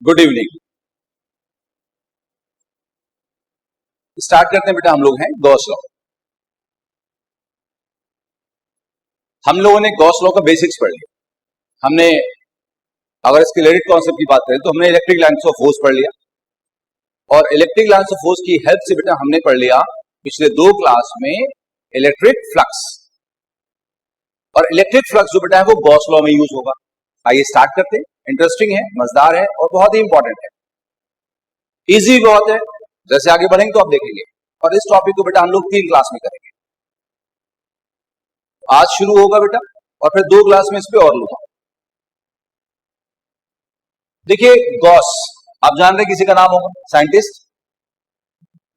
Good evening. Start करते हैं बेटा। हम लोग हैं गॉस लॉ। हम लोगों ने गॉस लॉ का बेसिक्स पढ़ लिया। हमने अगर इसके रिलेटेड कॉन्सेप्ट की बात करें तो हमने इलेक्ट्रिक लाइन्स ऑफ फोर्स पढ़ लिया, और इलेक्ट्रिक लाइन्स ऑफ फोर्स की हेल्प से बेटा हमने पढ़ लिया पिछले दो क्लास में इलेक्ट्रिक फ्लक्स। और इलेक्ट्रिक फ्लक्स जो बेटा है वो गॉस लॉ में यूज होगा। आइए स्टार्ट करते हैं। इंटरेस्टिंग है, मजेदार है और बहुत ही इंपॉर्टेंट है। इजी बहुत है, जैसे आगे बढ़ेंगे तो आप देखेंगे। और इस टॉपिक को बेटा हम लोग 3 क्लास में करेंगे। आज शुरू होगा बेटा और फिर 2 क्लास में इस पे और लूंगा। देखिए गॉस, आप जान रहे किसी का नाम होगा, साइंटिस्ट।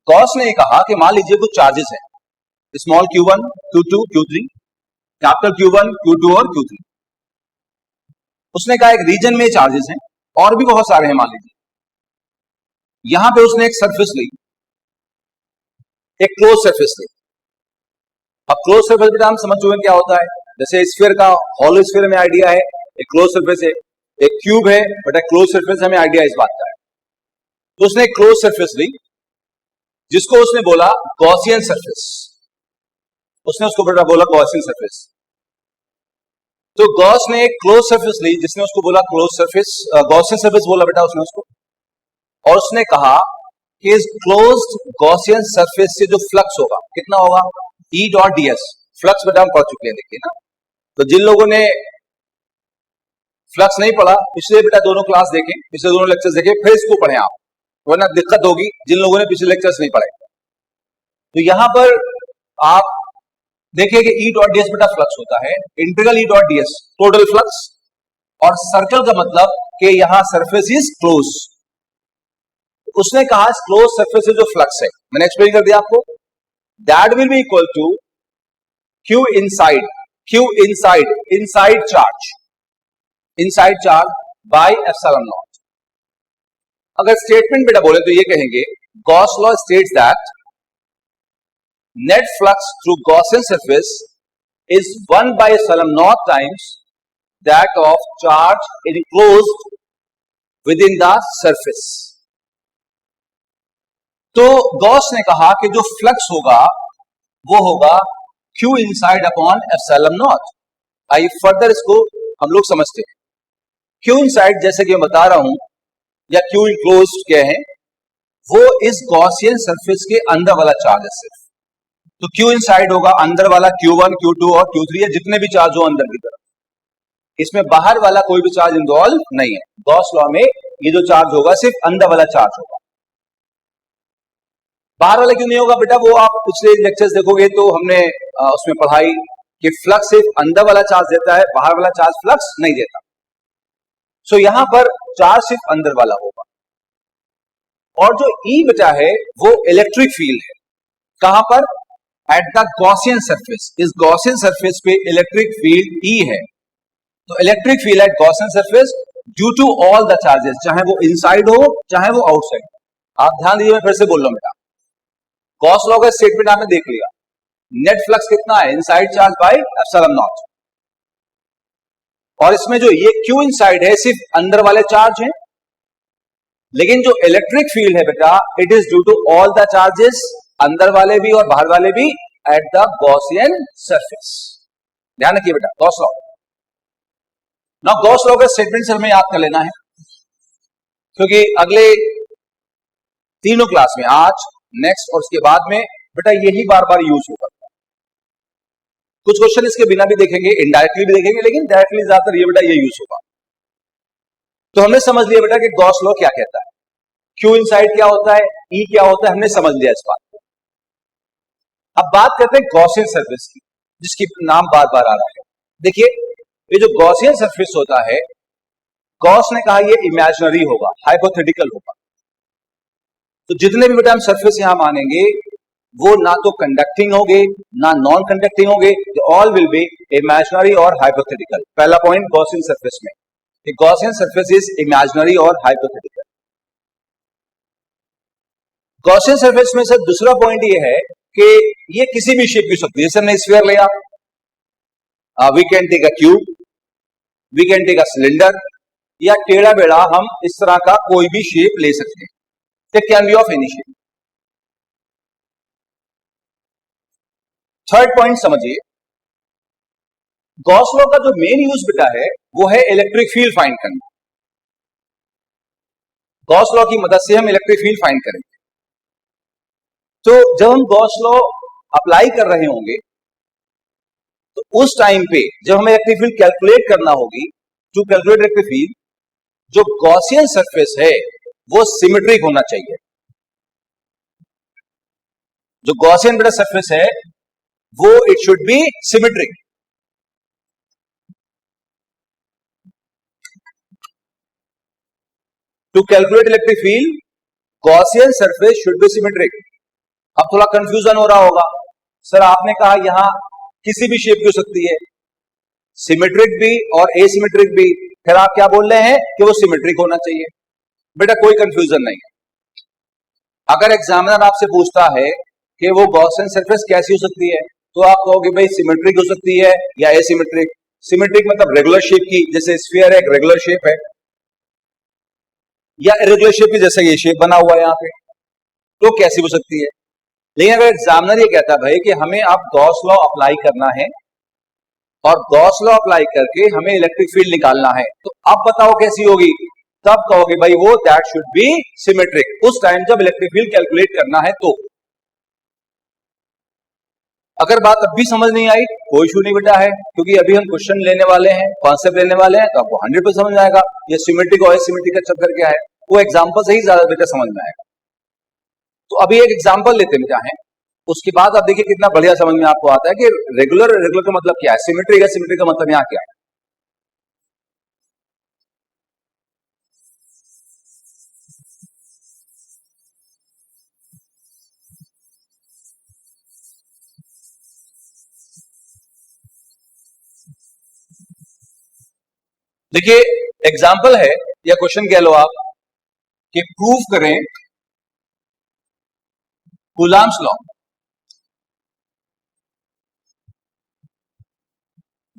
गॉस ने कहा कि मान लीजिए कुछ चार्जेस हैं, small q1, q2, q3, capital q1, q2 और q3। उसने कहा एक रीजन में चार्जेस हैं और भी बहुत सारे हैं। मान लीजिए यहां पे उसने एक सरफेस ली, एक क्लोज सरफेस ली। अब क्लोज सरफेस बेटा हम समझ चुके क्या होता है। जैसे स्फीयर का हॉलो स्फीयर में आइडिया है, एक क्लोज सरफेस है। एक क्यूब है बेटा, क्लोज सरफेस हमें आइडिया इस बात का है। तो उसने एक क्लोज सरफेस ली जिसको उसने बोला गॉसियन सरफेस। उसने उसको बेटा बोला गॉसियन सरफेस। तो गॉस ने एक क्लोज सरफेस ली जिसने उसको बोला क्लोज सरफेस, गॉसियन सरफेस बोला बेटा उसने उसको। और उसने कहा कि इस क्लोज्ड गॉसियन सरफेस से जो फ्लक्स होगा कितना होगा, E डॉट ds। फ्लक्स बेटा हम पढ़ चुके हैं, देखिए ना। तो जिन लोगों ने फ्लक्स नहीं पढ़ा, पिछले बेटा दोनों क्लास देखें, पिछले दोनों लेक्चर्स देखें, फिर इसको पढ़ें आप, वरना दिक्कत होगी जिन लोगों ने पिछले लेक्चर्स नहीं पढ़े। तो यहां पर आप देखिए कि E डॉट ds बेटा फ्लक्स होता है, integral E dot ds total flux. और सर्कल का मतलब कि यहां सरफेस इज क्लोज। उसने कहा इस क्लोज सरफेस से जो फ्लक्स है, मैंने एक्सप्लेन कर दिया आपको, that will be equal to Q inside charge by epsilon naught. अगर स्टेटमेंट बेटा बोले तो ये कहेंगे Gauss law states that net flux through Gaussian surface is 1 by epsilon naught times that of charge enclosed within the surface. तो Gauss ने कहा कि जो फ्लक्स होगा वो होगा Q inside upon epsilon naught. आइए फर्दर इसको हम लोग समझते हैं। Q इनसाइड जैसे कि मैं बता रहा हूं, या Q इनक्लोज्ड क्या है, वो इस गॉसियन सरफेस के अंदर वाला चार्ज है सिर्फ। तो Q इनसाइड होगा अंदर वाला Q1, Q2 और Q3 है, जितने भी चार्ज हो अंदर की तरफ। इसमें बाहर वाला कोई भी चार्ज इन्वॉल्व नहीं है। गॉस लॉ में ये जो चार्ज होगा सिर्फ अंदर वाला चार्ज होगा, बाहर वाला क्यों नहीं होगा बेटा, वो आप पिछले लेक्चर्स देखोगे तो हमने उसमें पढ़ाई कि फ्लक्स सिर्फ अंदर वाला चार्ज देता है, बाहर वाला चार्ज फ्लक्स नहीं देता। सो यहां पर चार्ज सिर्फ अंदर वाला होगा। और जो E बचा है वो इलेक्ट्रिक फील्ड है। कहां पर, एट द गॉसियन सरफेस। इस गॉसियन सरफेस पे इलेक्ट्रिक फील्ड E है। तो electric field at Gaussian surface due to all the charges, चाहे वो इनसाइड हो चाहे वो आउटसाइड। आप ध्यान दीजिए, मैं फिर से बोल रहा हूं बेटा, गॉस लॉ का स्टेटमेंट आपने देख लिया। नेट फ्लक्स कितना है, inside charge by epsilon not. और इसमें जो ये Q इनसाइड है सिर्फ अंदर वाले चार्ज हैं, लेकिन जो इलेक्ट्रिक फील्ड है बेटा it is due to all the charges, अंदर वाले भी और बाहर वाले भी, एट द गॉसियन सरफेस। ध्यान रखिए बेटा Gauss law. Now Gauss law का स्टेटमेंट से हमें याद कर लेना है, क्योंकि अगले तीनों क्लास में, आज, नेक्स्ट और उसके बाद में बेटा यही बार बार यूज होगा। कुछ क्वेश्चन इसके बिना भी देखेंगे, इनडायरेक्टली भी देखेंगे, लेकिन डायरेक्टली ज्यादातर ये बेटा ये यूज होगा। तो हमने समझ लिया बेटा कि गॉस लॉ क्या कहता है, Q इनसाइड क्या होता है, E क्या होता है, हमने समझ लिया इस बात को। अब बात करते हैं गॉसियन सरफेस की, जिसकी नाम बार बार आ रहा है। देखिए ये जो गॉसियन सरफेस होता है, गॉस ने कहा ये इमेजिनरी होगा, हाइपोथेटिकल होगा। तो जितने भी बेटा हम सरफेस यहां मानेंगे वो ना तो कंडक्टिंग होंगे ना नॉन कंडक्टिंग होंगे, ऑल विल बी इमेजिनरी और हाइपोथेटिकल। पहला पॉइंट गॉसियन सरफेस में, गॉसियन सरफेस इज इमेजिनरी और हाइपोथेटिकल। गॉसियन सरफेस में सर दूसरा पॉइंट ये है कि ये किसी भी शेप की सकती है। जैसे हमने स्फीयर लिया, we can take a cube, we can take a cylinder, या टेढ़ा बेड़ा हम इस तरह का कोई भी शेप ले सकते हैं। It can be of any shape. Third point समझिए, गॉस लॉ का जो मेन यूज बेटा है वो है इलेक्ट्रिक फील्ड फाइंड करना। गॉस लॉ की मदद से हम इलेक्ट्रिक फील्ड फाइंड करेंगे। तो जब हम गॉस लॉ अप्लाई कर रहे होंगे तो उस टाइम पे जब हमें इलेक्ट्रिक फील्ड कैलकुलेट करना होगी, टू कैलकुलेट इलेक्ट्रिक फील्ड, जो गॉसियन सरफेस है वो सिमेट्रिक होना चाहिए। जो गॉसियन बेटा सरफेस है वो it should be symmetric. To calculate electric field Gaussian surface should be symmetric. अब थोड़ा कंफ्यूजन हो रहा होगा, सर आपने कहा यहां किसी भी शेप की हो सकती है, सिमेट्रिक भी और एसिमेट्रिक भी, फिर आप क्या बोल रहे हैं कि वो सिमेट्रिक होना चाहिए। बेटा कोई कंफ्यूजन नहीं है। अगर एग्जामिनर आपसे पूछता है कि वो गॉसियन सरफेस कैसी हो सकती है, तो आप कहोगे भाई सिमेट्रिक हो सकती है या एसिमेट्रिक। सिमेट्रिक मतलब रेगुलर शेप की, जैसे स्फीयर है एक रेगुलर शेप है, या इरेगुलर शेप की जैसे ये शेप बना हुआ है यहां पे, तो कैसी हो सकती है। लेकिन अगर एग्जामिनर ये कहता है भाई कि हमें अब गॉस लॉ अप्लाई करना है और गॉस लॉ अप्लाई करके हमें इलेक्ट्रिक फील्ड निकालना है, तो अब बताओ कैसी होगी, तब कहोगे भाई वो दैट शुड बी सिमेट्रिक। उस टाइम जब इलेक्ट्रिक फील्ड कैलकुलेट करना है तो। अगर बात अब भी समझ नहीं आई कोई इशू नहीं बेटा है, क्योंकि अभी हम क्वेश्चन लेने वाले हैं, कॉन्सेप्ट लेने वाले हैं, तो आपको 100% समझ आएगा ये सिमेट्रिक और एसिमेट्रिक का चक्कर क्या है। वो एग्जांपल से ही ज्यादा बेटा समझ में आएगा। तो अभी एक एग्जांपल लेते हैं चाहें, उसके बाद आप देखिए कितना बढ़िया समझ में आपको आता है कि रेगुलर रेगुलर का मतलब क्या है, सिमेट्रिक एसिमेट्रिक का मतलब यहां क्या है। देखिए एग्जाम्पल है या क्वेश्चन कह लो आप कि प्रूव करें Coulomb's law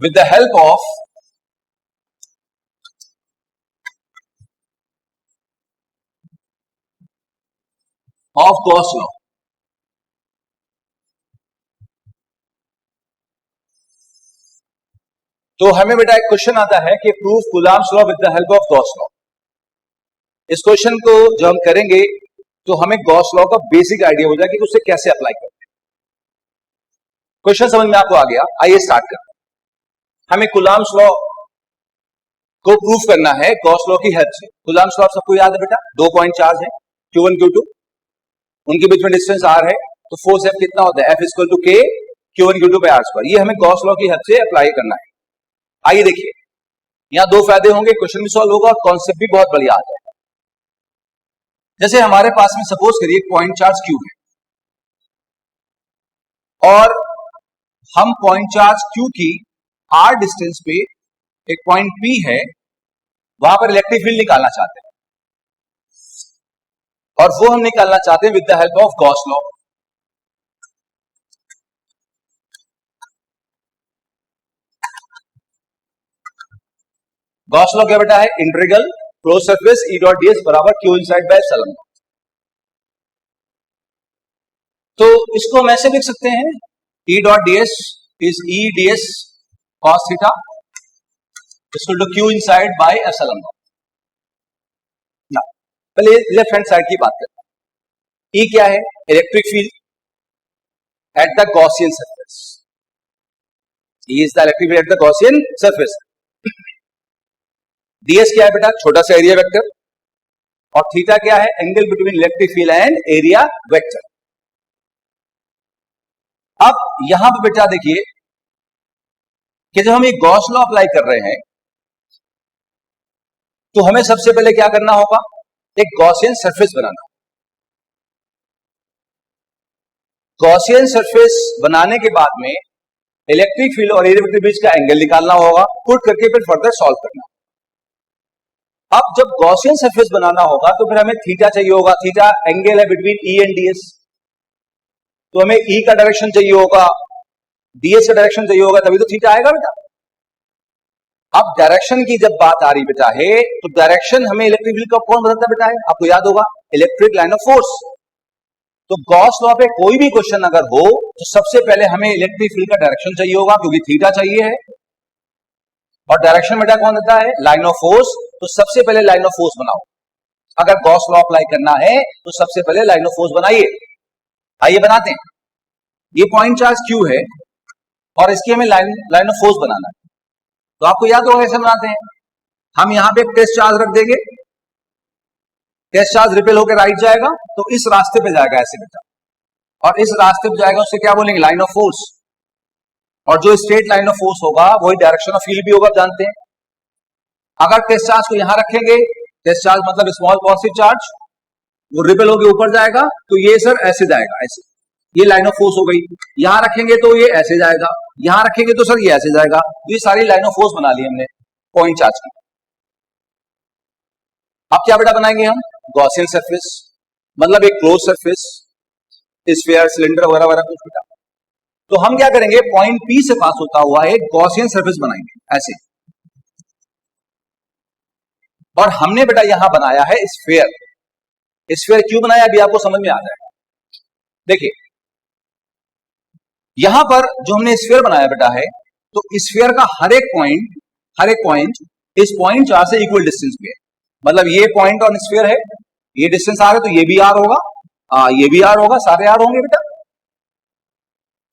with the help of Gauss law. तो हमें बेटा एक क्वेश्चन आता है कि prove Coulomb's law with the help of Gauss law. इस क्वेश्चन को जो हम करेंगे तो हमें गॉस लॉ का बेसिक आइडिया हो जाएगा कि उसे कैसे अप्लाई करते हैं। क्वेश्चन समझ में आपको आ गया, आइए स्टार्ट करते हैं। हमें कूलम्ब्स लॉ को प्रूफ करना है गॉस लॉ की हेल्प से। कूलम्ब्स लॉ सबको याद है बेटा, 2 पॉइंट चार्ज है Q1 Q2, उनके बीच में डिस्टेंस R है, तो फोर्स F कितना होता है, F equal to K Q1 Q2 by R square. ये हमें गॉस लॉ की हेल्प से अप्लाई करना है। आइए देखिए, यहां 2 फायदे होंगे, क्वेश्चन भी सॉल्व होगा और कॉन्सेप्ट भी बहुत बढ़िया आ जाएगा। जैसे हमारे पास में सपोज करिए पॉइंट चार्ज Q है और हम पॉइंट चार्ज Q की R डिस्टेंस पे एक पॉइंट P है, वहां पर इलेक्ट्रिक फील्ड निकालना चाहते हैं और वो हम निकालना चाहते हैं with the help of Gauss law. Gauss law क्या बेटा है, integral close surface E dot ds बराबर Q इनसाइड बाय एप्सिलॉन। तो इसको हम ऐसे लिख सकते हैं, E dot ds is E ds cos theta equal to Q inside by epsilon. ना पहले लेफ्ट हैंड साइड की बात करते हैं। E क्या है, electric field eight the Gaussian surface. E is the electric field eight the Gaussian surface. ds क्या है बेटा, छोटा सा एरिया वेक्टर, और थीटा क्या है, angle between electric field and area vector. अब यहां पर बेटा देखिए कि जब हम एक गॉस लॉ अप्लाई कर रहे हैं तो हमें सबसे पहले क्या करना होगा, एक गॉसियन सरफेस बनाना। गॉसियन सरफेस बनाने के बाद में इलेक्ट्रिक फील्ड और एरिया वेक्टर के बीच का एंगल निकालना होगा, पुट करके फिर फर्दर सॉल्व करना। अब जब गॉसियन सरफेस बनाना होगा तो फिर हमें थीटा चाहिए होगा, थीटा एंगल है बिटवीन E एंड ds, तो हमें E का डायरेक्शन चाहिए होगा, ds का डायरेक्शन चाहिए होगा, तभी तो थीटा आएगा बेटा। अब डायरेक्शन की जब बात आ रही बेटा है, तो डायरेक्शन हमें इलेक्ट्रिक फील्ड का कौन बताता बेटा है? आपको याद होगा, इलेक्ट्रिक लाइन ऑफ फोर्स। तो गॉस लॉ पे कोई भी क्वेश्चन अगर हो तो सबसे पहले हमें इलेक्ट्रिक फील्ड का डायरेक्शन चाहिए होगा, क्योंकि थीटा चाहिए है। और डायरेक्शन बेटा कौन देता है? Line of force. तो सबसे पहले लाइन ऑफ फोर्स बनाओ। अगर गॉस लॉ अप्लाई करना है तो सबसे पहले लाइन ऑफ फोर्स बनाइए। आइए बनाते हैं। ये पॉइंट चार्ज क्यू है और इसकी हमें लाइन ऑफ फोर्स बनाना है। तो आपको याद होगा कैसे बनाते हैं। हम यहां पे टेस्ट चार्ज रख देंगे, टेस्ट चार्ज रिपेल होकर राइट जाएगा, तो इस रास्ते पे जाएगा ऐसे बेटा, और इस रास्ते पे जाएगा, उससे क्या बोलेंगे? Line of force. और जो स्ट्रेट लाइन ऑफ फोर्स होगा वही डायरेक्शन ऑफ फील्ड भी होगा, जानते हैं। अगर टेस्ट चार्ज को यहां रखेंगे, टेस्ट चार्ज मतलब स्मॉल पॉजिटिव चार्ज, वो रिपेल होकर ऊपर जाएगा, तो ये सर ऐसे जाएगा, ऐसे, ये लाइन ऑफ फोर्स हो गई। यहां रखेंगे तो ये ऐसे जाएगा, यहां रखेंगे तो सर ये ऐसे जाएगा। ये सारी लाइन ऑफ फोर्स बना ली हमने पॉइंट चार्ज की। अब क्या बेटा बनाएंगे हम? गॉसियन सरफेस, मतलब एक क्लोज सरफेस, स्फीयर, सिलेंडर वगैरह वगैरह कुछ बेटा। तो हम क्या करेंगे? पॉइंट पी से पास होता हुआ एक गॉसियन सरफेस बनाएंगे ऐसे। और हमने बेटा यहां बनाया है स्फीयर। स्फीयर क्यों बनाया अभी आपको समझ में आ जाएगा। देखिए यहां पर जो हमने स्फीयर बनाया बेटा है, तो स्फीयर का हर एक पॉइंट इस पॉइंट चार्ज से इक्वल डिस्टेंस पे है। मतलब ये पॉइंट ऑन स्फीयर है, ये डिस्टेंस आ रहा है, तो ये भी आर होगा, ये भी आर होगा, सारे आर होंगे बेटा।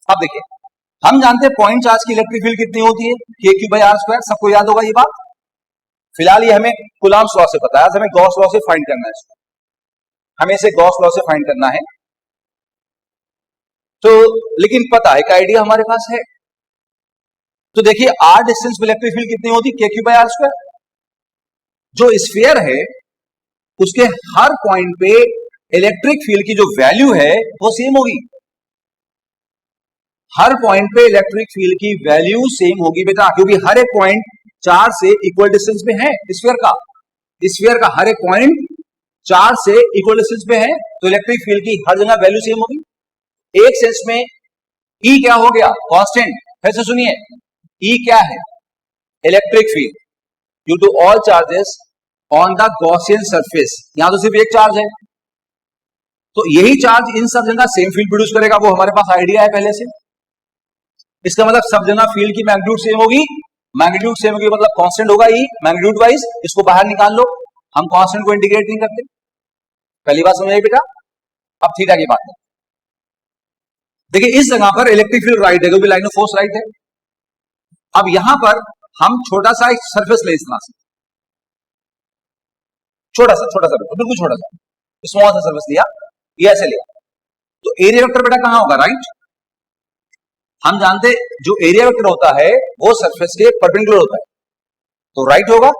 अब देखिए हम जानते हैं पॉइंट चार्ज की इलेक्ट्रिक फील्ड कितनी होती है? के क्यू बाई आर स्क्वायर। सबको याद होगा ये बात। फिलहाल ये हमें कूलॉम्स लॉ से पता है, हमें गॉस लॉ से फाइंड करना है इसको। हमें इसे गॉस लॉ से फाइंड करना है। तो लेकिन पता है, एक आइडिया हमारे पास है। तो देखिए आर डिस्टेंस पे इलेक्ट्रिक फील्ड कितनी होती है? के क्यू बाई आर स्क्वायर। जो स्फीयर है उसके हर पॉइंट पे इलेक्ट्रिक फील्ड की जो वैल्यू है वो सेम होगी। हर पॉइंट पे इलेक्ट्रिक फील्ड की वैल्यू सेम होगी बेटा, क्योंकि हर एक पॉइंट चार्ज से इक्वल डिस्टेंस पे है स्फीयर का। स्फीयर का हर एक पॉइंट चार्ज से इक्वल डिस्टेंस पे है, तो इलेक्ट्रिक फील्ड की हर जगह वैल्यू सेम होगी। एक सेंस में ई क्या हो गया? कांस्टेंट। फिर से सुनिए, ई क्या है? Electric field due to all charges on the Gaussian surface. यहां तो सिर्फ एक चार्ज है, तो यही चार्ज इन सब जगह सेम फील्ड प्रोड्यूस करेगा, वो हमारे पास आइडिया है पहले से। इसका मतलब सब जगह फील्ड की मैग्नीट्यूड सेम होगी। मैग्नीट्यूड सेम होगी मतलब कांस्टेंट होगा ई मैग्नीट्यूड वाइज। इसको बाहर निकाल लो, हम कांस्टेंट को इंटीग्रेट नहीं करते। पहली बात समझ आई बेटा। अब थीटा की बात है। देखिए इस जगह पर इलेक्ट्रिक फील्ड राइट है, क्योंकि लाइन ऑफ फोर्स राइट है। अब यहां पर हम छोटा सा एक सरफेस ले, इस तरह से छोटा सा बिल्कुल छोटा सा स्मॉल सा सरफेस लिया, ये ऐसे लिया, तो एरिया वेक्टर बेटा कहां होगा? राइट। हम जानते जो एरिया वेक्टर होता है वो सरफेस के परपेंडिकुलर होता है, तो राइट होगा।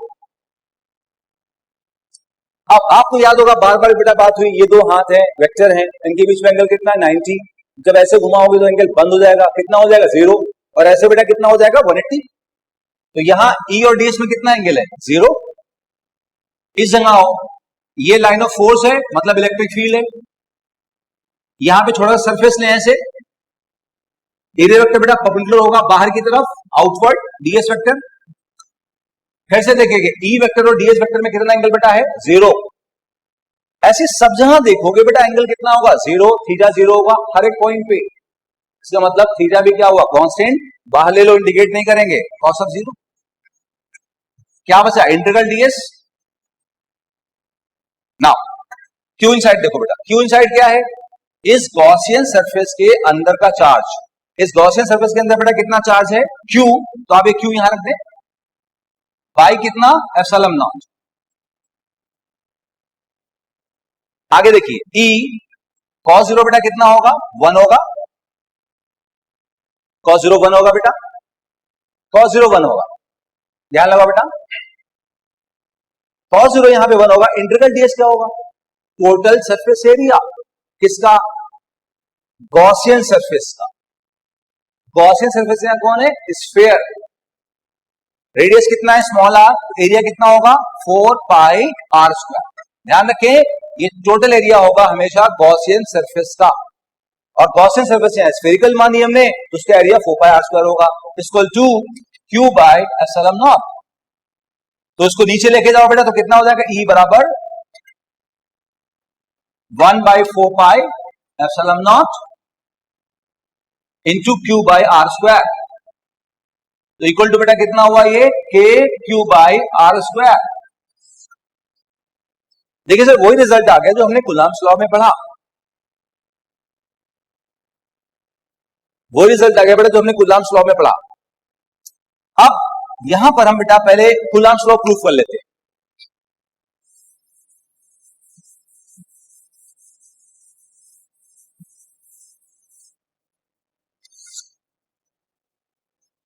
अब आपको याद होगा बार बार बेटा बात हुई, ये दो हाथ हैं, वेक्टर हैं, इनके बीच में एंगल कितना है? 90। जब ऐसे घुमाओगे तो एंगल बंद हो जाएगा, कितना हो जाएगा? 0। और ऐसे बेटा कितना हो जाएगा? 180। तो यहां ई और डीएस में कितना एंगल है? 0। इस जगह हो, ये लाइन ऑफ फोर्स है, मतलब इलेक्ट्रिक फील्ड है। यहां पे छोटा सा सरफेस ले ऐसे, एरिया वेक्टर बेटा परपेंडिकुलर होगा बाहर की तरफ, आउटवर्ड, डीएस वेक्टर। फिर से देखेंगे ई वेक्टर और डीएस वेक्टर में कितना एंगल बेटा है? 0। ऐसे सब जगह देखोगे बेटा एंगल कितना होगा? 0। थीटा 0 होगा हर एक पॉइंट पे। इसका मतलब थीटा भी क्या हुआ? कांस्टेंट। बाहर ले लो, इंडिकेट नहीं करेंगे, कॉस ऑफ 0। क्या बचा? Integral DS. Now Q inside देखो बेटा, क्यू इनसाइड क्या है? इस गॉसियन सरफेस के अंदर का चार्ज। इस गॉसियन सरफेस के अंदर बेटा कितना चार्ज है? क्यू। तो आप ये क्यू यहां रख दें, बाई कितना? Epsilon not. आगे देखिए ई कॉस 0 बेटा कितना होगा? 1 होगा। कॉस 0 1 होगा बेटा, कॉस 0 1 होगा, ध्यान लगा बेटा। कॉस 0 यहां पे 1 होगा। इंटीग्रल डीएस क्या होगा? Total surface area. किसका? गॉसियन सरफेस का। गॉसियन सरफेस यहां कौन है? स्फीयर। रेडियस कितना है? Small are. एरिया कितना होगा? 4 पाई आर स्क्वायर। ध्यान रखें ये टोटल एरिया होगा हमेशा गॉसियन सरफेस का, और गॉसियन सरफेस यहां स्फेरिकल मानी हमने, तो उसका एरिया 4 पाई आर स्क्वायर होगा, equal to Q by epsilon naught. तो इसको नीचे लेके जाओ बेटा, तो कितना हो जाएगा, E बराबर 1/4 pi epsilon naught into Q by R square. तो इक्वल टू बेटा कितना हुआ ये, KQ बाई आर स्क्वायर। देखिए सर वही रिजल्ट आ गया जो हमने कूलम्ब्स लॉ में पढ़ा, वो रिजल्ट आ गया बेटा जो हमने कूलम्ब्स लॉ में पढ़ा। अब यहां पर हम बेटा पहले कूलम्ब्स लॉ प्रूफ कर लेते हैं।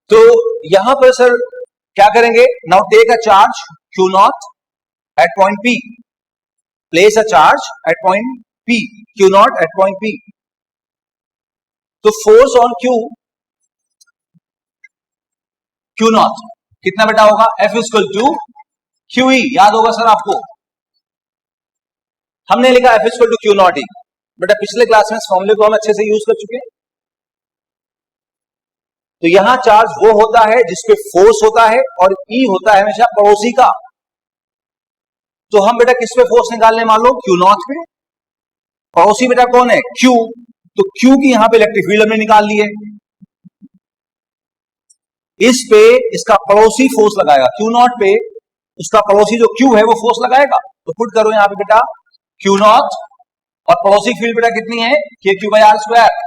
तो यहां पर सर क्या करेंगे, now take a charge Q naught at point P, place a charge at point P, Q naught at point P। तो फोर्स ऑन Q नॉट कितना बेटा होगा, F इक्वल टू QE, याद होगा सर आपको, हमने लिखा F equal to Q naught E। बेटा पिछले क्लास में इस फॉर्मूले को हम अच्छे से यूज कर चुके हैं। तो यहां चार्ज वो होता है जिसपे फोर्स होता है और E होता है हमेशा पड़ोसी का। तो हम बेटा किस पे फोर्स निकालने, मान लो Q नॉट पे, पड़ोसी बेटा कौन है, Q, तो Q की यहां पे इलेक्ट्रिक फील्ड हमने निकाल ली है, इस पे इसका पड़ोसी फोर्स लगाएगा, Q नॉट पे उसका पड़ोसी जो Q है वो फोर्स लगाएगा। तो पुट करो यहां पे बेटा Q नॉट और पड़ोसी फील्ड बेटा कितनी है, KQ by R square.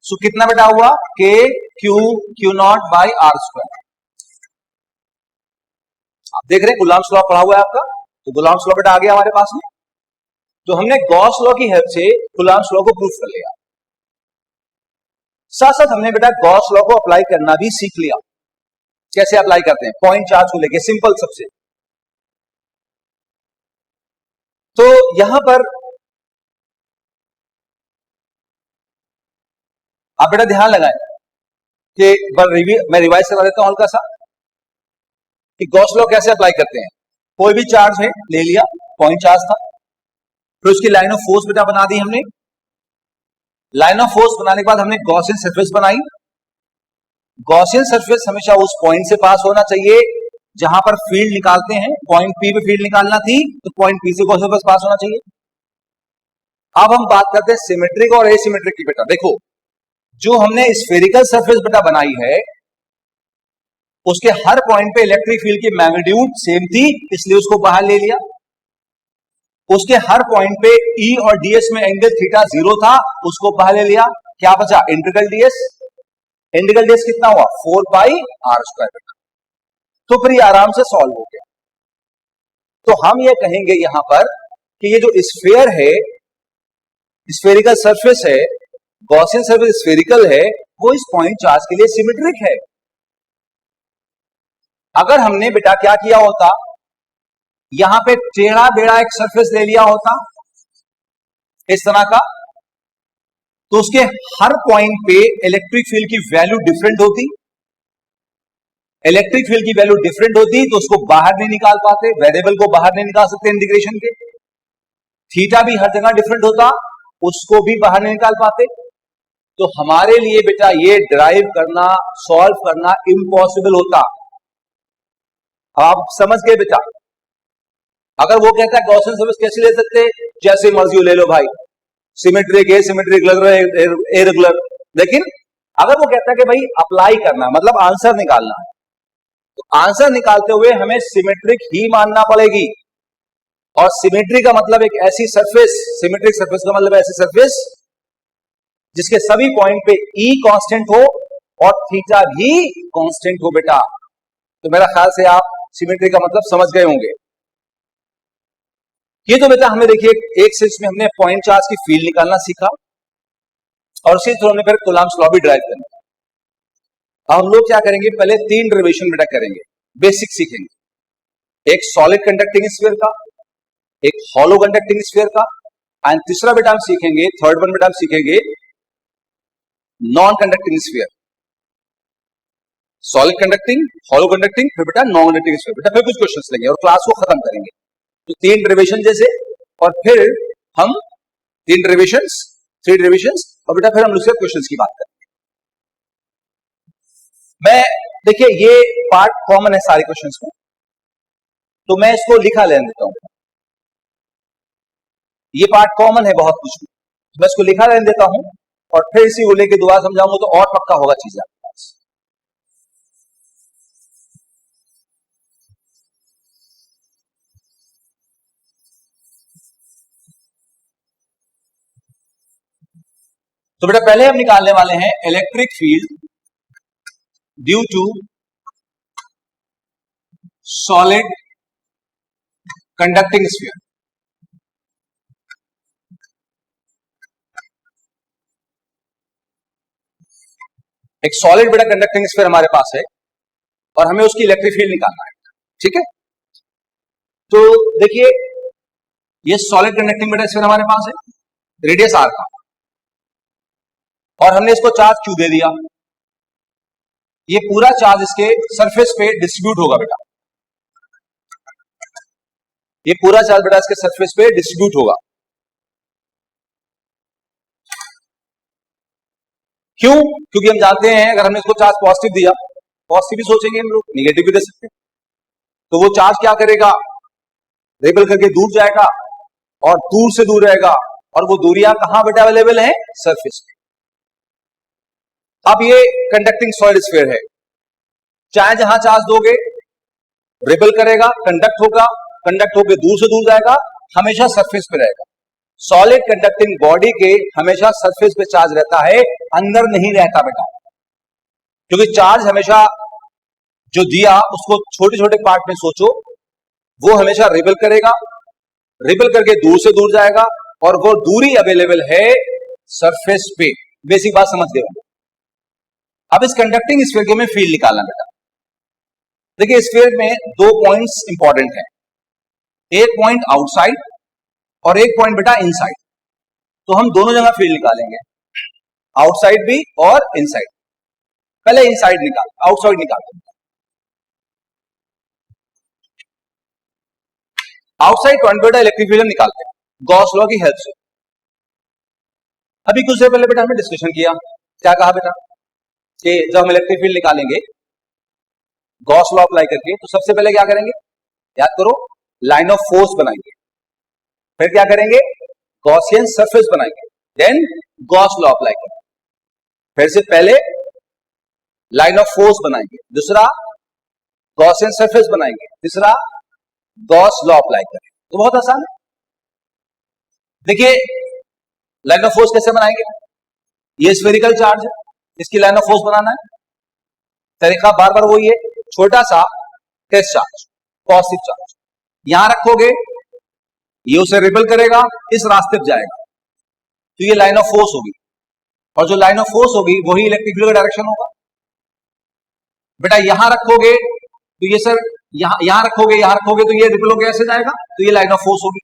So कितना बेटा हुआ, Q naught by R square. आप देख रहे हैं कूलम्ब्स लॉ पढ़ा हुआ है आपका, तो कूलम्ब्स लॉ बेटा आ गया हमारे पास में। तो हमने गॉस लॉ की हेल्प से कूलम्ब्स लॉ को प्रूफ कर लिया, साथ साथ हमने बेटा गॉस लॉ को अप्लाई करना भी सीख लिया। कैसे अप्लाई करते हैं, पॉइंट चार्ज को लेके, सिंपल सबसे। तो यहां पर आप बेटा ध्यान लगाएं कि मैं रिवाइज करा देता हूं हल्का सा कि गॉस लॉ कैसे अप्लाई करते हैं। कोई भी चार्ज है ले लिया, पॉइंट चार्ज था, फिर उसकी लाइन ऑफ फोर्स बेटा बना दी हमने। लाइन ऑफ फोर्स बनाने के बाद हमने गॉसियन सरफेस बनाई। गॉसियन सरफेस हमेशा उस पॉइंट से पास होना चाहिए जहां पर फील्ड निकालते हैं, पॉइंट P पे फील्ड निकालना थी तो पॉइंट P से गॉसियन सरफेस पास होना चाहिए। अब हम बात करते हैं सिमेट्रिक और एसिमेट्रिक की बेटा। देखो जो हमने स्फेरिकल सरफेस बेटा बनाई है उसके हर पॉइंट पे इलेक्ट्रिक फील्ड की मैग्नीट्यूड सेम थी, इसलिए उसको बाहर ले लिया। उसके हर पॉइंट पे E और DS में एंगल थीटा 0 था, उसको बाहर ले लिया। क्या बचा, इंटीग्रल DS। इंटीग्रल DS कितना हुआ, 4 पाई आर स्क्वायर बेटा। तो फिर ये आराम से सॉल्व हो गया। तो हम ये कहेंगे यहां पर कि ये जो स्फीयर है, स्फेरिकल सरफेस है, गॉसियन सरफेस स्फेरिकल है, वो इस पॉइंट चार्ज के लिए सिमेट्रिक है। अगर हमने बेटा क्या किया होता, यहां पे टेढ़ा बेड़ा एक सरफेस ले लिया होता इस तरह का, तो उसके हर पॉइंट पे इलेक्ट्रिक फील्ड की वैल्यू डिफरेंट होती। इलेक्ट्रिक फील्ड की वैल्यू डिफरेंट होती तो उसको बाहर नहीं निकाल पाते, वेरिएबल को बाहर नहीं निकाल सकते इंटीग्रेशन के। थीटा भी हर जगह डिफरेंट होता, उसको भी बाहर नहीं निकाल पाते। तो हमारे लिए बेटा ये ड्राइव करना, सॉल्व करना इम्पॉसिबल होता। आप समझ गए बेटा। अगर वो कहता है गॉसियन सरफेस कैसे ले सकते, जैसे मर्जी ले लो भाई, सिमेट्रिक है, सिमेट्रिक लग रहा है, इरेगुलर। लेकिन अगर वो कहता है कि भाई अप्लाई करना मतलब आंसर निकालना है, तो आंसर निकालते हुए हमें सिमेट्रिक ही मानना पड़ेगी। और सिमेट्री का मतलब एक ऐसी सरफेस, सिमेट्रिक सरफेस का मतलब ऐसी सरफेस जिसके सभी पॉइंट पे E कांस्टेंट हो और थीटा भी कांस्टेंट हो बेटा। तो मेरा ख्याल से आप सिमेट्री का मतलब समझ गए होंगे। ये तो बेटा हमें देखिए एक सेंस में हमने पॉइंट चार्ज की फील्ड निकालना सीखा और उसी तरह हमने फिर कूलम्ब्स लॉ भी ड्राइव करना। अब हम लोग क्या करेंगे, पहले 3 डेरिवेशन बेटा करेंगे, बेसिक सीखेंगे। एक सॉलिड कंडक्टिंग स्फीयर का, एक हॉलो कंडक्टिंग स्फीयर का, एंड तीसरा बेटा हम सीखेंगे, थर्ड वन बेटा हम सीखेंगे non conducting sphere. Solid conducting, hollow conducting, फिर बेटा नॉन कंडक्टिंग स्फीयर बेटा। फिर कुछ क्वेश्चंस लेंगे और क्लास को खत्म करेंगे। तो 3 डेरिवेशन जैसे, और फिर हम 3 डेरिवेशंस, 3 डेरिवेशंस, और बेटा फिर हम दूसरे क्वेश्चंस की बात करेंगे। मैं देखिए ये पार्ट कॉमन है सारे क्वेश्चंस में, तो मैं इसको लिखा लेने देता हूं, ये पार्ट कॉमन है बहुत कुछ में, तो मैं इसको लिखा रहने देता हूं और फिर इसी को लेके दोबारा समझाऊंगा तो और पक्का होगा चीजें आपके पास। तो बेटा पहले हम निकालने वाले हैं electric field due to solid conducting sphere. एक सॉलिड बेटा कंडक्टिंग स्फीयर हमारे पास है और हमें उसकी इलेक्ट्रिक फील्ड निकालना है, ठीक है। तो देखिए ये सॉलिड कंडक्टिंग बेटा स्फीयर हमारे पास है, रेडियस आर का, और हमने इसको चार्ज क्यू दे दिया। ये पूरा चार्ज इसके सरफेस पे डिस्ट्रीब्यूट होगा बेटा, ये पूरा चार्ज बेटा इसके सरफेस पे डिस्ट्रीब्यूट होगा। क्यों? क्योंकि हम जानते हैं अगर हमने इसको चार्ज पॉजिटिव दिया, पॉजिटिव भी सोचेंगे हम लोग, निगेटिव भी दे सकते हैं, तो वो चार्ज क्या करेगा, रेबल करके दूर जाएगा और दूर से दूर रहेगा, और वो दूरियां कहां बेटा अवेलेबल है, सरफेस पे। अब ये कंडक्टिंग सॉलिड स्फीयर है, चाहे जहां चार्ज दोगे रेबल करेगा, कंडक्ट होगा, कंडक्ट होकर दूर से दूर जाएगा, हमेशा सरफेस पे रहेगा। सॉलिड कंडक्टिंग बॉडी के हमेशा सरफेस पे चार्ज रहता है, अंदर नहीं रहता बेटा, क्योंकि चार्ज हमेशा जो दिया उसको छोटे छोटे पार्ट में सोचो, वो हमेशा रेबल करेगा, रेबल करके दूर से दूर जाएगा, और वो दूरी अवेलेबल है सरफेस पे। बेसिक बात समझ गए। अब इस कंडक्टिंग स्फीयर के में फील्ड निकालना बेटा। देखिए स्फीयर में दो पॉइंट्स इंपॉर्टेंट हैं, एक पॉइंट आउटसाइड और एक पॉइंट बेटा इनसाइड। तो हम दोनों जगह फील्ड निकालेंगे, आउटसाइड भी और इनसाइड। पहले इनसाइड निकाल, आउटसाइड निकालते हैं। आउटसाइड पॉइंट बेटा इलेक्ट्रिक फील्ड निकालते हैं गॉस लॉ की हेल्प से। अभी कुछ देर पहले बेटा हमने डिस्कशन किया, क्या कहा बेटा कि जब हम इलेक्ट्रिक फील्ड निकालेंगे गॉस लॉ अप्लाई करके, तो सबसे पहले क्या करेंगे, याद करो, लाइन ऑफ फोर्स बनाएंगे, फिर क्या करेंगे, गॉसियन सरफेस बनाएंगे, देन गॉस लॉ अप्लाई करेंगे। फिर से पहले लाइन ऑफ फोर्स बनाएंगे, दूसरा गॉसियन सरफेस बनाएंगे, तीसरा गॉस लॉ अप्लाई करेंगे। तो बहुत आसान है। देखिए लाइन ऑफ फोर्स कैसे बनाएंगे, ये स्फेरिकल चार्ज है, इसकी लाइन ऑफ फोर्स बनाना है। तरीका बार बार वही है, छोटा सा टेस्ट चार्ज, पॉजिटिव चार्ज यहां रखोगे, ये उसे रिपल करेगा, इस रास्ते पर जाएगा, तो ये लाइन ऑफ फोर्स होगी, और जो लाइन ऑफ फोर्स होगी वही इलेक्ट्रिक फील्ड का डायरेक्शन होगा। बेटा यहां रखोगे तो ये सर यहां रखोगे, यहां रखोगे तो ये रिपल होकर ऐसे जाएगा, तो ये लाइन ऑफ फोर्स होगी।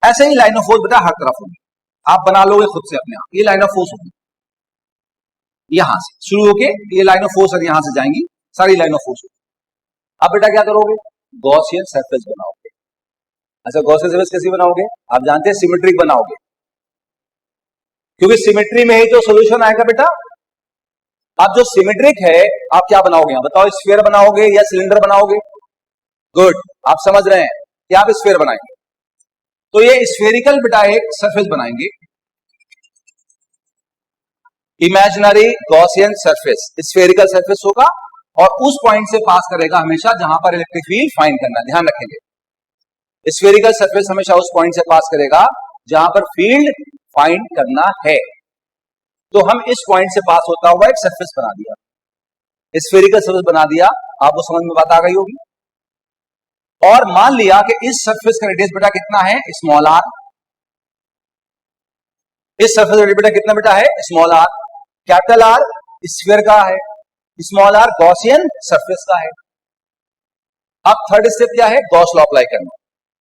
ऐसे ही लाइन ऑफ फोर्स बेटा हर तरफ होगी, आप बना लोगे खुद से अपने आप, ये लाइन ऑफ फोर्स होगी, यहां से शुरू होके ये लाइन ऑफ फोर्स यहां से जाएंगी, सारी लाइन ऑफ फोर्स होगी। अब बेटा क्या करोगे, गॉसियन सरफेस बनाओगे। अच्छा गॉसियन सरफेस कैसे बनाओगे, आप जानते हैं सिमेट्रिक बनाओगे, क्योंकि सिमेट्री में ही तो सोल्यूशन आएगा बेटा। अब जो सिमेट्रिक है आप क्या बनाओगे, यहां बताओ, स्फीयर बनाओगे या सिलेंडर बनाओगे। गुड, आप समझ रहे हैं कि आप स्फीयर बनाएंगे, तो ये स्फेरिकल बेटा एक सरफेस बनाएंगे, imaginary Gaussian surface, spherical surface होगा, और उस पॉइंट से पास करेगा हमेशा जहां पर इलेक्ट्रिक फील्ड फाइंड करना है। ध्यान रखेंगे, स्फेरिकल सरफेस हमेशा उस पॉइंट से पास करेगा जहां पर फील्ड फाइंड करना है। तो हम इस पॉइंट से पास होता हुआ एक सरफेस बना दिया, स्फेरिकल सरफेस बना दिया, आपको समझ में बात आ गई होगी। और मान लिया कि इस सरफेस का रेडियस बेटा कितना है, स्मॉल आर। इस सरफेस का रेडियस बेटा कितना बेटा है, small R. Capital R sphere का है, स्मॉल आर गॉसियन सरफेस का है। अब थर्ड स्टेप क्या है, गॉस लॉ अप्लाई करना।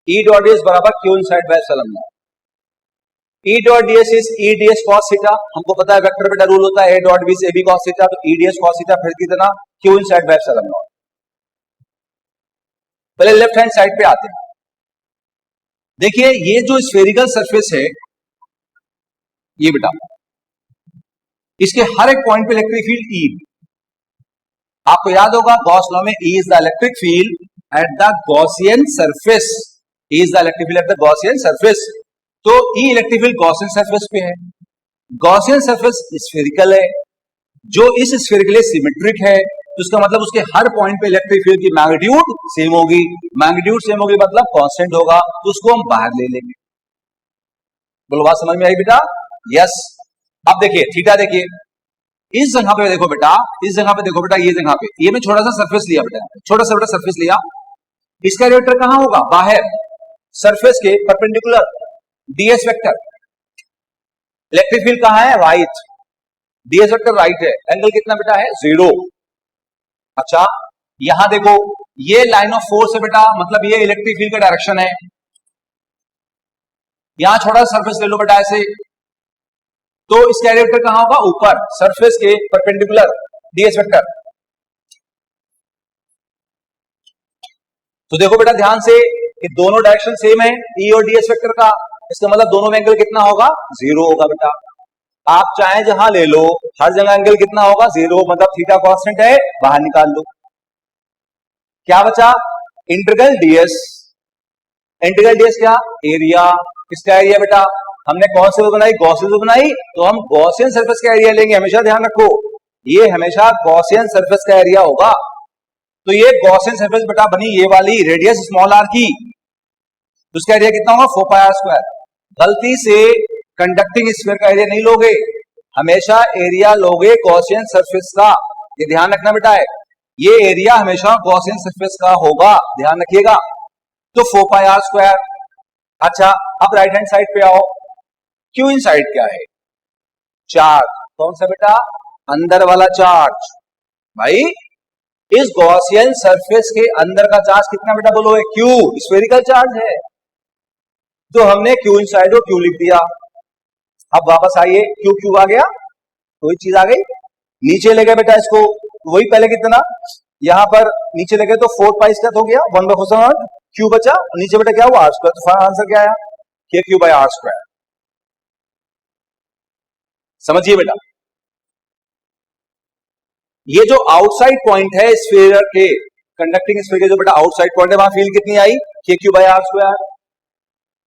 ई डॉट ds बराबर q inside by epsilon not. E dot ds is E ds cos theta, हमको पता है वेक्टर बेटा रूल होता है ए डॉट b से ab cos थीटा, तो ई ds cos थीटा फिर कितना, Q inside by epsilon not. पहले लेफ्ट हैंड साइड पे आते हैं, देखिए ये जो स्फेरिकल सरफेस है ये बेटा, इसके हर एक पॉइंट पे इलेक्ट्रिक फील्ड ई। आपको याद होगा गॉस लॉ में E is the electric field eight the Gaussian surface, is the electric field eight the Gaussian surface. तो ई इलेक्ट्रिक फील्ड गॉसियन सरफेस पे है, गॉसियन सरफेस स्फेरिकल है, जो इस स्फीयर के लिए सिमेट्रिक है, तो इसका मतलब उसके हर पॉइंट पे इलेक्ट्रिक फील्ड की मैग्नीट्यूड सेम होगी, मैग्नीट्यूड सेम होगी मतलब कांस्टेंट होगा, तो उसको हम बाहर ले लेंगे। बोलो बात समझ में आई बेटा? यस। अब देखिए थीटा, देखिए इस जगह पे देखो बेटा, इस जगह पे देखो बेटा, ये जगह पे ये मैं छोटा सा सरफेस लिया बेटा, छोटा सा बेटा सरफेस लिया, इसका वेक्टर कहां होगा? बाहर, सरफेस के perpendicular, DS vector. Electric field कहां है? राइट, डीएस वेक्टर राइट है, एंगल कितना बेटा है? 0। अच्छा यहां देखो, ये लाइन ऑफ फोर्स है बेटा, मतलब ये इलेक्ट्रिक फील्ड का डायरेक्शन है। यहां छोटा सरफेस ले लो बेटा ऐसे, तो इसका एरिया वेक्टर कहां होगा? ऊपर, सरफेस के परपेंडिकुलर, डीएस वेक्टर। तो देखो बेटा ध्यान से कि दोनों डायरेक्शन सेम है, ई और डीएस वेक्टर का, इसका मतलब दोनों में एंगल कितना होगा? 0 होगा बेटा। आप चाहे जहां ले लो, हर जगह एंगल कितना होगा? 0, मतलब थीटा कांस्टेंट है, बाहर निकाल लो। क्या बचा? Integral DS. इंटीग्रल डीएस क्या? एरिया। किसका एरिया बेटा? हमने कौन सी बनाई? गॉसियन बनाई, तो हम गॉसियन सरफेस का एरिया लेंगे, हमेशा ध्यान रखो, ये हमेशा गॉसियन सरफेस का एरिया होगा। तो ये गॉसियन सरफेस बेटा बनी ये वाली, रेडियस स्मॉल आर की, तो उसका एरिया कितना होगा? 4 पाई आर स्क्वायर। गलती से कंडक्टिंग स्फीयर का एरिया नहीं लोगे, हमेशा एरिया लोगे गॉसियन सरफेस का, ये ध्यान रखना बेटा है, ये एरिया हमेशा गॉसियन सरफेस का होगा, ध्यान रखिएगा। तो 4 पाई आर स्क्वायर। अच्छा अब राइट हैंड साइड पे आओ, क्यू इन साइड क्या है? चार्ज। कौन सा बेटा? अंदर वाला चार्ज। भाई इस गॉसियन सरफेस के अंदर का चार्ज कितना बेटा बोलो? है क्यू, स्फेरिकल चार्ज है, तो हमने क्यू इन साइड को क्यू लिख दिया। अब वापस आइए, क्यू क्यू आ गया, कोई चीज आ गई, नीचे ले गए बेटा इसको, वही पहले कितना, यहां पर नीचे ले गए तो 4 पाई स्क्वायर हो गया, 1/4 क्यू बचा, और नीचे बेटा क्या हुआ? Are square. तो आंसर क्या आया? के क्यू बाई आर स्क्वायर। समझिए बेटा, ये जो आउटसाइड पॉइंट है स्फीयर के, कंडक्टिंग स्फीयर के जो बेटा आउटसाइड पॉइंट है, वहां फील्ड कितनी आई? के क्यू बाई आर स्क्वायर।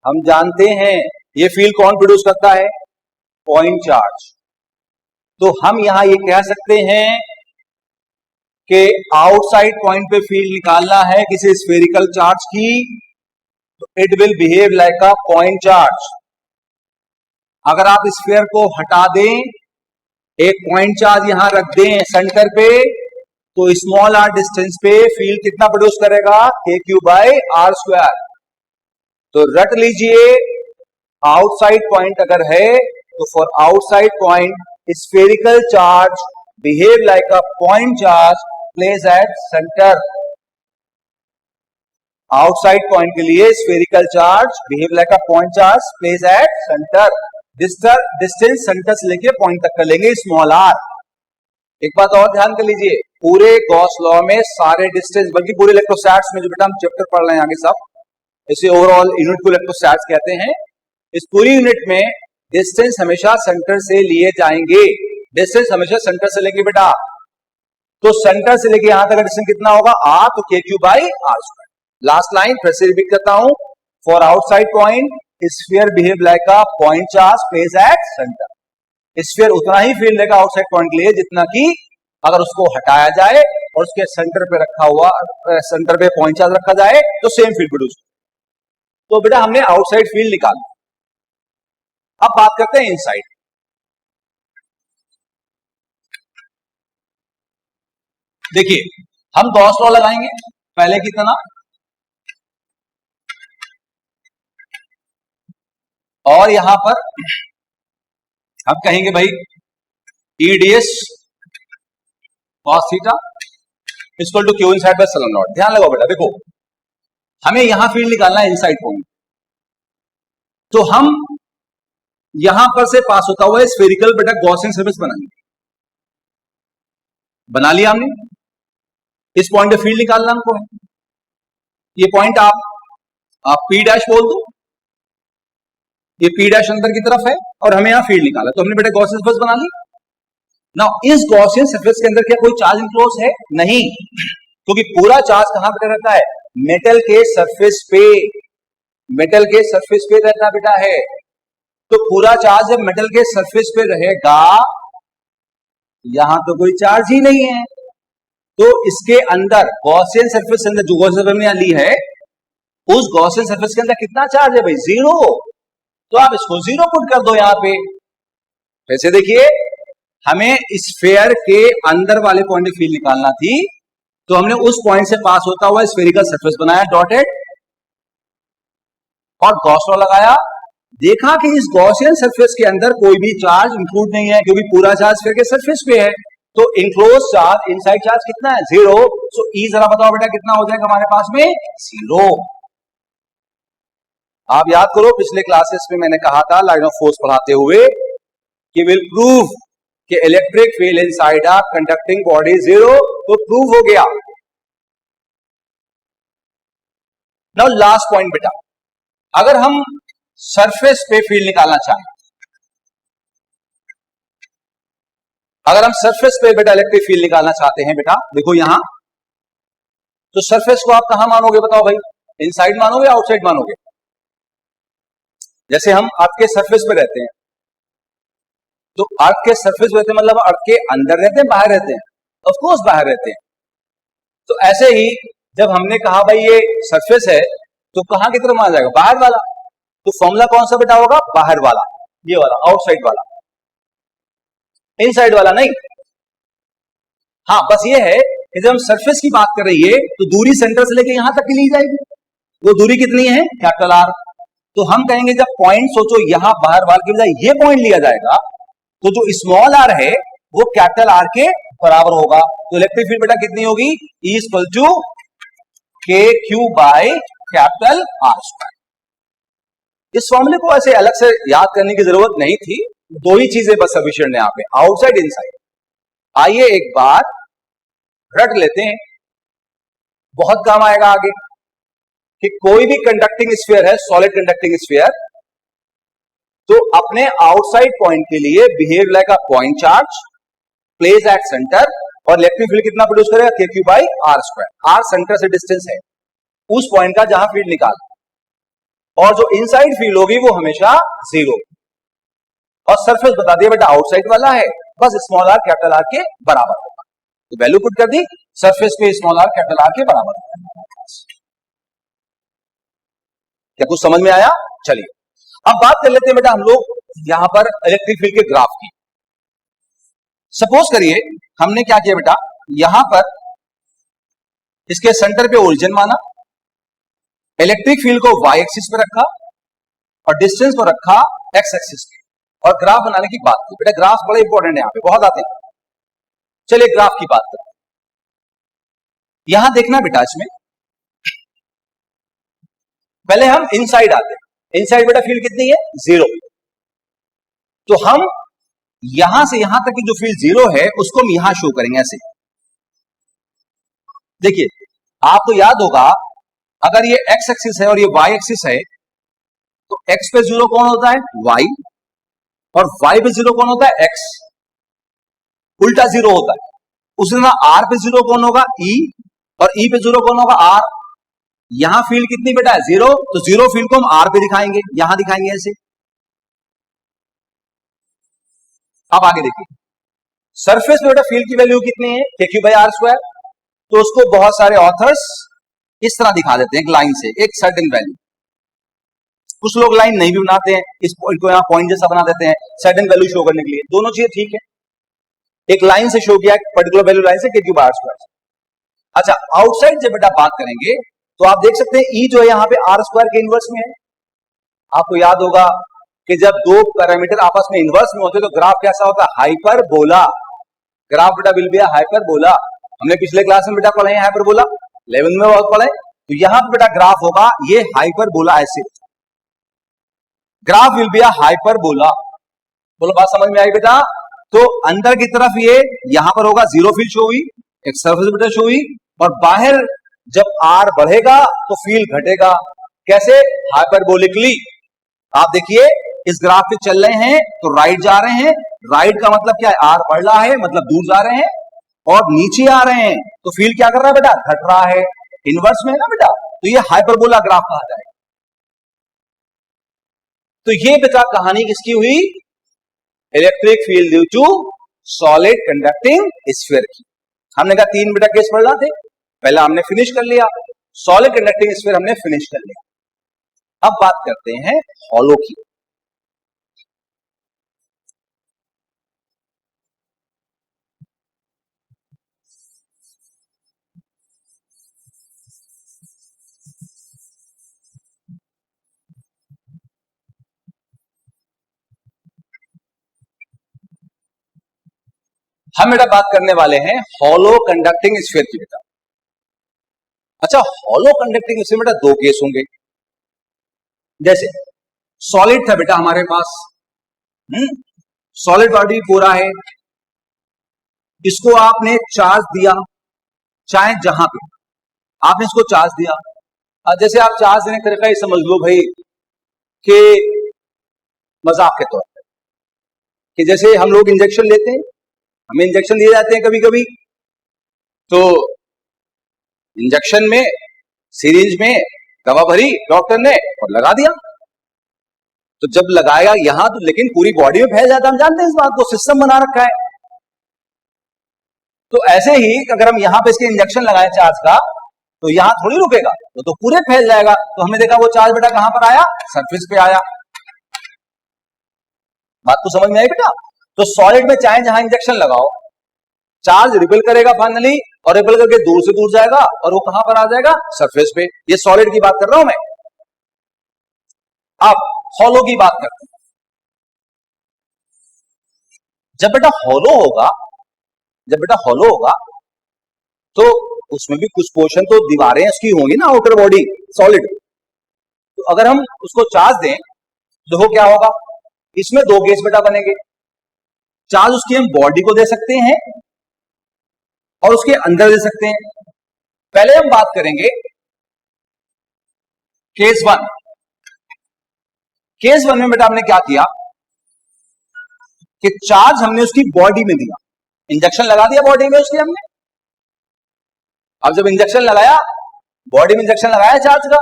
हम जानते हैं ये फील्ड कौन प्रोड्यूस करता है? Point charge. तो हम यहां ये कह सकते हैं कि आउटसाइड पॉइंट पे फील्ड निकालना है किसी स्फेरिकल चार्ज की, तो it will behave like a point charge. अगर आप स्फीयर को हटा दें, एक पॉइंट चार्ज यहां रख दें सेंटर पे, तो स्मॉल आर डिस्टेंस पे फील्ड कितना प्रोड्यूस करेगा? K Q by R square. तो रट लीजिए, आउटसाइड पॉइंट अगर है तो for outside point spherical charge behave like a point charge place at centre. Outside point के लिए spherical charge behave like a point charge place at centre. Distance centre से लेके पॉइंट तक कर लेंगे स्मॉल आर। एक बात और ध्यान कर लीजिए, पूरे गॉस लॉ में सारे डिस्टेंस, बल्कि पूरे इलेक्ट्रोस्टैट्स में जो बेटा हम चैप्टर पढ़ रहे हैं आगे सब, इसे ओवरऑल यूनिट को इलेक्ट्रोस्टैट्स कहते हैं, इस पूरी यूनिट में डिस्टेंस हमेशा सेंटर से लिए जाएंगे, डिस्टेंस हमेशा सेंटर से लेंगे बेटा। तो सेंटर से लेके यहां तक डिस्टेंस कितना होगा? आर, तो K Q by R square. Last line फिर से रिपीट करता हूं, for outside point sphere behave like a point charge place at centre. Sphere उतना ही फील्ड लेगा आउटसाइड पॉइंट के लिए जितना कि अगर उसको हटाया जाए और उसके सेंटर पे रखा हुआ, सेंटर पे पॉइंट चार्ज रखा जाए तो सेम फील्ड प्रोड्यूस। तो बेटा हमने आउटसाइड फील्ड निकाला। अब बात करते हैं इनसाइड। देखिए हम गॉस लॉ लगाएंगे पहले की तरह, और यहां पर हम कहेंगे भाई E ds cos theta equal to Q inside by epsilon naught. ध्यान लगाओ बेटा, देखो हमें यहां फील्ड निकालना है इनसाइड पॉइंट, तो हम यहां पर से पास होता हुआ स्फेरिकल बेटा गॉसियन सरफेस बनाएंगे। बना लिया हमने, इस पॉइंट पे फील्ड निकालना हमको है। ये पॉइंट आप पी डैश बोल दो, ये पी डैश अंदर की तरफ है और हमें यहां फील्ड निकाला, तो हमने बेटा गॉसियन सरफेस बना ली। ना इस गॉसियन सरफेस के अंदर क्या कोई चार्ज इंक्लोज है? नहीं, क्योंकि पूरा चार्ज कहां पर रहता है? मेटल के सरफेस पे, मेटल के सरफेस पे रहता बेटा है। तो पूरा चार्ज जब मेटल के सरफेस पे रहेगा, यहां तो कोई चार्ज ही नहीं है, तो इसके अंदर गॉसियन सरफेस के अंदर जो गॉसियन सरफेस हमने ली है, उस गॉसियन सरफेस के अंदर कितना चार्ज है भाई? जीरो। तो आप इसको जीरो पुट कर दो यहां पे। वैसे देखिए, हमें स्फीयर के अंदर वाले पॉइंट की फील्ड निकालना थी, तो हमने उस पॉइंट से पास होता हुआ स्फेरिकल सरफेस बनाया डॉटेड, और गॉस लॉ लगाया। देखा कि इस गॉसियन सरफेस के अंदर कोई भी चार्ज इंक्लूड नहीं है, क्योंकि पूरा चार्ज स्फीयर के सरफेस पे है। तो इनक्लोज चार्ज, इनसाइड चार्ज कितना है? जीरो। सो ई जरा बताओ बेटा कितना हो जाएगा हमारे पास में? जीरो। आप याद करो, पिछले क्लासेस में मैंने कहा था लाइन ऑफ फोर्स पढ़ाते हुए कि विल प्रूव कि electric field inside a conducting body zero, तो प्रूव हो गया। नाउ लास्ट पॉइंट बेटा, अगर हम सरफेस पे फील्ड निकालना चाहें, अगर हम सरफेस पे बेटा इलेक्ट्रिक फील्ड निकालना चाहते हैं बेटा, देखो यहां, तो सरफेस को आप कहां मानोगे बताओ भाई? इनसाइड मानोगे या आउटसाइड मानोगे? जैसे हम अर्थ के सरफेस पे रहते हैं, तो अर्थ के सरफेस पे रहते हैं मतलब अर्थ के अंदर रहते हैं, बाहर रहते हैं? ऑफ कोर्स बाहर रहते हैं। तो ऐसे ही जब हमने कहा भाई ये सरफेस है, तो कहां की तरफ माना जाएगा? बाहर वाला। तो फॉर्मूला कौन सा बेटा होगा? बाहर वाला, ये वाला, आउटसाइड वाला, इनसाइड वाला नहीं। हाँ, बस ये है कि जब हम सरफेस की बात कर रही है, तो दूरी सेंटर से लेके यहां तक की ली जाएगी। वो दूरी कितनी है? Capital R. तो हम कहेंगे जब पॉइंट सोचो यहां बाहर वाल की बजाय ये पॉइंट लिया जाएगा, तो जो स्मॉल आर है वो कैपिटल आर के बराबर होगा। तो इलेक्ट्रिक फील्ड बेटा कितनी होगी? E equal to K Q by capital R square. इस फॉर्मूले को ऐसे अलग से याद करने की जरूरत नहीं थी, दो ही चीजें बस सफिशिएंट है यहां पे, आउटसाइड इनसाइड। आइए एक बार रट लेते हैं, बहुत काम आएगा आगे, कि कोई भी कंडक्टिंग स्फीयर है, सॉलिड कंडक्टिंग स्फीयर, तो अपने आउटसाइड पॉइंट के लिए behave like a point charge, place at centre, और इलेक्ट्रिक फील्ड कितना प्रोड्यूस करेगा? K Q by R square. R centre से डिस्टेंस है उस पॉइंट का जहां फील्ड निकाल, और जो इनसाइड फील्ड होगी वो हमेशा जीरो। और सरफेस बता दिया बेटा आउटसाइड वाला है, बस स्मॉल आर कैपिटल आर के बराबर होगा। तो वैल्यू पुट कर दी, सरफेस पे स्मॉल आर कैपिटल आर के बराबर होगा। क्या कुछ समझ में आया? चलिए अब बात कर लेते हैं बेटा हम लोग यहां पर इलेक्ट्रिक फील्ड के ग्राफ की। सपोज करिए हमने क्या किया बेटा, यहां पर इसके सेंटर पे ओरिजिन माना, इलेक्ट्रिक फील्ड को वाई एक्सिस पे रखा और डिस्टेंस को रखा एक्स एक्सिस पे, और ग्राफ बनाने की बात की। बेटा ग्राफ बड़े इंपॉर्टेंट है, यहां पे बहुत आते हैं। चलिए ग्राफ की बात करते हैं। यहां देखना बेटा, इसमें पहले हम इनसाइड आते हैं। इनसाइड बेटा फील्ड कितनी है? जीरो। तो हम यहां से यहां तक की जो फील्ड जीरो है उसको हम यहां शो करेंगे ऐसे। देखिए आपको याद होगा, अगर ये एक्स एक्सिस है और ये वाई एक्सिस है, तो एक्स पे जीरो कौन होता है? वाई, और वाई पे जीरो कौन होता है? एक्स। उल्टा जीरो होता है। उसी तरह आर पे जीरो कौन होगा? ई, और ई पे जीरो कौन होगा? आर। यहां फील्ड कितनी बेटा है? जीरो। तो जीरो फील्ड को हम आर पे दिखाएंगे, यहां दिखाएंगे ऐसे। अब आगे देखिए, सरफेस पे बेटा फील्ड की वैल्यू कितनी है? के क्यू बाई आर स्क्वायर। तो उसको बहुत सारे ऑथर्स इस तरह दिखा देते हैं, एक लाइन से, एक सर्टेन वैल्यू। कुछ लोग लाइन नहीं भी बनाते हैं, इस पॉइंट को यहां पॉइंट जैसा बना देते हैं सर्टेन वैल्यू शो करने के लिए। दोनों चीजें ठीक है, एक लाइन से शो किया, पर्टिकुलर वैल्यू लाइन से, के क्यू बाई आर स्क्वायर। अच्छा, आउटसाइड जब बेटा बात करेंगे तो आप देख सकते हैं ई जो है यहां पे आर स्क्वायर के इनवर्स में है। आपको याद होगा कि जब दो पैरामीटर आपस में इनवर्स में होते हैं तो ग्राफ कैसा होता है? हाइपरबोला। ग्राफ बेटा विल बी हाइपरबोला। हमने पिछले क्लास में बेटा पढ़े हैं हाइपरबोला, 11th में बहुत पढ़े। तो यहां पे बेटा ग्राफ होगा ये हाइपरबोला ऐसे, ग्राफ विल बी हाइपरबोला। बोलो बात समझ में आई बेटा? तो अंदर की तरफ ये यहां पर होगा जीरो फील्ड शो हुई, एक सरफेस बेटा शो हुई, और बाहर जब आर बढ़ेगा तो फील्ड घटेगा। कैसे? हाइपरबोलिकली। आप देखिए इस ग्राफ पे चल रहे हैं तो राइट जा रहे हैं, राइट का मतलब क्या है? आर बढ़ रहा है मतलब दूर जा रहे हैं, और नीचे आ रहे हैं तो फील्ड क्या कर रहा है बेटा? घट रहा है। इनवर्स में है ना बेटा, तो ये हाइपरबोला ग्राफ कहा जाएगा। तो ये बेटा कहानी किसकी हुई? Electric field due to solid conducting sphere की। हमने कहा 3 बेटा केस पढ़ना थे, पहला हमने फिनिश कर लिया, सॉलिड कंडक्टिंग स्फीयर हमने फिनिश कर लिया। अब बात करते हैं हॉलो की। हम बेटा बात करने वाले हैं हॉलो कंडक्टिंग स्फीयर की बेटा। अच्छा, हॉलो कंडक्टिंग स्फीयर बेटा 2 केस होंगे। जैसे सॉलिड था बेटा हमारे पास, सॉलिड बॉडी पूरा है, इसको आपने चार्ज दिया, चाहे जहां पे आपने इसको चार्ज दिया। जैसे आप चार्ज देने का तरीका ही समझ लो भाई कि मजाक के तौर पर, कि जैसे हम लोग इंजेक्शन लेते हैं, हमें इंजेक्शन दिए जाते हैं कभी कभी, तो इंजेक्शन में सीरीज में दवा भरी डॉक्टर ने और लगा दिया। तो जब लगाया यहां तो लेकिन पूरी बॉडी में फैल जाता, हम जानते हैं इस बात को, सिस्टम बना रखा है। तो ऐसे ही अगर हम यहां पे इसके इंजेक्शन लगाए चार्ज का, तो यहां थोड़ी रुकेगा, तो पूरे फैल जाएगा। तो हमने देखा वो चार्ज बेटा कहां पर आया? सरफेस पे आया। बात तो समझ में आई बेटा? तो सॉलिड में चाहे जहां इंजेक्शन लगाओ, चार्ज रिपेल करेगा फाइनली, और रिपेल करके दूर से दूर जाएगा, और वो कहां पर आ जाएगा? सरफेस पे। ये सॉलिड की बात कर रहा हूं मैं। अब हॉलो की बात करते हैं। जब बेटा हॉलो होगा तो उसमें भी कुछ पोर्शन तो दीवारें उसकी होंगी ना, आउटर बॉडी सॉलिड। तो अगर हम उसको चार्ज दें, देखो क्या होगा, इसमें 2 गैस बेटा बनेंगे। चार्ज उसकी हम बॉडी को दे सकते हैं और उसके अंदर दे सकते हैं। पहले हम बात करेंगे केस 1। केस 1 में बेटा हमने क्या किया कि चार्ज हमने उसकी बॉडी में दिया, इंजेक्शन लगा दिया बॉडी में उसकी हमने। अब जब इंजेक्शन लगाया, बॉडी में इंजेक्शन लगाया चार्ज का,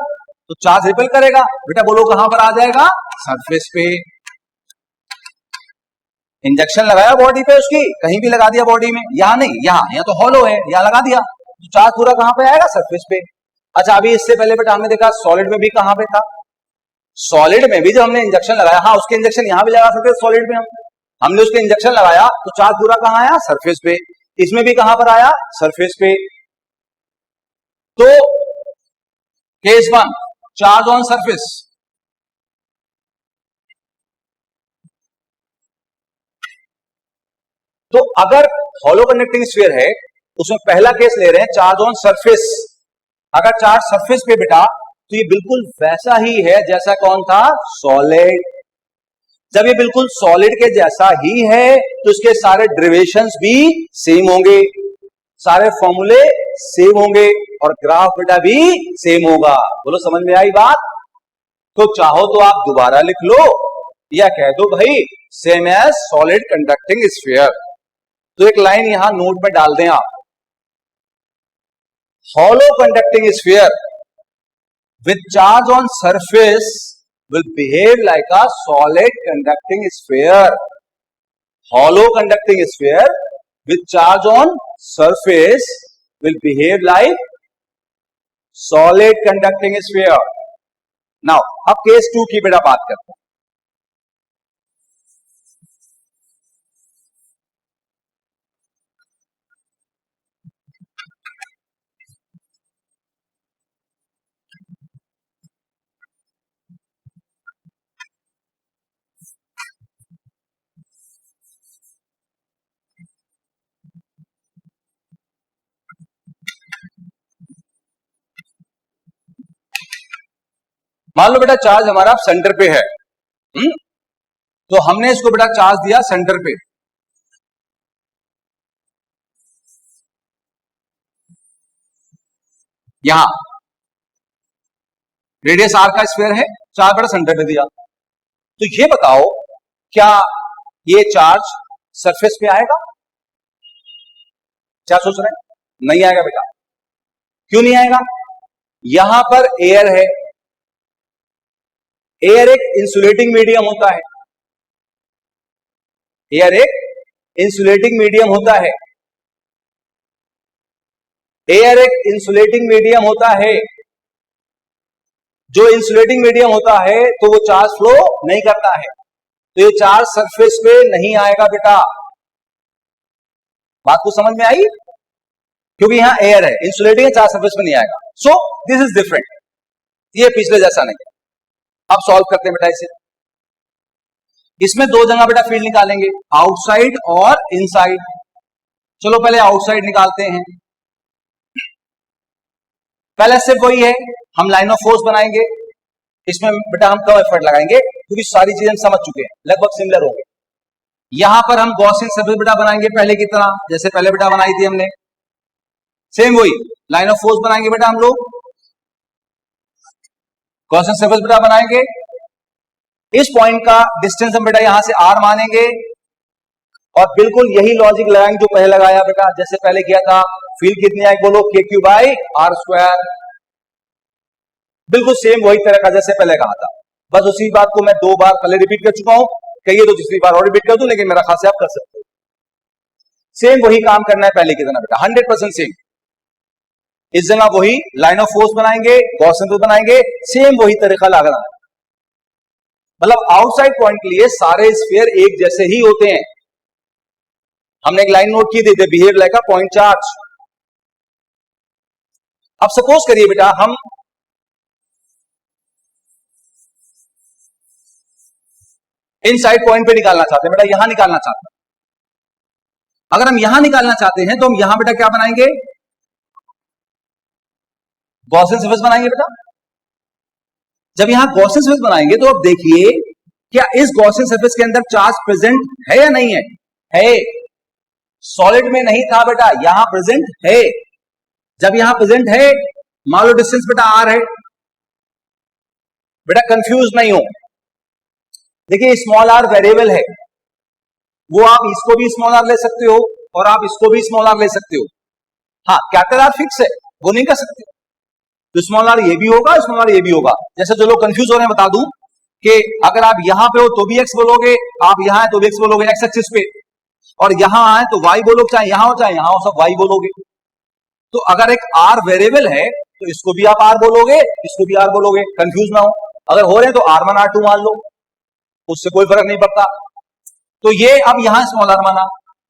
तो चार्ज रिपेल करेगा बेटा, बोलो कहां पर आ जाएगा? सरफेस पे। इंजेक्शन लगाया बॉडी पे उसकी, कहीं भी लगा दिया बॉडी में, यहां नहीं, यहां तो हॉलो है, यहां लगा दिया, तो चार्ज पूरा कहां पे आएगा? सरफेस पे। अच्छा, अभी इससे पहले बेटा हमने देखा सॉलिड में भी कहां पे था, सॉलिड में भी जब हमने इंजेक्शन लगाया, हाँ उसके इंजेक्शन यहां भी लगा सकते सॉलिड में, हमने उसके इंजेक्शन लगाया तो चार्ज पूरा कहां आया? सरफेस पे। इसमें भी कहां पर आया? सरफेस पे। तो केस 1 चार्ज ऑन सरफेस। तो अगर हॉलो कंडक्टिंग स्फीयर है, उसमें पहला केस ले रहे हैं चार्ज ऑन सरफेस। अगर चार्ज सरफेस पे बेटा, तो ये बिल्कुल वैसा ही है जैसा कौन था? सॉलिड। जब ये बिल्कुल सॉलिड के जैसा ही है, तो इसके सारे डेरिवेशंस भी सेम होंगे, सारे फॉर्मूले सेम होंगे, और ग्राफ बेटा भी सेम होगा। बोलो समझ में आई बात? तो चाहो तो आप दोबारा लिख लो, या कह दो भाई same as solid conducting sphere. तो एक लाइन यहां नोट में डाल दें आप, hollow conducting sphere with charge on surface will behave like a solid conducting sphere. Hollow conducting sphere with charge on surface will behave like solid conducting sphere. Now, अब case 2 की बेटा बात करते हैं। मान लो बेटा चार्ज हमारा सेंटर पे है, तो हमने इसको बेटा चार्ज दिया सेंटर पे। यहां रेडियस आर का स्फीयर है, चार्ज बेटा सेंटर पे दिया। तो ये बताओ क्या ये चार्ज सरफेस पे आएगा? क्या सोच रहे हैं? नहीं आएगा बेटा। क्यों नहीं आएगा? यहां पर एयर है, एयर एक इंसुलेटिंग मीडियम होता है, एयर एक इंसुलेटिंग मीडियम होता है, एयर एक इंसुलेटिंग मीडियम होता है। जो इंसुलेटिंग मीडियम होता है तो वो चार्ज फ्लो नहीं करता है, तो ये चार्ज सरफेस पे नहीं आएगा बेटा। बात को समझ में आई? क्योंकि यहां एयर है, इंसुलेटिंग है, चार्ज सरफेस पे नहीं आएगा। सो दिस इज डिफरेंट, ये पिछले जैसा नहीं। अब सॉल्व करते हैं बेटा इसे। इसमें दो जगह बेटा फील्ड निकालेंगे, आउटसाइड और इनसाइड। चलो पहले आउटसाइड निकालते हैं। पहला स्टेप वही है, हम लाइन ऑफ फोर्स बनाएंगे। इसमें बेटा हम कम एफर्ट लगाएंगे क्योंकि सारी चीजें हम समझ चुके हैं, लगभग सिमिलर होंगे। यहां पर हम गॉसियन सरफेस बेटा बनाएंगे पहले की तरह, जैसे पहले बेटा बनाई थी हमने, सेम वही लाइन ऑफ फोर्स बनाएंगे बेटा हम लोग, गॉसियन सरफेस बेटा बनाएंगे। इस पॉइंट का डिस्टेंस हम बेटा यहां से r मानेंगे और बिल्कुल यही लॉजिक लगाएंगे जो पहले लगाया बेटा, जैसे पहले किया था। फील्ड कितनी आई बोलो, KQ बाई आर स्क्वायर। बिल्कुल सेम वही तरह का जैसे पहले कहा था, बस उसी बात को मैं दो बार पहले रिपीट कर चुका हूं, कहिए तो तीसरी बार और रिपीट कर दूं, लेकिन मेरा खास आप कर सकते हो। सेम वही काम करना है पहले की तरह बेटा, 100% सेम। इस जगह वही लाइन ऑफ फोर्स बनाएंगे, गॉसियन सरफेस बनाएंगे, सेम वही तरीका लगना है। मतलब आउटसाइड पॉइंट के लिए सारे स्फीयर एक जैसे ही होते हैं। हमने एक लाइन नोट की थी, they behave like a point charge. अब सपोज करिए बेटा हम इनसाइड पॉइंट पे निकालना चाहते हैं बेटा, यहां निकालना चाहते हैं। अगर हम यहां निकालना चाहते हैं तो हम यहां बेटा क्या बनाएंगे, गॉसियन सरफेस बनाएंगे बेटा। जब यहां गॉसियन सरफेस बनाएंगे तो अब देखिए क्या इस गॉसियन सरफेस के अंदर चार्ज प्रेजेंट है या नहीं है? है। सॉलिड में नहीं था बेटा, यहां प्रेजेंट है। जब यहां प्रेजेंट है, मान लो डिस्टेंस बेटा r है। बेटा कंफ्यूज नहीं हो, देखिए स्मॉल r वेरिएबल है, वो आप इसको भी स्मॉल r ले सकते हो और आप इसको भी स्मॉल r ले सकते हो। हाँ, कैपिटल R फिक्स है, वो नहीं कर सकते। तो स्मॉल r ये भी होगा, स्मॉल r ये भी होगा। जैसे जो लोग कंफ्यूज हो रहे हैं बता दूं कि अगर आप यहां पे हो तो भी x बोलोगे, आप यहां है तो भी x बोलोगे x एक्सिस पे, और यहां आए तो y बोलोगे, चाहे यहां हो चाहे यहां हो, सब y बोलोगे। तो अगर एक r वेरिएबल है तो इसको भी आप r बोलोगे, इसको भी r बोलोगे, कंफ्यूज ना हो। अगर हो रहे हैं तो r1 r2 मान लो, उससे कोई फर्क नहीं पड़ता। तो ये अब यहां स्मॉल r माना,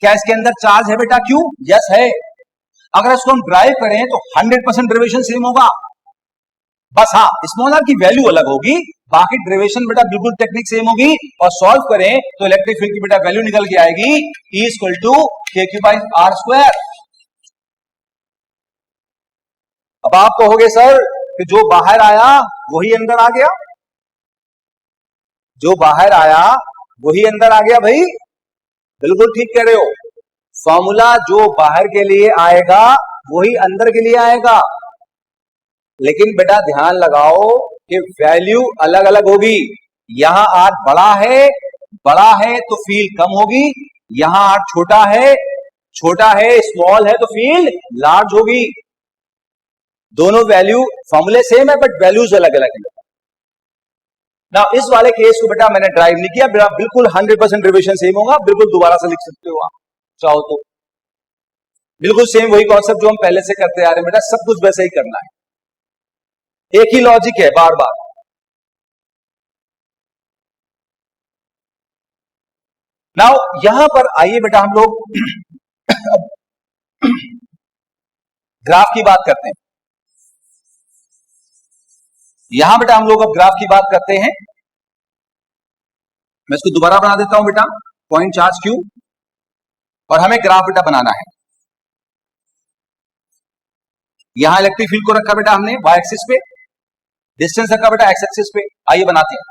क्या इसके अंदर चार्ज है बेटा? क्यों? यस है। अगर इसको हम ड्राइव करें तो 100% डेरिवेशन सेम होगा, बस हाँ स्मॉल r की वैल्यू अलग होगी, बाकी डेरिवेशन बेटा बिल्कुल टेक्निक सेम होगी। और सॉल्व करें तो इलेक्ट्रिक फील्ड की बेटा वैल्यू निकल के आएगी E equal to KQ by R square. अब आप कहोगे सर कि जो बाहर आया वही अंदर आ गया, जो बाहर आया वही अंदर आ गया। भाई बिल्कुल ठीक कह रहे हो, फॉर्मूला जो बाहर के लिए आएगा वही अंदर के लिए आएगा, लेकिन बेटा ध्यान लगाओ कि वैल्यू अलग अलग होगी। यहां r बड़ा है तो फील्ड कम होगी, यहां r छोटा है स्मॉल है तो फील्ड लार्ज होगी। दोनों वैल्यू फॉर्मूले सेम है बट वैल्यूज अलग अलग है। ना इस वाले केस को बेटा मैंने ड्राइव नहीं किया, बेटा बिल्कुल 100% डेरिवेशन सेम होगा, बिल्कुल दोबारा से लिख सकते हो आप चाहो तो। बिल्कुल सेम वही कॉन्सेप्ट जो हम पहले से करते आ रहे हैं बेटा, सब कुछ वैसे ही करना है, एक ही लॉजिक है बार बार। नाउ यहां पर आइए बेटा हम लोग ग्राफ की बात करते हैं। यहां बेटा हम लोग अब ग्राफ की बात करते हैं। मैं इसको दोबारा बना देता हूं बेटा, पॉइंट चार्ज क्यू, और हमें ग्राफ बेटा बनाना है। यहां इलेक्ट्रिक फील्ड को रखा बेटा हमने y एक्सिस पे, डिस्टेंस रखा बेटा x एक्सिस पे। आइए बनाते हैं।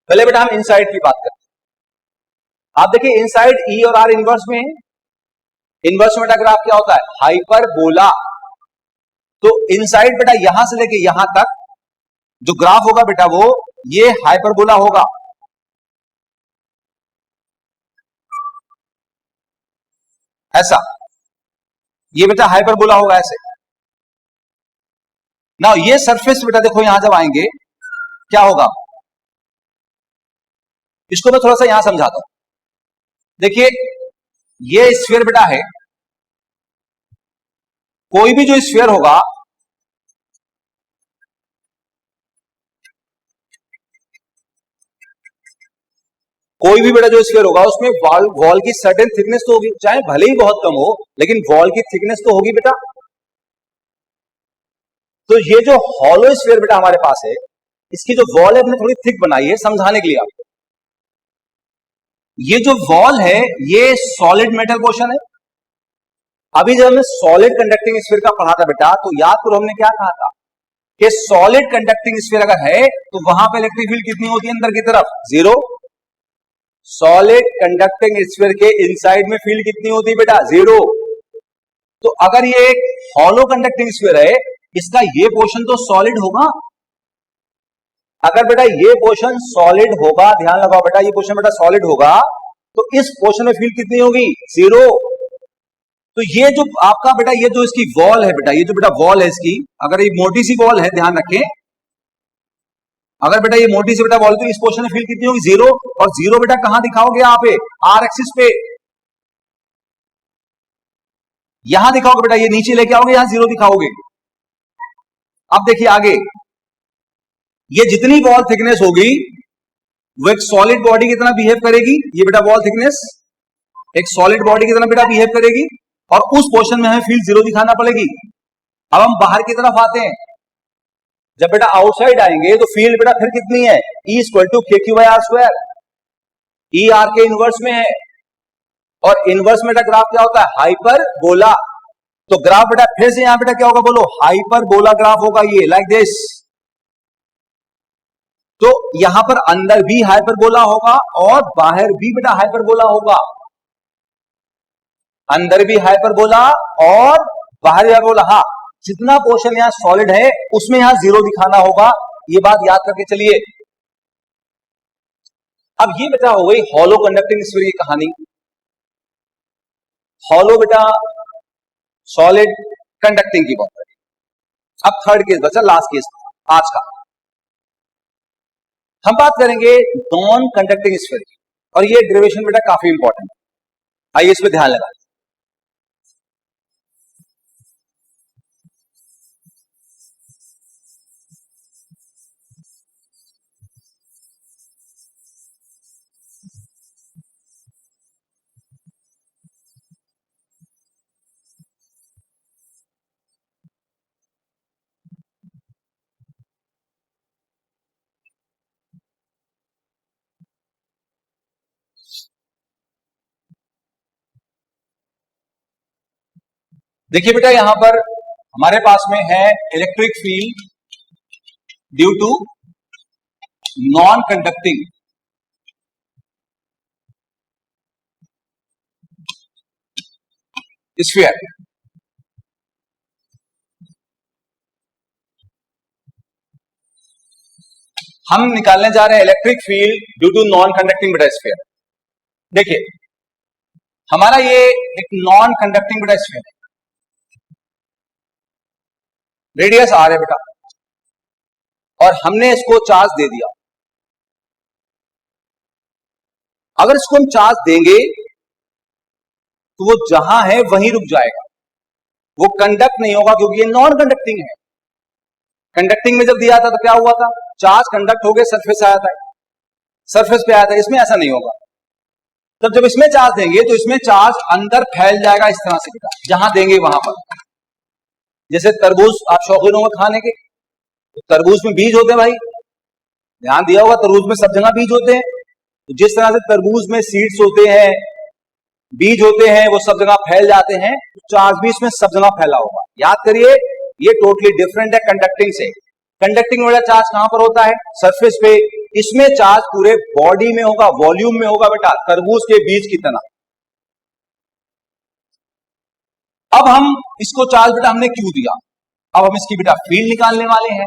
पहले बेटा हम इनसाइड की बात करते हैं। आप देखिए इनसाइड E और R इनवर्स में है। इनवर्स बेटा ग्राफ क्या होता है? हाइपरबोला। तो इनसाइड बेटा यहां से लेके यहां तक जो ग्राफ होगा बेटा वो ये हाइपरबोला होगा। ऐसा, ये बेटा हाइपरबोला होगा ऐसे। ना ये सरफेस बेटा देखो यहां जब आएंगे क्या होगा, इसको मैं थोड़ा सा यहां समझाता हूं। देखिए ये स्फीयर बेटा है, कोई भी जो स्फीयर होगा कोई भी बेटा जो स्फीयर होगा उसमें वॉल की सर्टेन थिकनेस तो होगी, चाहे भले ही बहुत कम हो लेकिन वॉल की थिकनेस तो होगी बेटा। तो ये जो हॉलो स्फीयर बेटा हमारे पास है, इसकी जो वॉल है हमने थोड़ी थिक बनाई है समझाने के लिए आपको। ये जो वॉल है ये सॉलिड मेटल पोर्शन है। अभी जब हमने सॉलिड कंडक्टिंग स्फीयर का पढ़ा था बेटा, तो याद करो हमने क्या कहा था कि सॉलिड कंडक्टिंग स्फीयर अगर है तो वहां पे इलेक्ट्रिक फील्ड कितनी होती है अंदर की तरफ, जीरो। सॉलिड कंडक्टिंग स्फीयर के इनसाइड में फील्ड कितनी होती है बेटा, जीरो। तो अगर ये एक हॉलो कंडक्टिंग स्फीयर है, इसका ये पोर्शन तो सॉलिड होगा। अगर बेटा ये पोर्शन सॉलिड होगा, ध्यान लगाओ बेटा, ये पोर्शन बेटा सॉलिड होगा तो इस पोर्शन में फील्ड कितनी होगी, जीरो। तो ये जो आपका बेटा ये जो इसकी वॉल है बेटा, ये जो बेटा वॉल है इसकी, अगर ये मोटी सी वॉल है, ध्यान रखें, अगर बेटा ये मोटी सी बेटा वॉल तो इस पोर्शन में फील्ड कितनी होगी, जीरो। और जीरो बेटा कहां दिखाओगे, यहाँ पे आर एक्सिस पे, यहां दिखाओगे बेटा, ये नीचे लेके आओगे, यहां जीरो दिखाओगे। अब देखिए आगे, ये जितनी वॉल थिकनेस होगी वो एक सॉलिड बॉडी की तरह बिहेव करेगी। ये बेटा वॉल थिकनेस एक सॉलिड बॉडी की तरह बेटा बिहेव करेगी और उस पोर्शन में हमें फील्ड जीरो दिखाना पड़ेगी। अब हम बाहर की तरफ आते हैं, जब बेटा आउटसाइड आएंगे तो फील्ड बेटा फिर कितनी है, E equal to K Q by R square. E R के इनवर्स में है और इनवर्स में बेटा ग्राफ क्या होता है, हाइपरबोला। तो ग्राफ बेटा फिर से यहां बेटा क्या होगा, बोलो, हाइपरबोला ग्राफ होगा ये, लाइक दिस। तो यहां पर अंदर भी हाइपरबोला होगा और बाहर भी बेटा हाइपरबोला होगा, अंदर भी हाइपरबोला और बाहर भी हाइपरबोला। हाँ, जितना पोर्शन यहां सॉलिड है उसमें यहां जीरो दिखाना होगा, ये बात याद करके चलिए। अब ये बेटा हो गई हॉलो कंडक्टिंग स्फीयर की कहानी। हॉलो बेटा सॉलिड कंडक्टिंग की बात करें। अब थर्ड केस बचा, लास्ट केस आज का, हम बात करेंगे नॉन कंडक्टिंग स्फीयर की, और ये डेरिवेशन बेटा काफी इंपॉर्टेंट है, आइए इस पे ध्यान लगा। देखिए बेटा यहां पर हमारे पास में है electric field due to non conducting sphere. हम निकालने जा रहे हैं electric field due to non conducting बेटा स्फीयर। देखिए हमारा ये एक नॉन कंडक्टिंग बेटा स्फीयर है, रेडियस आर है बेटा, और हमने इसको चार्ज दे दिया। अगर इसको हम चार्ज देंगे तो वो जहां है वहीं रुक जाएगा, वो कंडक्ट नहीं होगा क्योंकि ये नॉन कंडक्टिंग है। कंडक्टिंग में जब दिया था तो क्या हुआ था, चार्ज कंडक्ट हो गए, सरफेस आया था, सरफेस पे आया था। इसमें ऐसा नहीं होगा। तब जब इसमें चार्ज देंगे तो इसमें चार्ज अंदर फैल जाएगा इस तरह से बेटा, जहां देंगे वहां पर। जैसे तरबूज आप शौकीन होंगे खाने के, तो तरबूज में बीज होते हैं भाई, ध्यान दिया होगा, तरबूज में सब जगह बीज होते हैं। तो जिस तरह से तरबूज में सीड्स होते हैं, बीज होते हैं, वो सब जगह फैल जाते हैं, तो चार्ज भी इसमें सब जगह फैला होगा। याद करिए ये टोटली डिफरेंट है कंडक्टिंग से। कंडक्टिंग वाला चार्ज कहां पर होता है, सरफेस पे। इसमें चार्ज पूरे बॉडी में होगा, वॉल्यूम में होगा बेटा, तरबूज के बीज की तरह। अब हम इसको चार्ज बेटा हमने क्यों दिया, अब हम इसकी बेटा फील्ड निकालने वाले हैं।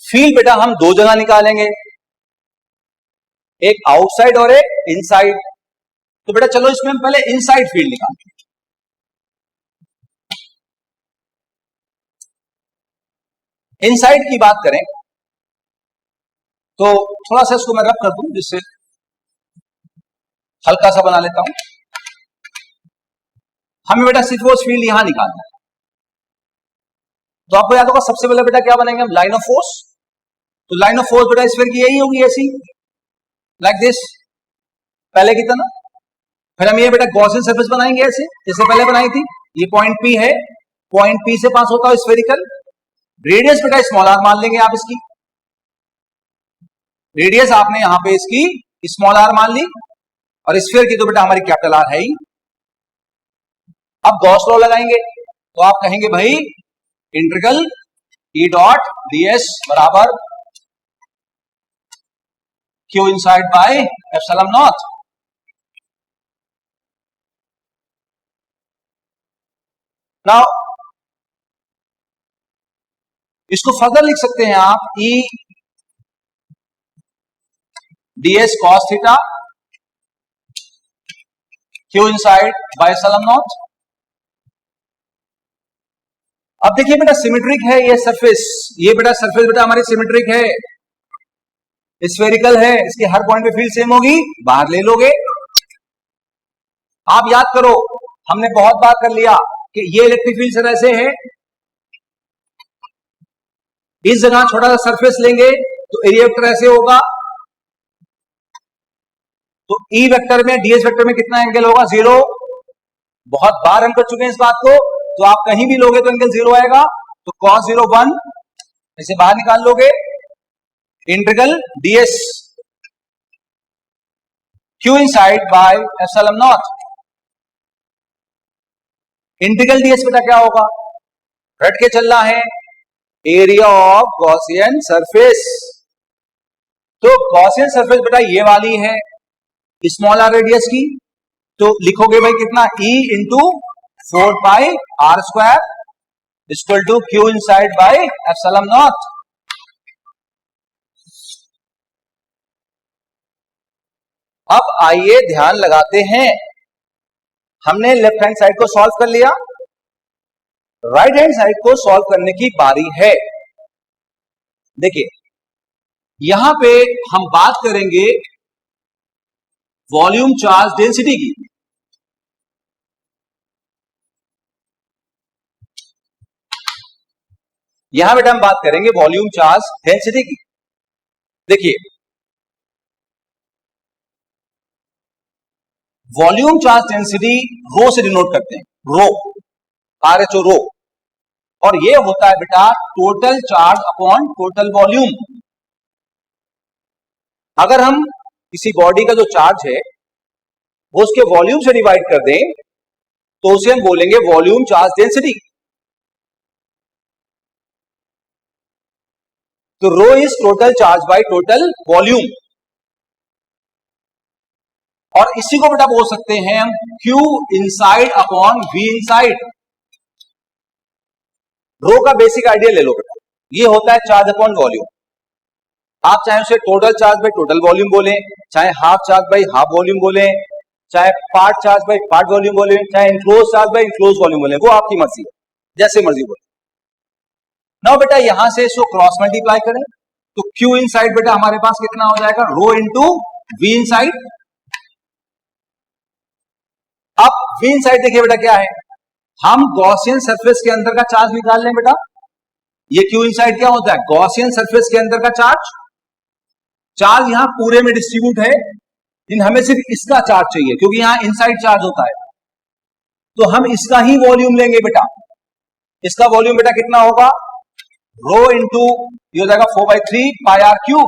फील्ड बेटा हम दो जगह निकालेंगे, एक आउटसाइड और एक इनसाइड। तो बेटा चलो इसमें हम पहले इनसाइड फील्ड निकालेंगे। इनसाइड की बात करें तो थोड़ा सा इसको मैं रब कर दूं, जिससे हल्का सा बना लेता हूं। हमें बेटा सिर्फ वो फील्ड यहां निकालना है, तो आपको याद होगा सबसे पहले बेटा क्या बनाएंगे हम, लाइन ऑफ फोर्स। तो लाइन ऑफ फोर्स बेटा स्फीयर की यही होगी, ऐसी लाइक दिस, पहले की तरह। फिर हम ये बेटा गॉसियन सरफेस बनाएंगे ऐसे जैसे पहले बनाई थी। ये पॉइंट पी है, पॉइंट पी से पास होता है स्फेरिकल। रेडियस बेटा स्मॉल आर मान लेंगे आप इसकी, रेडियस आपने यहां पे इसकी स्मॉल आर मान ली, और स्फीयर की तो बेटा हमारी कैपिटल आर है ही। अब गॉस लॉ लगाएंगे, तो आप कहेंगे भाई इंटीग्रल ई डॉट डीएस बराबर q inside by epsilon naught. Now इसको फर्दर लिख सकते हैं आप, e ds cos theta q inside by epsilon naught. अब देखिए बेटा सिमेट्रिक है ये सरफेस, ये बेटा सरफेस बेटा हमारी सिमेट्रिक है, स्फेरिकल है, इसके हर पॉइंट पे फील्ड सेम होगी, बाहर ले लोगे। आप याद करो हमने बहुत बार कर लिया कि ये इलेक्ट्रिक फील्ड सर ऐसे है, इस जगह छोटा सा सरफेस लेंगे तो एरिया वेक्टर ऐसे होगा, तो ई वेक्टर में डीएस वेक्टर में कितना एंगल होगा, 0। बहुत बार हम कर चुके हैं इस बात को, तो आप कहीं भी लोगे तो एंगल 0 आएगा, तो cos 0 1, इसे बाहर निकाल लोगे। Integral DS Q inside by epsilon not. Integral DS बेटा क्या होगा, रट के चलना है, एरिया ऑफ गॉसियन सरफेस। तो गॉसियन सरफेस बेटा ये वाली है स्मॉल आर रेडियस की, तो लिखोगे भाई कितना, E into 4 pi are square equal to Q inside by epsilon naught. अब आइए ध्यान लगाते हैं, हमने लेफ्ट हैंड साइड को सॉल्व कर लिया, राइट हैंड साइड को सॉल्व करने की बारी है। देखिए यहां पे हम बात करेंगे वॉल्यूम चार्ज डेंसिटी की। यहां बेटा हम बात करेंगे वॉल्यूम चार्ज डेंसिटी की। देखिए वॉल्यूम चार्ज डेंसिटी रो से डिनोट करते हैं, रो, RHO रो, और ये होता है बेटा total charge upon total volume. अगर हम किसी बॉडी का जो चार्ज है वो उसके वॉल्यूम से डिवाइड कर दें तो उसे हम बोलेंगे वॉल्यूम चार्ज डेंसिटी। तो rho is total charge by total volume, और इसी को बेटा बोल सकते हैं हम Q inside upon V inside. Rho का बेसिक आइडिया ले लो बेटा, ये होता है चार्ज अपॉन वॉल्यूम। आप चाहे उसे total charge by total volume बोलें, चाहे half charge by half volume बोलें, चाहे part charge by part volume बोलें, चाहे enclose charge by enclose volume बोलें, वो आपकी मर्जी है, जैसे मर्जी बोले। नाउ बेटा यहां से इसको क्रॉस मल्टीप्लाई करें तो Q इनसाइड बेटा हमारे पास कितना हो जाएगा, रो इंटू V इनसाइड। अब V इनसाइड देखिए बेटा क्या है, हम गॉसियन सरफेस के अंदर का चार्ज निकाल लें बेटा। ये Q इनसाइड क्या होता है, गॉसियन सरफेस के अंदर का चार्ज। चार्ज यहां पूरे में डिस्ट्रीब्यूट है, लेकिन हमें सिर्फ इसका चार्ज चाहिए क्योंकि यहां इनसाइड चार्ज होता है, तो हम इसका ही वॉल्यूम लेंगे बेटा। इसका वॉल्यूम बेटा कितना होगा, रो इंटू ये हो जाएगा 4/3 पाई आर क्यूब।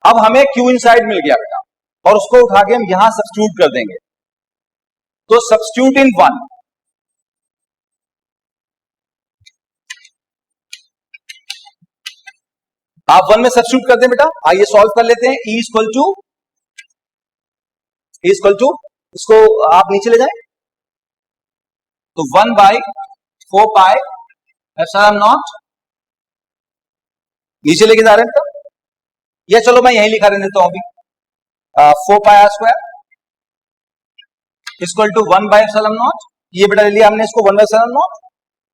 अब हमें Q इनसाइड मिल गया बेटा, और उसको उठा के हम यहां सब्स्टिट्यूट कर देंगे, तो सब्स्टिट्यूट इन 1। आप 1 में सब्स्टिट्यूट कर दें बेटा। आइए सॉल्व कर लेते हैं। E इक्वल टू इसको आप नीचे ले जाएं, तो 1/4 पाई एप्सिलॉन नॉट, नीचे लेके जा रहे हैं बेटा, या चलो मैं यही लिखा रहने देता हूं अभी, 4 pi are square equal to 1/एप्सिलॉन नॉट। ये बेटा ले लिया हमने इसको 1/7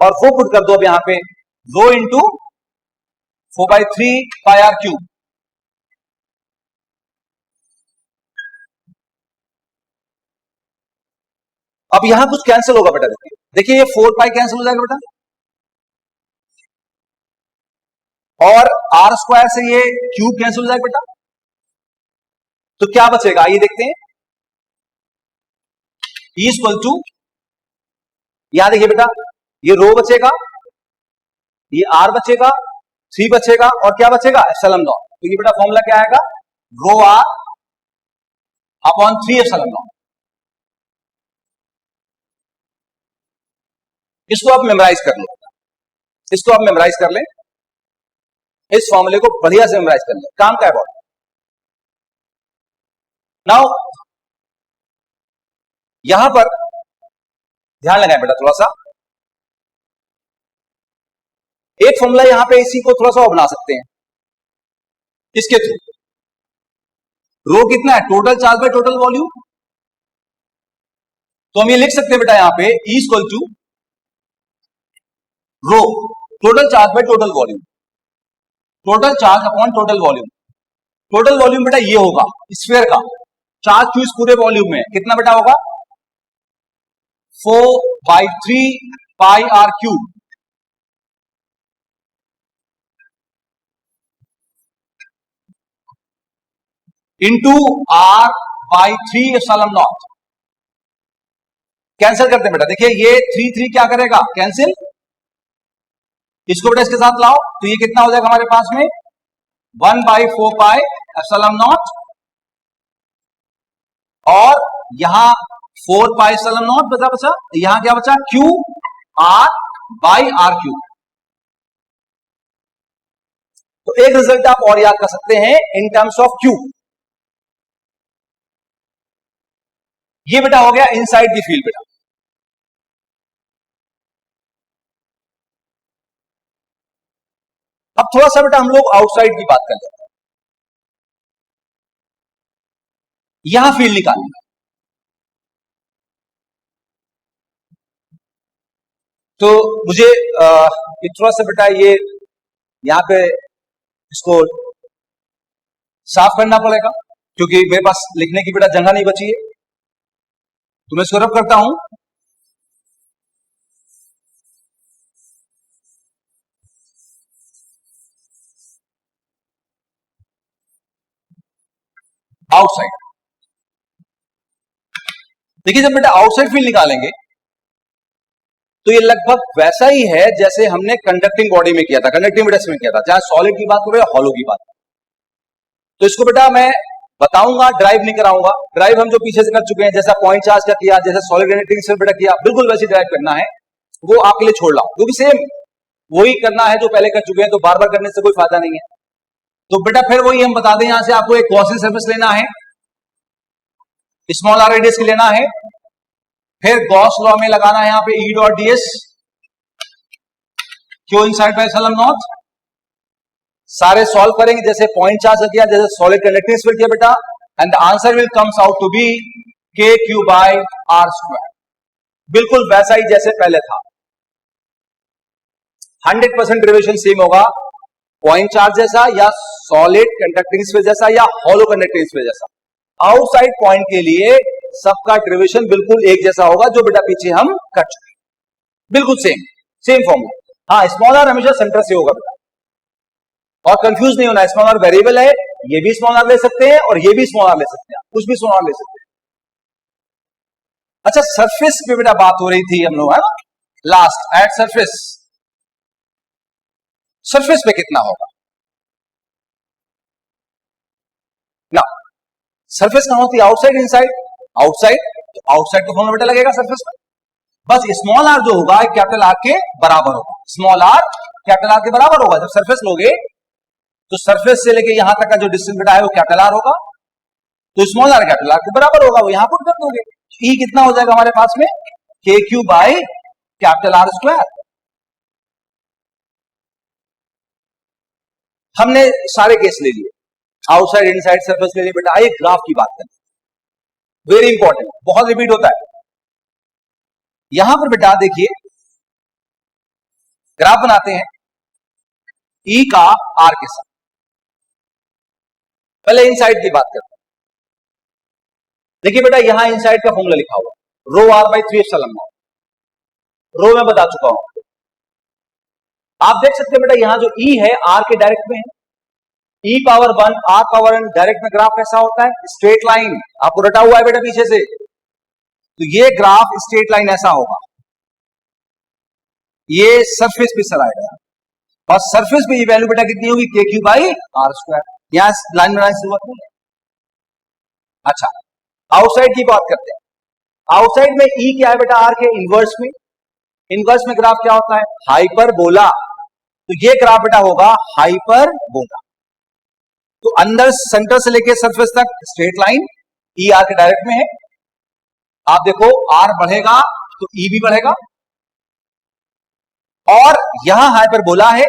और वो पुट कर दो अब यहां पे rho into 4/3 pi r cube. अब यहां कुछ कैंसिल होगा बेटा, देखिए देखिए ये 4 पाई कैंसिल हो जाएगा बेटा, और आर स्क्वायर से ये क्यूब कैंसिल हो जाएगा बेटा, तो क्या बचेगा आइए देखते हैं। ई इक्वल टू, यहां देखिए बेटा ये रो बचेगा, ये आर बचेगा, 3 बचेगा और क्या बचेगा एप्सिलॉन नॉट। तो ये बेटा फॉर्मूला क्या आएगा, रो आर अपॉन 3 एप्सिलॉन नॉट। इसको आप मेमोराइज कर लो, इसको आप मेमोराइज कर लें, इस फॉर्मूले को बढ़िया से मेमोराइज कर लें, काम का है बहुत। नाउ यहां पर ध्यान लगाएं बेटा थोड़ा सा, एक फॉर्मूला यहां पे इसी को थोड़ा सा बना सकते हैं इसके थ्रू। रो कितना है, total charge by total volume, तो हम ये लिख सकते हैं बेटा यहां पे E equal to rho total charge by total volume, total charge upon total volume. Total volume बेटा ये होगा स्फीयर का, चार्ज क्यू इस पूरे वॉल्यूम में कितना बेटा होगा 4/3 pi r cube into R/3 epsilon naught. Cancel करते हैं बेटा, देखिए ये 3 क्या करेगा कैंसिल, इसको बेटा इसके साथ लाओ तो ये कितना हो जाएगा हमारे पास में 1/4 पाई एप्सिलॉन नॉट, और यहां 4 पाई एप्सिलॉन नॉट बचा, यहां क्या बचा Q R by R Q. तो एक रिजल्ट आप और याद कर सकते हैं इन टर्म्स ऑफ क्यू, ये बेटा हो गया इनसाइड द फील्ड बेटा। अब थोड़ा सा बेटा हम लोग आउटसाइड की बात कर लेते हैं, यहां फील्ड निकालनी है, तो मुझे थोड़ा सा बेटा ये यहां पे इसको साफ करना पड़ेगा क्योंकि मेरे पास लिखने की बेटा जगह नहीं बची है, तो मैं इसको रब करता हूं। आउटसाइड, देखिए जब बेटा आउटसाइड फील्ड निकालेंगे तो ये लगभग वैसा ही है जैसे हमने कंडक्टिंग बॉडी में किया था, कंडक्टिंग मेटल्स में किया था, चाहे सॉलिड की बात करो या हॉलो की बात। तो इसको बेटा मैं बताऊंगा, ड्राइव नहीं कराऊंगा, ड्राइव हम जो पीछे से कर चुके हैं, जैसा पॉइंट चार्ज का किया, जैसे सॉलिड कंडक्टिंग से बेटा किया, बिल्कुल वैसी ड्राइव करना है, वो आपके लिए छोड़ रहा हूं क्योंकि सेम वही करना है जो पहले कर चुके हैं, तो बार बार करने से कोई फायदा नहीं है। तो बेटा फिर वही हम बता दें, यहां से आपको एक गॉसियन सरफेस लेना है, स्मॉल आर रेडियस की लेना है, फिर गॉस लॉ में लगाना है यहां पे ई dot DS Q inside by epsilon not. सारे सॉल्व करेंगे जैसे पॉइंट चार्ज किया, जैसे सॉलिड कंडक्टिंग स्फीयर किया बेटा, and the answer will comes out to be K Q by R square, बिल्कुल वैसा ही जैसे पहले था। 100% डेरिवेशन सेम होगा, पॉइंट चार्ज जैसा या सॉलिड कंडक्टिंग स्फीयर जैसा या हॉलो कंडक्टिंग स्फीयर जैसा। आउटसाइड पॉइंट के लिए सबका डेरिवेशन बिल्कुल एक जैसा होगा जो बेटा पीछे हम कर चुके हैं, बिल्कुल सेम फॉर्मूला। हाँ स्मॉल आर हमेशा सेंटर से होगा बेटा, और कंफ्यूज नहीं होना, स्मॉल आर वेरिएबल है, ये भी स्मॉल आर ले सकते हैं और ये भी स्मॉल आर ले सकते हैं, कुछ भी स्मॉल आर ले सकते हैं। अच्छा सरफेस पे बेटा बात हो रही थी हम लोग, है ना, लास्ट एट सरफेस, सरफेस पे कितना होगा ना, सरफेस कहां होती है आउटसाइड इनसाइड, आउटसाइड, तो आउटसाइड का फॉर्मूला बेटा लगेगा सरफेस में, बस स्मॉल आर जो होगा कैपिटल आर के बराबर होगा, स्मॉल आर कैपिटल आर के बराबर होगा। जब सरफेस लोगे तो सरफेस से लेके यहां तक का जो डिस्टेंस बेटा है वो कैपिटल आर होगा, तो स्मॉल आर कैपिटल आर के बराबर होगा, वो यहां पुट कर दोगे, ई कितना हो जाएगा हमारे पास में K Q by capital R square. हमने सारे केस ले लिए, आउटसाइड इनसाइड सरफेस ले लिए बेटा। आइए ग्राफ की बात करें, वेरी इंपॉर्टेंट, बहुत रिपीट होता है। यहां पर बेटा देखिए ग्राफ बनाते हैं ई का आर के साथ। पहले इनसाइड की बात करते हैं। देखिए बेटा यहां इनसाइड का फॉर्मूला लिखा हुआ रो आर बाई 3 एप्सिलॉन नॉट। रो मैं बता चुका हूं। आप देख सकते हैं बेटा यहां जो ई है आर के डायरेक्ट में है। E power 1 r power n direct में ग्राफ कैसा होता है? Straight line. आपको रटा हुआ है बेटा पीछे से। तो ये ग्राफ स्ट्रेट लाइन ऐसा होगा, ये सरफेस पे सर आएगा और सरफेस पे ये वैल्यू बेटा कितनी होगी? के क्यू बाई आर स्क्वायर। यहां लाइन बनाने की जरूरत नहीं है। अच्छा आउटसाइड की बात करते हैं। आउटसाइड में ई क्या है बेटा? आर के इनवर्स में। इनवर्स में ग्राफ क्या होता है? हाइपरबोला। तो ये ग्राफ बेटा होगा हाइपरबोला। तो अंदर सेंटर से लेके सरफेस तक स्ट्रेट लाइन, ई आर के डायरेक्ट में है। आप देखो आर बढ़ेगा तो ई भी बढ़ेगा और यहां हाइपरबोला है।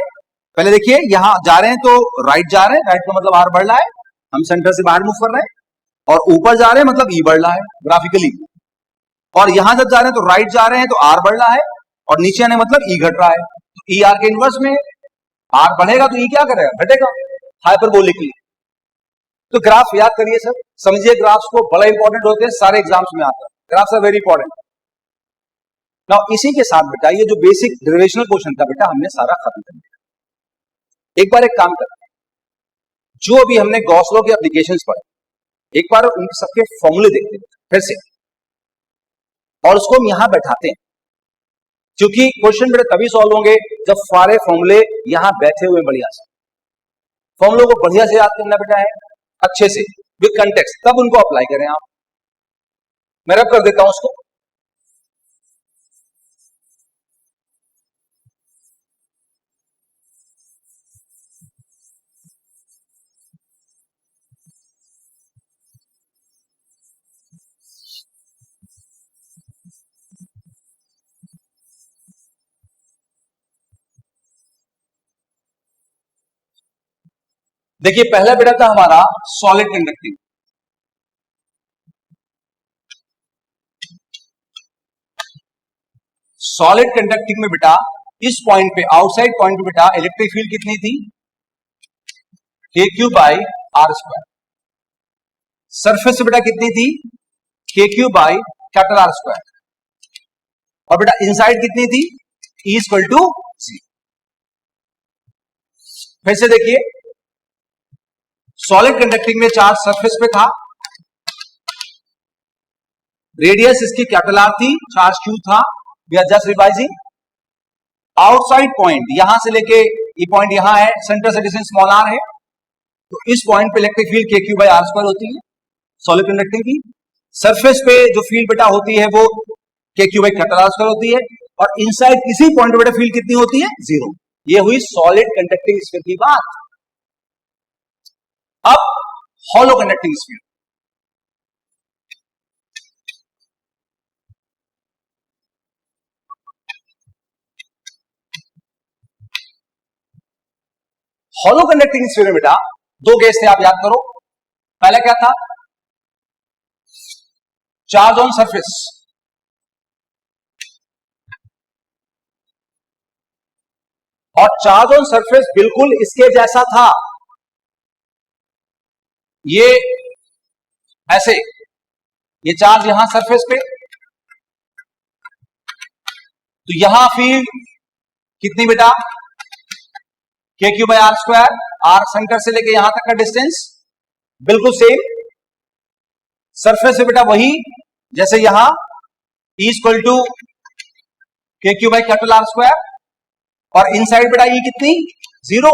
पहले देखिए यहां जा रहे हैं तो राइट जा रहे हैं, राइट का मतलब आर बढ़ रहा है, हम सेंटर से बाहर मूव कर रहे हैं, और ऊपर जा रहे हैं मतलब ई बढ़ रहा है ग्राफिकली। और यहां जब जा रहे हैं तो राइट जा रहे हैं तो आर बढ़ रहा है और नीचे आने मतलब ई घट रहा है। तो ई आर के इनवर्स में आर बढ़ेगा तो ई क्या करेगा? घटेगा हाइपरबोलिकली। तो ग्राफ याद करिए सर, समझिए ग्राफ्स को, बड़ा इंपॉर्टेंट होते हैं, सारे एग्जाम्स में आता है। Graphs are very important. Now इसी के साथ बेटा ये जो बेसिक डेरिवेशनल क्वेश्चन था बेटा हमने सारा खत्म कर दिया। एक बार एक काम करते हैं, जो अभी हमने गॉस लॉ के एप्लीकेशंस पढ़े, एक बार उनके सबके फॉर्मूले देखते हैं फिर से, और उसको हम यहां बैठाते हैं, क्योंकि क्वेश्चन बेटा तभी सॉल्व होंगे जब सारे फॉर्मूले यहां बैठे हुए बढ़िया से। फॉर्मूलों को बढ़िया से याद करना बेटा है, अच्छे से विद कंटेक्स्ट, तब उनको अप्लाई करें आप। मैं रब कर देता हूं उसको। देखिए पहला बेटा था हमारा सॉलिड कंडक्टिंग। सॉलिड कंडक्टिंग में बेटा इस पॉइंट पे, आउटसाइड पॉइंट पे बेटा इलेक्ट्रिक फील्ड कितनी थी? K Q by R square. Surface से बेटा कितनी थी? K Q by capital R square. और बेटा इनसाइड कितनी थी? E equal to C. फिर से देखिए, सॉलिड कंडक्टिंग में चार्ज सरफेस पे था, रेडियस इसकी कैपिटल आर थी, चार्ज क्यू था, we are just revising. Outside point यहां से लेके ये पॉइंट यहां है, सेंटर से डिस्टेंस स्मॉल आर है, तो इस पॉइंट पे इलेक्ट्रिक फील्ड के क्यू बाई आर स्क्वायर होती है सॉलिड कंडक्टिंग की। सरफेस पे जो फील्ड बेटा होती है वो के Q by capital R square होती है, और इनसाइड किसी पॉइंट पे बेटा फील्ड कितनी होती है? जीरो। ये हुई सॉलिड कंडक्टिंग स्फीयर की बात। अब hollow conducting sphere. Hollow conducting sphere में बेटा दो केस थे, आप याद करो। पहला क्या था? चार्ज ऑन सरफेस, और चार्ज ऑन सरफेस बिल्कुल इसके जैसा था, ये ऐसे, ये चार्ज यहां सरफेस पे, तो यहां फील्ड कितनी बेटा? K Q by R square, R centre से लेके यहां तक का डिस्टेंस बिल्कुल सेम। सरफेस से बेटा वही, जैसे यहां ई equal to K Q by capital R square, और इनसाइड बेटा ई कितनी? जीरो।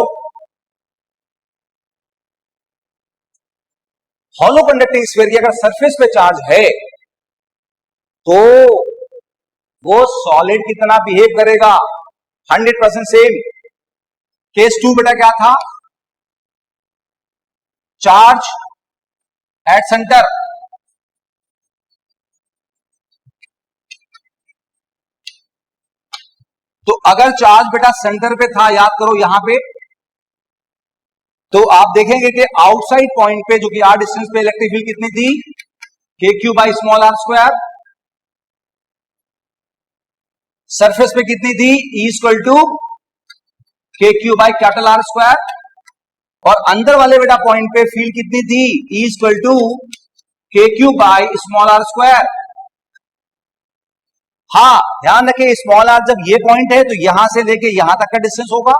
हॉलो कंडक्टिंग स्फीयर की अगर सरफेस पे चार्ज है तो वो सॉलिड की तरह बिहेव करेगा, 100% सेम। केस 2 बेटा क्या था? चार्ज एट सेंटर, तो अगर चार्ज बेटा सेंटर पे था, याद करो यहां पे, तो आप देखेंगे कि आउटसाइड पॉइंट पे जो कि आर डिस्टेंस पे इलेक्ट्रिक फील्ड कितनी थी? K Q by small are square. Surface पे कितनी थी, E equal to K Q by capital R square, और अंदर वाले बेटा पॉइंट पे फील्ड कितनी थी, E equal to K Q by small are square. हाँ ध्यान रखें, स्मॉल आर जब ये पॉइंट है तो यहां से लेके यहां तक का डिस्टेंस होगा,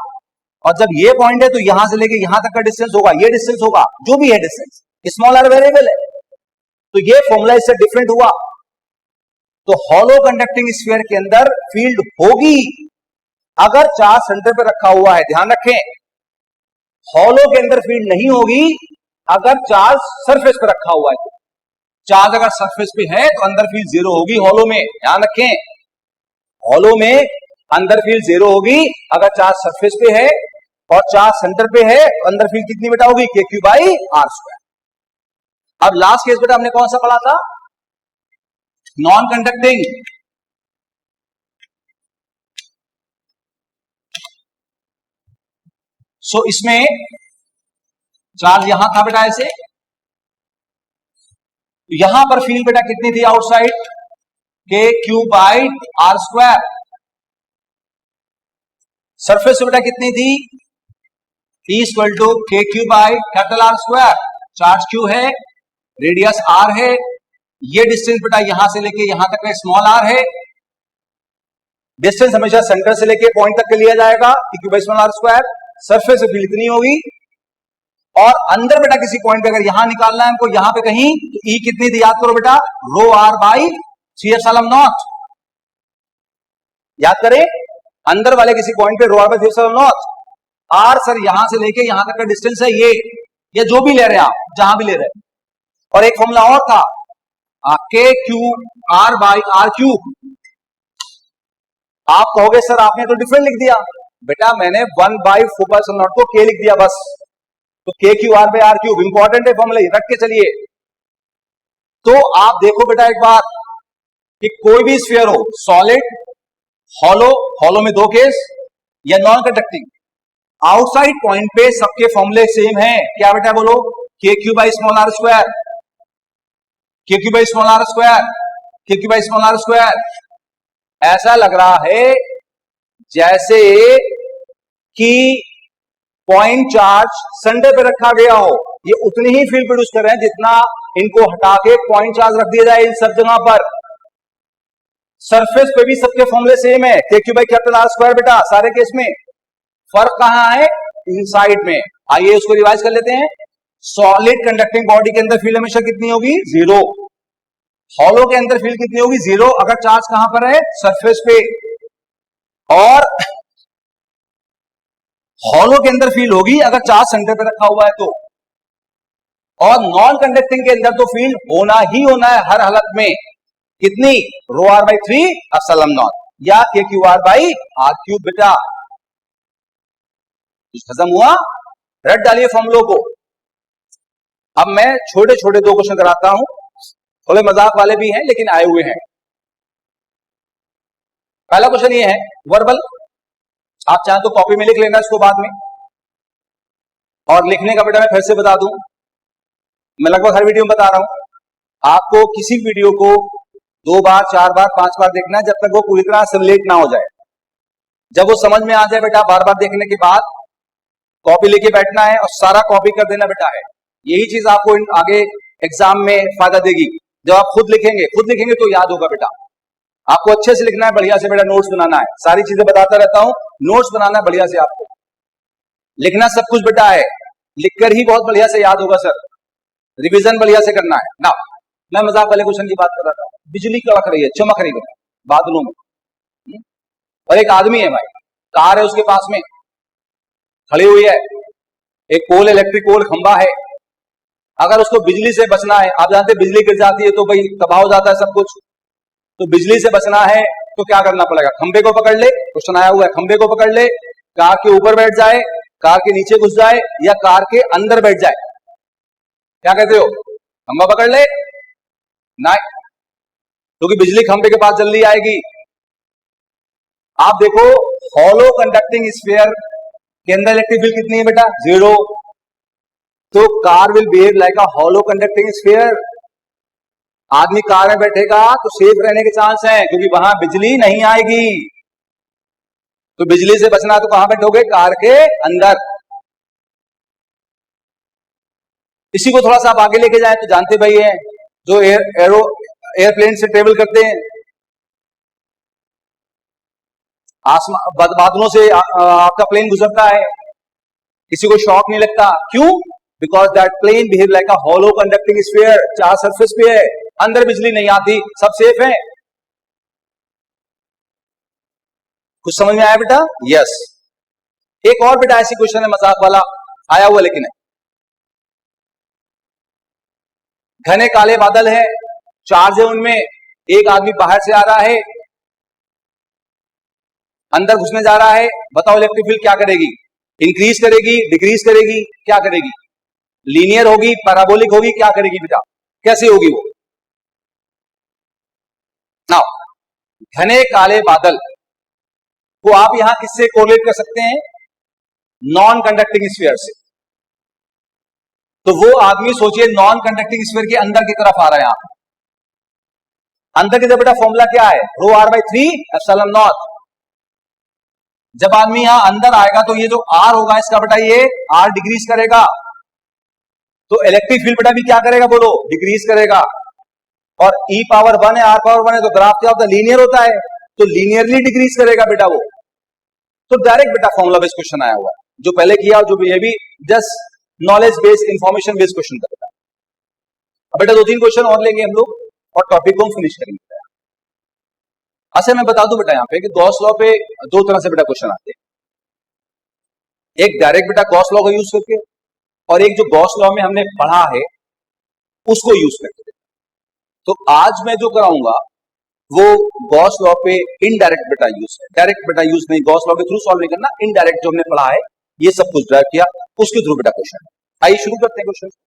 और जब ये पॉइंट है तो यहां से लेके यहां तक का डिस्टेंस होगा, ये डिस्टेंस होगा, जो भी है डिस्टेंस, स्मॉल आर वेरिएबल है, तो ये फॉर्मूला इससे डिफरेंट हुआ। तो हॉलो कंडक्टिंग स्फीयर के अंदर फील्ड होगी अगर चार्ज सेंटर पे रखा हुआ है, ध्यान रखें। हॉलो के अंदर फील्ड नहीं होगी अगर चार्ज सरफेस पे रखा हुआ है। चार्ज अगर सरफेस पे है तो अंदर फील्ड जीरो होगी हॉलो में, ध्यान रखें। हॉलो में अंदर फील्ड जीरो होगी अगर चार्ज सरफेस पे है, और चार्ज सेंटर पे है तो अंदर फील्ड कितनी बेटा होगी, के क्यू बाई आर स्क्वायर। अब लास्ट केस बेटा हमने कौन सा पढ़ा था, नॉन कंडक्टिंग। सो इसमें चार्ज यहां था बेटा ऐसे, यहां पर फील्ड बेटा कितनी थी outside, K Q by R square. Surface बेटा कितनी थी, E equal to K Q by capital R square. Charge Q है, रेडियस आर है, ये डिस्टेंस बेटा यहां से लेके यहां तक का स्मॉल आर है। डिस्टेंस हमेशा सेंटर से लेके पॉइंट तक के लिया जाएगा, Q by small are square. Surface से फील्ड इतनी होगी, और अंदर बेटा किसी पॉइंट पे अगर यहां निकालना है हमको, यहां पे कहीं, तो E कितनी थी याद करो बेटा, rho are by c epsilon naught. याद करें, अंदर वाले किसी पॉइंट पे rho are by c epsilon naught. R sir यहां से लेके यहां तक का डिस्टेंस है ये जो भी ले रहे हैं आप, जहां भी ले रहे हैं। और एक फॉर्मूला और था, K Q R by R cube. आप कहोगे सर आपने तो डिफरेंट लिख दिया, बेटा मैंने 1 बाई 4 को के लिख दिया बस, तो K Q R by R cube important है फॉर्मूला, रख के चलिए। तो आप देखो बेटा एक बार कि कोई भी स्फीयर हो, सॉलिड, हॉलो, हॉलो में दो केस, या नॉन कंडक्टिंग, आउटसाइड पॉइंट पे सबके फॉर्मूले सेम है, क्या बेटा बोलो, k Q by small are square, k Q by small are square, k Q by small are square. ऐसा लग रहा है जैसे कि पॉइंट चार्ज सेंटर पे रखा गया हो, ये उतनी ही फील्ड प्रोड्यूस कर रहे हैं जितना इनको हटा के पॉइंट चार्ज रख दिया जाए इन सब जगह पर। सरफेस पे भी सबके फॉर्मूले सेम है, के Q by capital R square बेटा सारे केस में। फर्क कहां है, इनसाइड में। आइए उसको रिवाइज कर लेते हैं। सॉलिड कंडक्टिंग बॉडी के अंदर फील्ड हमेशा कितनी होगी, जीरो। हॉलो के अंदर फील्ड कितनी होगी, जीरो, अगर चार्ज कहां पर है, सरफेस पे। और हॉलो के अंदर फील्ड होगी अगर चार्ज सेंटर पे रखा हुआ है तो। और नॉन कंडक्टिंग के अंदर तो फील्ड होना ही होना है हर हालत में, कितनी, rho are by 3 epsilon naught, या K Q R by R cube बेटा। खत्म हुआ, रट डालिए फॉर्मूलों को। अब मैं छोटे छोटे दो क्वेश्चन कराता हूं, थोड़े मजाक वाले भी हैं लेकिन आए हुए हैं। पहला क्वेश्चन ये है वर्बल, आप चाहें तो कॉपी में लिख लेना इसको बाद में, और लिखने का बेटा मैं फिर से बता दूं, मैं लगभग हर वीडियो में बता रहा हूं, आपको किसी वीडियो को 2 बार 4 बार 5 बार देखना है जब तक वो पूरी तरह सिमुलेट ना हो जाए। जब वो समझ में आ जाए बेटा, बार बार देखने के बाद कॉपी लेके बैठना है और सारा कॉपी कर देना बेटा है। यही चीज आपको आगे एग्जाम में फायदा देगी। जब आप खुद लिखेंगे तो याद होगा बेटा। आपको अच्छे से लिखना है, बढ़िया से बेटा नोट्स बनाना है, सारी चीजें बताता रहता हूं, नोट्स बनाना है बढ़िया से। आपको लिखना सब कुछ बेटा है, लिखकर ही बहुत बढ़िया से याद होगा सर। रिवीजन बढ़िया से करना है ना। मैं मजाक वाले क्वेश्चन की बात कर रहा था, बिजली कड़क रही है, चमक रही है बादलों में, और एक आदमी है भाई, कार है उसके पास में खड़ी हुई है, एक पोल, इलेक्ट्रिक पोल, खंबा है। अगर उसको बिजली से बचना है, आप जानते हैं बिजली गिर जाती है तो भाई तबाह हो जाता है सब कुछ, तो बिजली से बचना है तो क्या करना पड़ेगा, खंबे को पकड़ ले, क्वेश्चन आया हुआ है, खंबे को पकड़ ले, कार के ऊपर बैठ जाए, कार के नीचे घुस जाए, या कार के अंदर बैठ जाए। क्या कहते हो, खंबा पकड़ ले, नहीं, क्योंकि बिजली खंबे के पास जल्दी आएगी। आप देखो हॉलो कंडक्टिंग स्फीयर के अंदर इलेक्ट्रिक फील्ड कितनी है बेटा, जीरो। तो car will behave like a hollow conducting sphere. आदमी कार में बैठेगा तो सेफ रहने के चांस है, क्योंकि वहां बिजली नहीं आएगी। तो बिजली से बचना तो कहां बैठोगे? कार के अंदर। इसी को थोड़ा सा आप आगे लेके जाए तो जानते भाई है जो एयरप्लेन से ट्रेवल करते हैं, बादलों से आपका प्लेन गुजरता है, किसी को शॉक नहीं लगता। क्यों? Because that plane behave like a hollow conducting sphere, चार सरफेस पे है, अंदर बिजली नहीं आती, सब सेफ है। कुछ समझ में आया बेटा? यस। एक और बेटा ऐसी क्वेश्चन है मजाक वाला आया हुआ, लेकिन है घने काले बादल है, चार्ज है उनमें, एक आदमी बाहर से आ रहा है, अंदर घुसने जा रहा है, बताओ इलेक्ट्रिक फील्ड क्या करेगी? इंक्रीज करेगी, डिक्रीज करेगी, क्या करेगी? लीनियर होगी, पैराबोलिक होगी, क्या करेगी बेटा? कैसे होगी वो? नाउ घने काले बादल को आप यहां किससे कोरिलेट कर सकते हैं? नॉन कंडक्टिंग स्फीयर से। तो वो आदमी सोचिए नॉन कंडक्टिंग स्फीयर के अंदर की तरफ आ रहा है, यहां अंदर की तरफ बेटा फॉर्मूला क्या है? रो आर बाई 3 एप्सिलॉन नॉट। जब आदमी यहां अंदर आएगा तो ये जो आर होगा इसका बेटा ये आर डिक्रीज करेगा, तो इलेक्ट्रिक फील्ड बेटा भी क्या करेगा बोलो? डिक्रीज करेगा। और ई पावर 1 है, आर पावर 1 है, तो ग्राफ क्या होता है? लीनियर होता है, तो लीनियरली डिक्रीज करेगा बेटा वो। तो डायरेक्ट बेटा फॉर्मूला बेस्ड क्वेश्चन आया हुआ है, जो पहले किया, जो भी ये भी just knowledge based information based question का बेटा। अब बेटा 2-3 क्वेश्चन और लेंगे हम लोग और टॉपिक को हम फिनिश करेंगे। अच्छा मैं बता दूं बेटा यहां पे कि गॉस लॉ पे दो तरह से बेटा क्वेश्चन आते हैं, एक डायरेक्ट बेटा गॉस लॉ का यूज करके, और एक जो गॉस लॉ में हमने पढ़ा है उसको यूज करके। तो आज मैं जो कराऊंगा वो गॉस लॉ पे इनडायरेक्ट बेटा यूज है, डायरेक्ट बेटा यूज नहीं, गॉस लॉ के थ्रू सॉल्व नहीं करना, इनडायरेक्ट जो हमने पढ़ा है ये सब कुछ ड्राइव किया उसके थ्रू बेटा क्वेश्चन है। आइए शुरू करते हैं क्वेश्चन।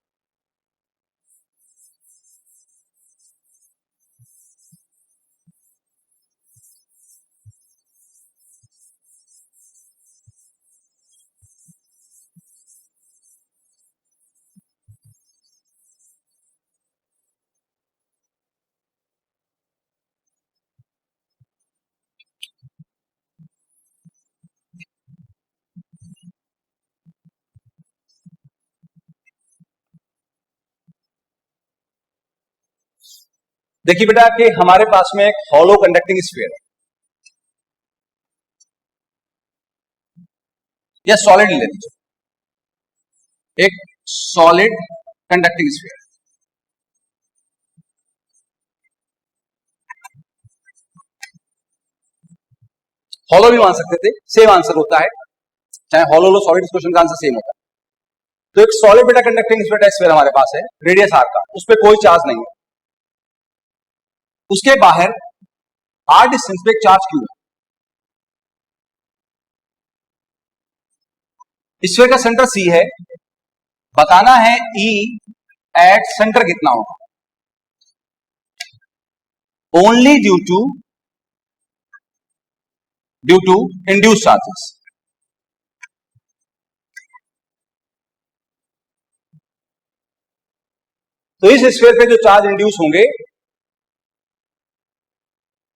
देखिए बेटा कि हमारे पास में एक हॉलो कंडक्टिंग स्फीयर है या सॉलिड ले लीजिए, एक सॉलिड कंडक्टिंग स्फीयर। हॉलो भी मान सकते थे, सेम आंसर होता है, चाहे हॉलो लो सॉलिड, क्वेश्चन का आंसर सेम होता है। तो एक सॉलिड बेटा कंडक्टिंग स्फीयर हमारे पास है, रेडियस आर का, उस पर कोई चार्ज नहीं है, उसके बाहर आर डिस्टेंस पे एक चार्ज क्यू है। स्फीयर का सेंटर सी है, बताना है ई एट सेंटर कितना होगा, only due to induce charges. तो इस स्फीयर पे जो चार्ज इंड्यूस होंगे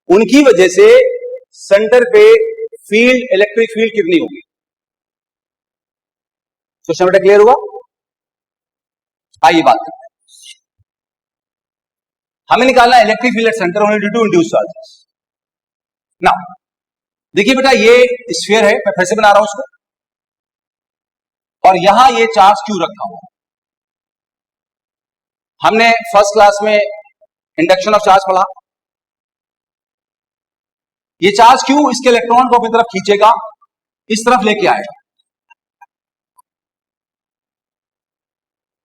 उनकी वजह से सेंटर पे फील्ड, इलेक्ट्रिक फील्ड कितनी होगी? क्वेश्चन बेटा क्लियर हुआ? आइए बात करते हैं। हमें निकालना electric field at centre only due to induce charges. ना देखिए बेटा ये स्फीयर है, मैं फिर से बना रहा हूं उसको, और यहां ये चार्ज क्यू रखा हुआ है। हमने फर्स्ट क्लास में इंडक्शन ऑफ चार्ज पढ़ा। ये चार्ज क्यू इसके इलेक्ट्रॉन को अपनी तरफ खींचेगा, इस तरफ लेके आएगा।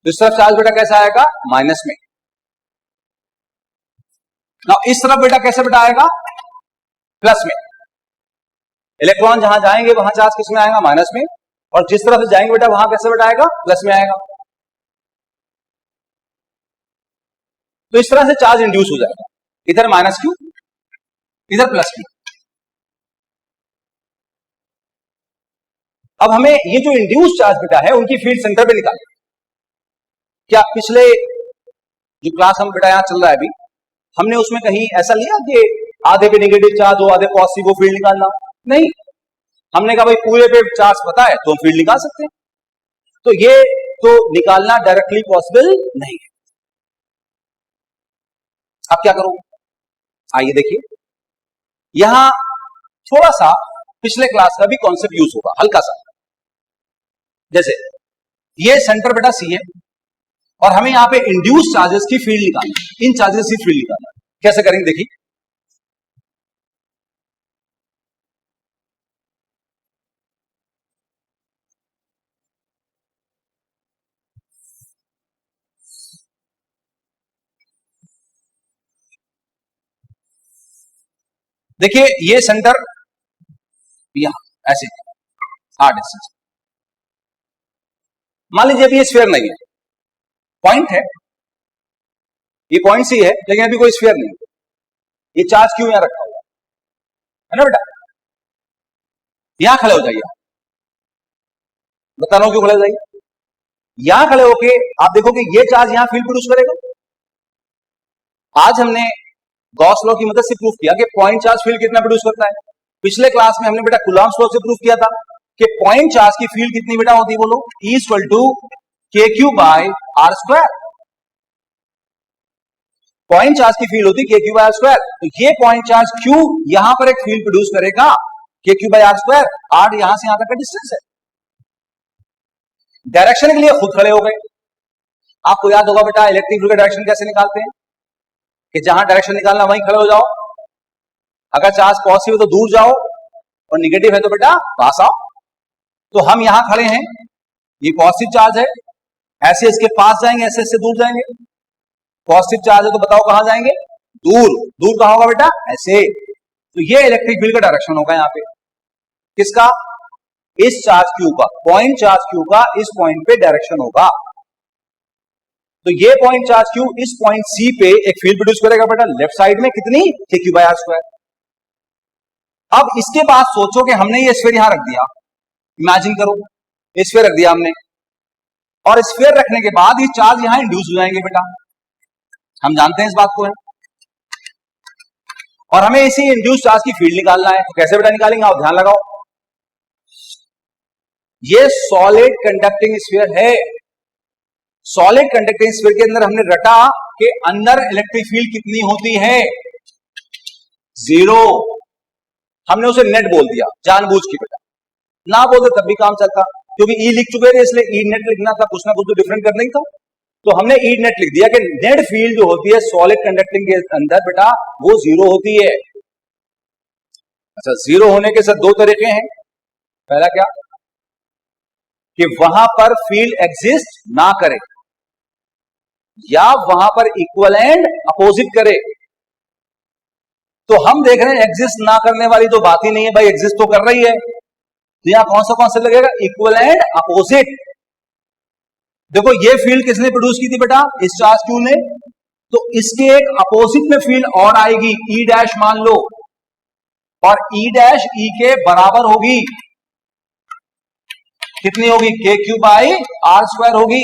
तो इस तरफ चार्ज बेटा कैसा आएगा? माइनस में। ना इस तरफ बेटा कैसे बेटा आएगा? प्लस में। इलेक्ट्रॉन जहां जाएंगे वहां चार्ज किस में आएगा? माइनस में। और जिस तरफ से जाएंगे बेटा वहां कैसे बेटा आएगा? प्लस में आएगा। तो इस तरह से चार्ज इंड्यूस हो जाएगा, इधर माइनस क्यू, इधर प्लस क्यू। अब हमें ये जो इंड्यूस चार्ज बेटा है उनकी फील्ड सेंटर पे निकालें। क्या पिछले जो क्लास हम बेटा यहां चल रहा है अभी, हमने उसमें कहीं ऐसा लिया कि आधे पे नेगेटिव चार्ज हो, आधे पॉजिटिव हो, फील्ड निकालना? नहीं। हमने कहा भाई पूरे पे चार्ज पता है तो हम फील्ड निकाल सकते हैं, तो ये तो निकालना डायरेक्टली पॉसिबल नहीं है। अब क्या करोगे, आइए देखिए, यहां थोड़ा सा पिछले क्लास का भी कॉन्सेप्ट यूज होगा हल्का सा। जैसे ये सेंटर बेटा सी है और हमें यहां पे इंड्यूस चार्जेस की फील्ड निकालनी है, इन चार्जेस की फील्ड निकालना है। कैसे करेंगे देखिए, देखिए ये सेंटर यहां ऐसे आर डिस्टेंस, मान लीजिए अभी ये स्फीयर नहीं है, पॉइंट है, ये पॉइंट सी है लेकिन अभी कोई स्फीयर नहीं है, ये चार्ज क्यों यहां रखा हुआ है ना बेटा, यहां खड़े हो जाइए, बता रहा हूं क्यों खड़े हो जाइए, यहां खड़े होके आप देखोगे ये चार्ज यहां फील्ड प्रोड्यूस करेगा। आज हमने गॉस लॉ की मदद से प्रूफ किया कि पॉइंट चार्ज फील्ड कितना प्रोड्यूस करता है। पिछले क्लास में हमने बेटा कूलॉम्स लॉ से प्रूफ किया था कि पॉइंट चार्ज की फील्ड कितनी बेटा होती है, बोलो, E equal to K Q by R square. Point charge की फील्ड होती है के क्यू बाय आर स्क्वायर, तो ये पॉइंट चार्ज क्यू यहां पर एक फील्ड प्रोड्यूस करेगा K Q by R square, R यहां से यहां तक का डिस्टेंस है। डायरेक्शन के लिए खुद खड़े हो गए। आपको याद होगा बेटा इलेक्ट्रिक फील्ड का डायरेक्शन कैसे निकालते हैं, कि जहां डायरेक्शन निकालना वहीं खड़े हो जाओ, अगर चार्ज पॉजिटिव है तो दूर जाओ और निगेटिव है तो बेटा पास आओ। तो हम यहां खड़े हैं, ये पॉजिटिव चार्ज है, ऐसे इसके पास जाएंगे, ऐसे इससे दूर जाएंगे। पॉजिटिव चार्ज है तो बताओ कहां जाएंगे, दूर। दूर कहां होगा बेटा, ऐसे। तो ये इलेक्ट्रिक फील्ड का डायरेक्शन होगा यहां पे, किसका, इस चार्ज क्यू का, पॉइंट चार्ज क्यू का इस पॉइंट पे डायरेक्शन होगा। तो ये पॉइंट चार्ज क्यू इस पॉइंट सी पे एक फील्ड प्रोड्यूस करेगा बेटा लेफ्ट साइड में, कितनी, के क्यू बाय आर स्क्वायर। अब इसके बाद सोचो कि हमने ये स्फीयर यहां रख दिया, इमेजिन करो स्फीयर रख दिया हमने, और स्फीयर रखने के बाद ये चार्ज यहां इंड्यूस हो जाएंगे बेटा, हम जानते हैं इस बात को है, और हमें इसी इंड्यूस चार्ज की फील्ड निकालना है। तो कैसे बेटा निकालेंगे, आप ध्यान लगाओ, ये सॉलिड कंडक्टिंग स्फीयर है। सॉलिड कंडक्टिंग स्फीयर के अंदर हमने रटा कि अंदर इलेक्ट्रिक फील्ड कितनी होती है, 0। हमने उसे नेट बोल दिया जानबूझ के बेटा, ना बोलते तब भी काम चलता, क्योंकि ई लिख चुके थे इसलिए ई नेट लिखना था, कुछ ना कुछ तो डिफरेंट करना ही था। तो हमने ई नेट लिख दिया कि नेट फील्ड जो होती है सॉलिड कंडक्टिंग के अंदर बेटा वो 0 होती है। अच्छा, 0 होने के सिर्फ 2 तरीके हैं। पहला क्या, कि वहां पर फील्ड एग्जिस्ट ना करे या वहां पर इक्वल एंड अपोजिट करे। तो हम देख रहे हैं एग्जिस्ट ना करने वाली तो बात ही नहीं है भाई, एग्जिस्ट तो कर रही है। तो यहां कौन सा कॉन्सेप्ट लगेगा, इक्वल एंड अपोजिट। देखो ये फील्ड किसने प्रोड्यूस की थी बेटा, इस चार्ज क्यू ने, तो इसके एक अपोजिट में फील्ड और आएगी, ई डैश मान लो, और ई डैश ई के बराबर होगी, कितनी होगी, के क्यू बाई आर स्क्वायर होगी।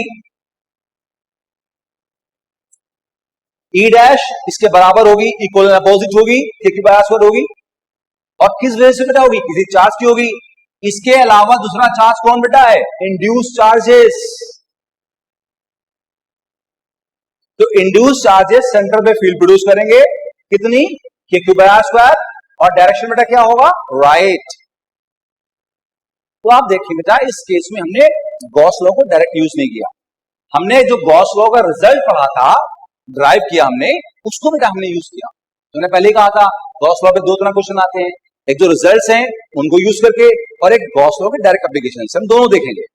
ई डैश इसके बराबर होगी, इक्वल अपोजिट होगी, के क्यू बाई आर स्क्वायर होगी, और किस वजह से बेटा होगी, किसी चार्ज की होगी। इसके अलावा दूसरा चार्ज कौन बेटा है, इंड्यूस चार्जेस। तो इंड्यूस चार्जेस सेंटर पे फील्ड प्रोड्यूस करेंगे, कितनी, के क्यू बाई आर स्क्वायर, और डायरेक्शन बेटा क्या होगा, राइट। तो आप देखिए बेटा इस केस में हमने गॉस लॉ को डायरेक्ट यूज नहीं किया, हमने जो गॉस लॉ का रिजल्ट पढ़ा था, ड्राइव किया हमने, उसको बेटा हमने यूज किया। तो मैंने पहले कहा था गॉस लॉ पे 2 तरह क्वेश्चन आते हैं, एक जो रिजल्ट्स हैं उनको यूज करके, और एक गॉस लॉ के डायरेक्ट एप्लीकेशन से, हम दोनों देखेंगे।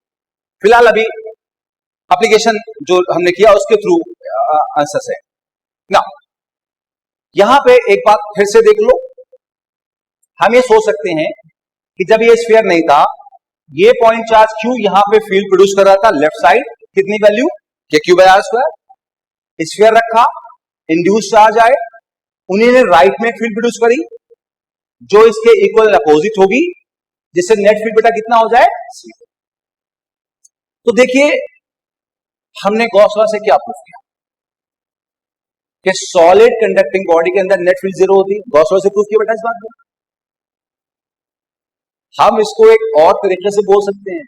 फिलहाल अभी एप्लीकेशन जो हमने किया उसके थ्रू आंसर है ना। यहां पे एक बात फिर से देख लो, हम ये सोच सकते हैं कि जब ये स्फीयर नहीं था, ये पॉइंट चार्ज क्यू यहां पे फील्ड प्रोड्यूस कर रहा था लेफ्ट साइड, कितनी value, K Q by R square. Sphere रखा, इंड्यूस चार्ज आए, उन्हीं ने राइट में फील्ड प्रोड्यूस करी जो इसके इक्वल अपोजिट होगी, जिससे नेट फील्ड बेटा कितना हो जाए, 0। तो देखिए हमने गॉस लॉ से क्या प्रूफ किया कि सॉलिड कंडक्टिंग बॉडी के अंदर नेट फील्ड 0 होती है, गॉस लॉ से प्रूफ किया बेटा इस बात को। हम इसको एक और तरीके से बोल सकते हैं,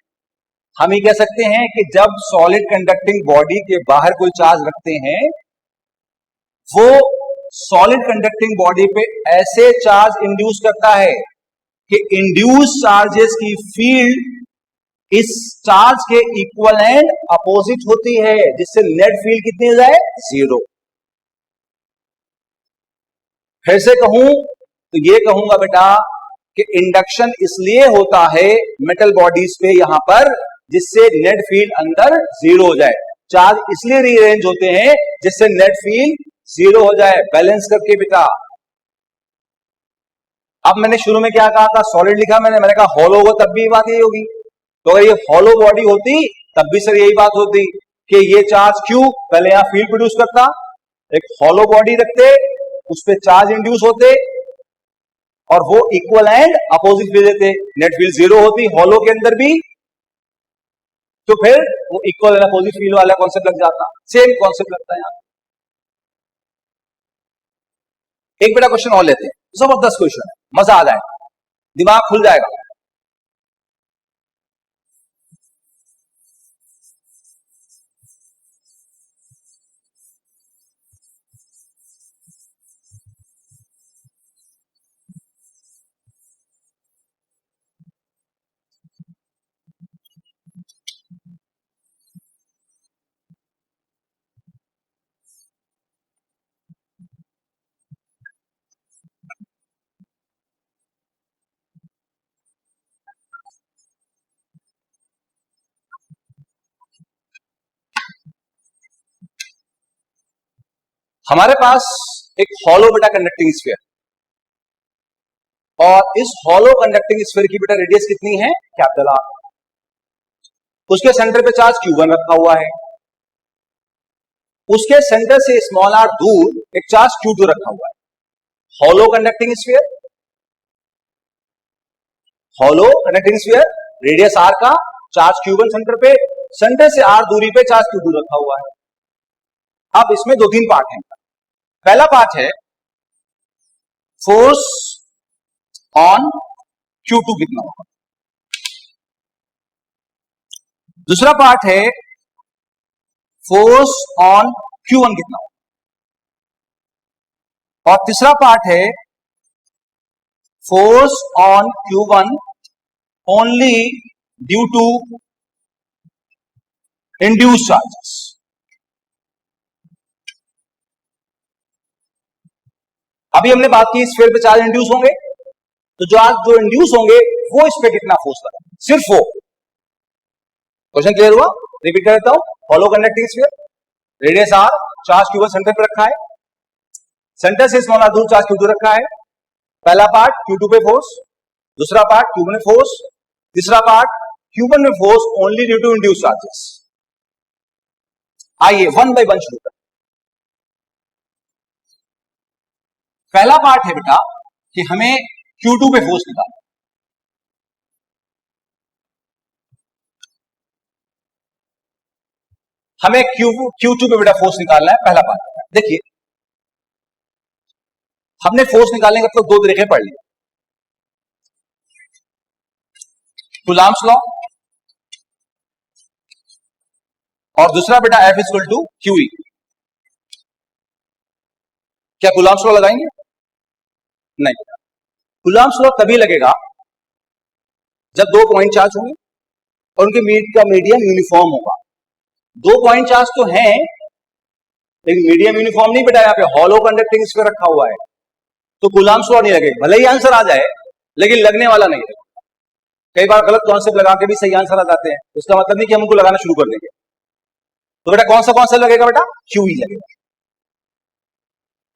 हम ये कह सकते हैं कि जब सॉलिड कंडक्टिंग बॉडी के बाहर कोई चार्ज रखते हैं, वो सॉलिड कंडक्टिंग बॉडी पे ऐसे चार्ज इंड्यूस करता है कि इंड्यूस चार्जेस की फील्ड इस चार्ज के इक्वल एंड अपोजिट होती है, जिससे नेट फील्ड कितनी हो जाए, 0। फिर से कहूं तो ये कहूंगा बेटा कि इंडक्शन इसलिए होता है मेटल बॉडीज पे यहां पर, जिससे नेट फील्ड अंदर 0 हो जाए। चार्ज इसलिए रीअरेंज होते हैं जिससे नेट फील्ड 0 हो जाए, बैलेंस करके बेटा। अब मैंने शुरू में क्या कहा था, सॉलिड लिखा मैंने कहा हॉलो होगा तब भी बात यही होगी। तो अगर ये हॉलो बॉडी होती तब भी सर यही बात होती कि ये चार्ज क्यू पहले यहां फील्ड प्रोड्यूस करता, एक हॉलो बॉडी रखते, उस पर चार्ज इंड्यूस होते और वो इक्वल एंड अपोजिट दे देते, नेट फील्ड 0 होती हॉलो के अंदर भी, तो फिर वो इक्वल एंड अपोजिट फील्ड वाला कॉन्सेप्ट लग जाता। सेम कॉन्सेप्ट लगता है यहां। एक बेटा क्वेश्चन और लेते हैं, जबरदस्त क्वेश्चन है, मजा आ जाएगा, दिमाग खुल जाएगा। हमारे पास एक हॉलो बेटा कंडक्टिंग स्फीयर, और इस हॉलो कंडक्टिंग स्फीयर की बेटा रेडियस कितनी है, कैपिटल आर। उसके सेंटर पे चार्ज Q1 रखा हुआ है, उसके सेंटर से स्मॉल आर दूर एक चार्ज Q2 रखा हुआ है। Hollow conducting sphere, hollow conducting sphere, radius R का, चार्ज Q1 सेंटर पे, सेंटर से आर दूरी पे चार्ज Q2 रखा हुआ है। अब इसमें 2-3 पार्ट हैं। पहला पार्ट है फोर्स ऑन Q2 कितना होगा, दूसरा पार्ट है फोर्स ऑन Q1 कितना होगा, और तीसरा पार्ट है force on Q1 only due to induce charges. अभी हमने बात की स्फीयर पे चार्ज इंड्यूस होंगे, तो जो इंड्यूस होंगे वो इस पे कितना फोर्स लगा, सिर्फ वो। क्वेश्चन क्लियर हुआ? रिपीट कर देता हूं, hollow conducting sphere, radius R, charge Q1 centre पे रखा है, सेंटर से स्मॉल आर दूर चार्ज Q2 रखा है। पहला पार्ट Q2 पे फोर्स, दूसरा पार्ट Q1 में फोर्स, तीसरा पार्ट Q1 में force only due to induce charges. आइए वन बाय वन शुरू करें। पहला पार्ट है बेटा कि हमें Q2 पे फोर्स निकालना, हमें Q2 पे बेटा फोर्स निकालना है। पहला पार्ट देखिए, हमने फोर्स निकालने का तो 2 तरीके पढ़ लिए, कूलॉम्स लॉ और दूसरा बेटा F इक्वल टू QE। क्या कूलॉम्स लॉ लगाएंगे? नहीं, कूलॉम्स लॉ तभी लगेगा जब 2 पॉइंट चार्ज होंगे और उनके मीडियम यूनिफॉर्म होगा। 2 पॉइंट चार्ज तो हैं लेकिन मीडियम यूनिफॉर्म नहीं बेटा, यहां पे हॉलो कंडक्टिंग स्फीयर रखा हुआ है, तो कूलॉम्स लॉ नहीं लगेगा। भले ही आंसर आ जाए लेकिन लगने वाला नहीं है। कई बार गलत कॉन्सेप्ट लगा के भी सही आंसर आ जाते हैं, उसका मतलब नहीं कि हम उनको लगाना शुरू कर देंगे। तो बेटा कौन सा कॉन्सेप्ट लगेगा बेटा, QE लगेगा।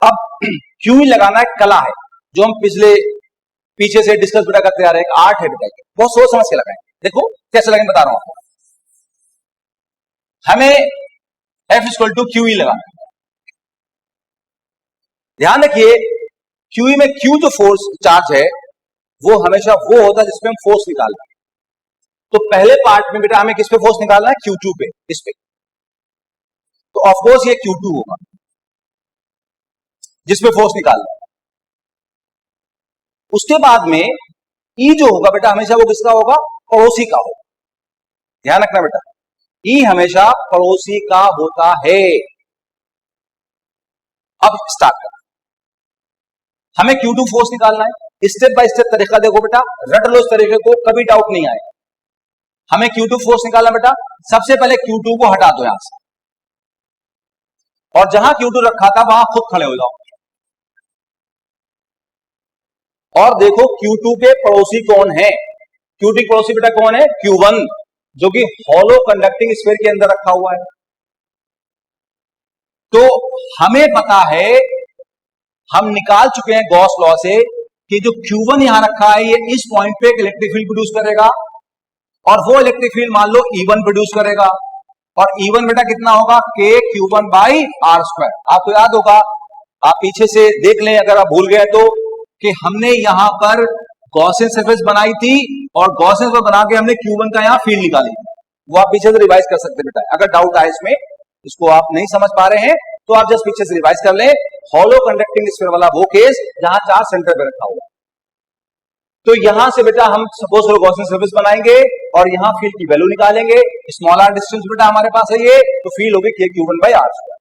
अब QE लगाना एक कला है जो हम पीछे से डिस्कस बेटा करते आ रहे हैं, एक आर्ट है बेटा, बहुत सोच समझ के लगाएं। देखो कैसे लगेंगे बता रहा हूं आपको। हमें F इक्वल टू QE लगाना है। ध्यान रखिए QE में Q जो फोर्स चार्ज है वो हमेशा वो होता है जिसपे हम फोर्स निकालना है। तो पहले पार्ट में बेटा हमें किस पे फोर्स निकालना है, Q2 पे, इस पे। तो ऑफकोर्स ये Q2 होगा जिसपे फोर्स निकालना है। उसके बाद में ई जो होगा बेटा हमेशा वो किसका होगा? पड़ोसी का होगा। ध्यान रखना बेटा, ई हमेशा पड़ोसी का होता है। अब स्टार्ट कर, हमें Q2 फोर्स निकालना है। स्टेप बाय स्टेप तरीका देखो बेटा, रट लो इस तरीके को, कभी डाउट नहीं आए। हमें Q2 फोर्स निकालना बेटा, सबसे पहले Q2 को हटा दो यहां से, और जहां Q2 रखा था वहां खुद खड़े हो जाओ और देखो Q2 के पड़ोसी कौन है। Q2 के पड़ोसी बेटा कौन है? Q1, जो कि हॉलो कंडक्टिंग स्फीयर के अंदर रखा हुआ है। तो हमें पता है, हम निकाल चुके हैं गॉस लॉ से कि जो Q1 यहां रखा है, ये इस पॉइंट पे एक इलेक्ट्रिक फील्ड प्रोड्यूस करेगा, और वो इलेक्ट्रिक फील्ड मान लो E1 प्रोड्यूस करेगा, और E1 बेटा कितना होगा? K Q1 by R square. आपको याद होगा, आप पीछे से देख लें अगर आप भूल गए तो, कि हमने यहां पर गॉसियन सरफेस बनाई थी, और गॉसियन सरफेस बना के हमने Q1 का यहां फील्ड निकाली थी। वो आप पीछे से रिवाइज कर सकते बेटा, अगर डाउट आए इसमें, इसको आप नहीं समझ पा रहे हैं तो आप जस्ट पीछे से रिवाइज कर लें। हॉलो कंडक्टिंग स्फीयर वाला वो केस जहां चार्ज सेंटर पे रखा हुआ। तो यहां से बेटा हम सपोज गॉसियन सरफेस बनाएंगे और यहां फील्ड की वैल्यू निकालेंगे। स्मॉल आर डिस्टेंस बेटा हमारे पास है ये, तो फील्ड होगी K Q1 by R square.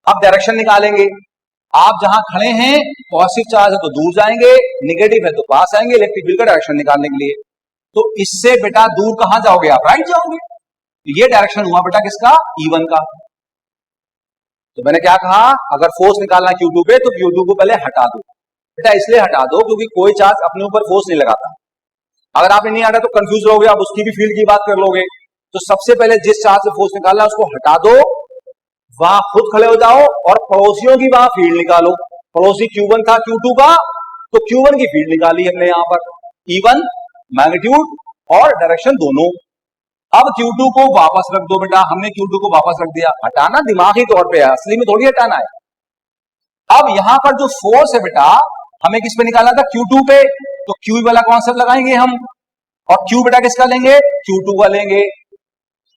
अब डायरेक्शन निकालेंगे। आप जहां खड़े हैं पॉजिटिव चार्ज है तो दूर जाएंगे, नेगेटिव है तो पास आएंगे इलेक्ट्रिक फील्ड का डायरेक्शन निकालने के लिए। तो इससे बेटा दूर कहां जाओगे? आप राइट जाओगे। तो ये डायरेक्शन हुआ बेटा किसका? E1 का। तो मैंने क्या कहा, अगर फोर्स निकालना Q2 पे तो Q2 को पहले हटा दो बेटा, इसलिए हटा दो क्योंकि कोई चार्ज अपने ऊपर फोर्स नहीं लगाता। अगर आपने नहीं हटा तो कंफ्यूज रहोगे, आप उसकी भी फील्ड की बात कर लोगे। तो सबसे पहले जिस चार्ज से फोर्स निकालना है उसको हटा दो, वहां खुद खड़े हो जाओ और पड़ोसियों की वहां फील्ड निकालो। पड़ोसी Q1 था Q2 का, तो Q1 की फील्ड निकाली हमने यहां पर, E1 मैग्नीट्यूड और डायरेक्शन दोनों। अब Q2 को वापस रख दो बेटा, हमने Q2 को वापस रख दिया। हटाना दिमागी तौर पे है, असली में थोड़ी हटाना है। अब यहां पर जो फोर्स है बेटा, हमें किस पे निकालना था? Q2 पे। तो Q वाला कॉन्सेप्ट लगाएंगे हम, और Q बेटा किसका लेंगे? Q2 का लेंगे,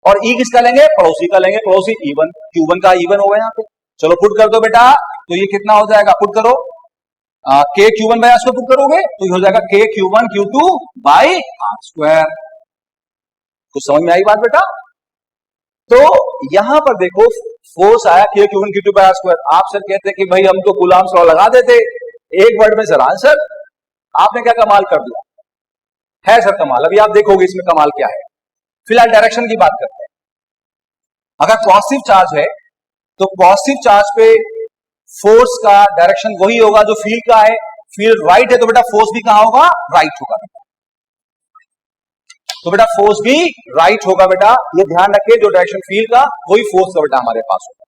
और E किसका लेंगे? पड़ोसी का लेंगे, पड़ोसी E1, Q1 का E1 होगा यहाँ पे। चलो पुट कर दो बेटा, तो ये कितना हो जाएगा? पुट करो, K Q1 by R square put करोगे तो ये हो जाएगा K Q1 Q2 by R square. कुछ समझ में आई बात बेटा? तो यहां पर देखो फोर्स आया K Q1 Q2 by R square. आप सर कहते हैं कि भाई हम तो कूलॉम्स लॉ लगा देते एक वर्ड में। सर आंसर आपने क्या कमाल कर दिया है सर, कमाल। अभी आप देखोगे इसमें कमाल क्या है। फिलहाल डायरेक्शन की बात करते हैं। अगर पॉजिटिव चार्ज है तो पॉजिटिव चार्ज पे फोर्स का डायरेक्शन वही होगा जो फील्ड का है। फील्ड राइट है तो बेटा फोर्स भी कहां होगा? राइट होगा। तो बेटा फोर्स भी राइट होगा बेटा, ये ध्यान रखिए, जो डायरेक्शन फील्ड का वही फोर्स का बेटा हमारे पास होगा।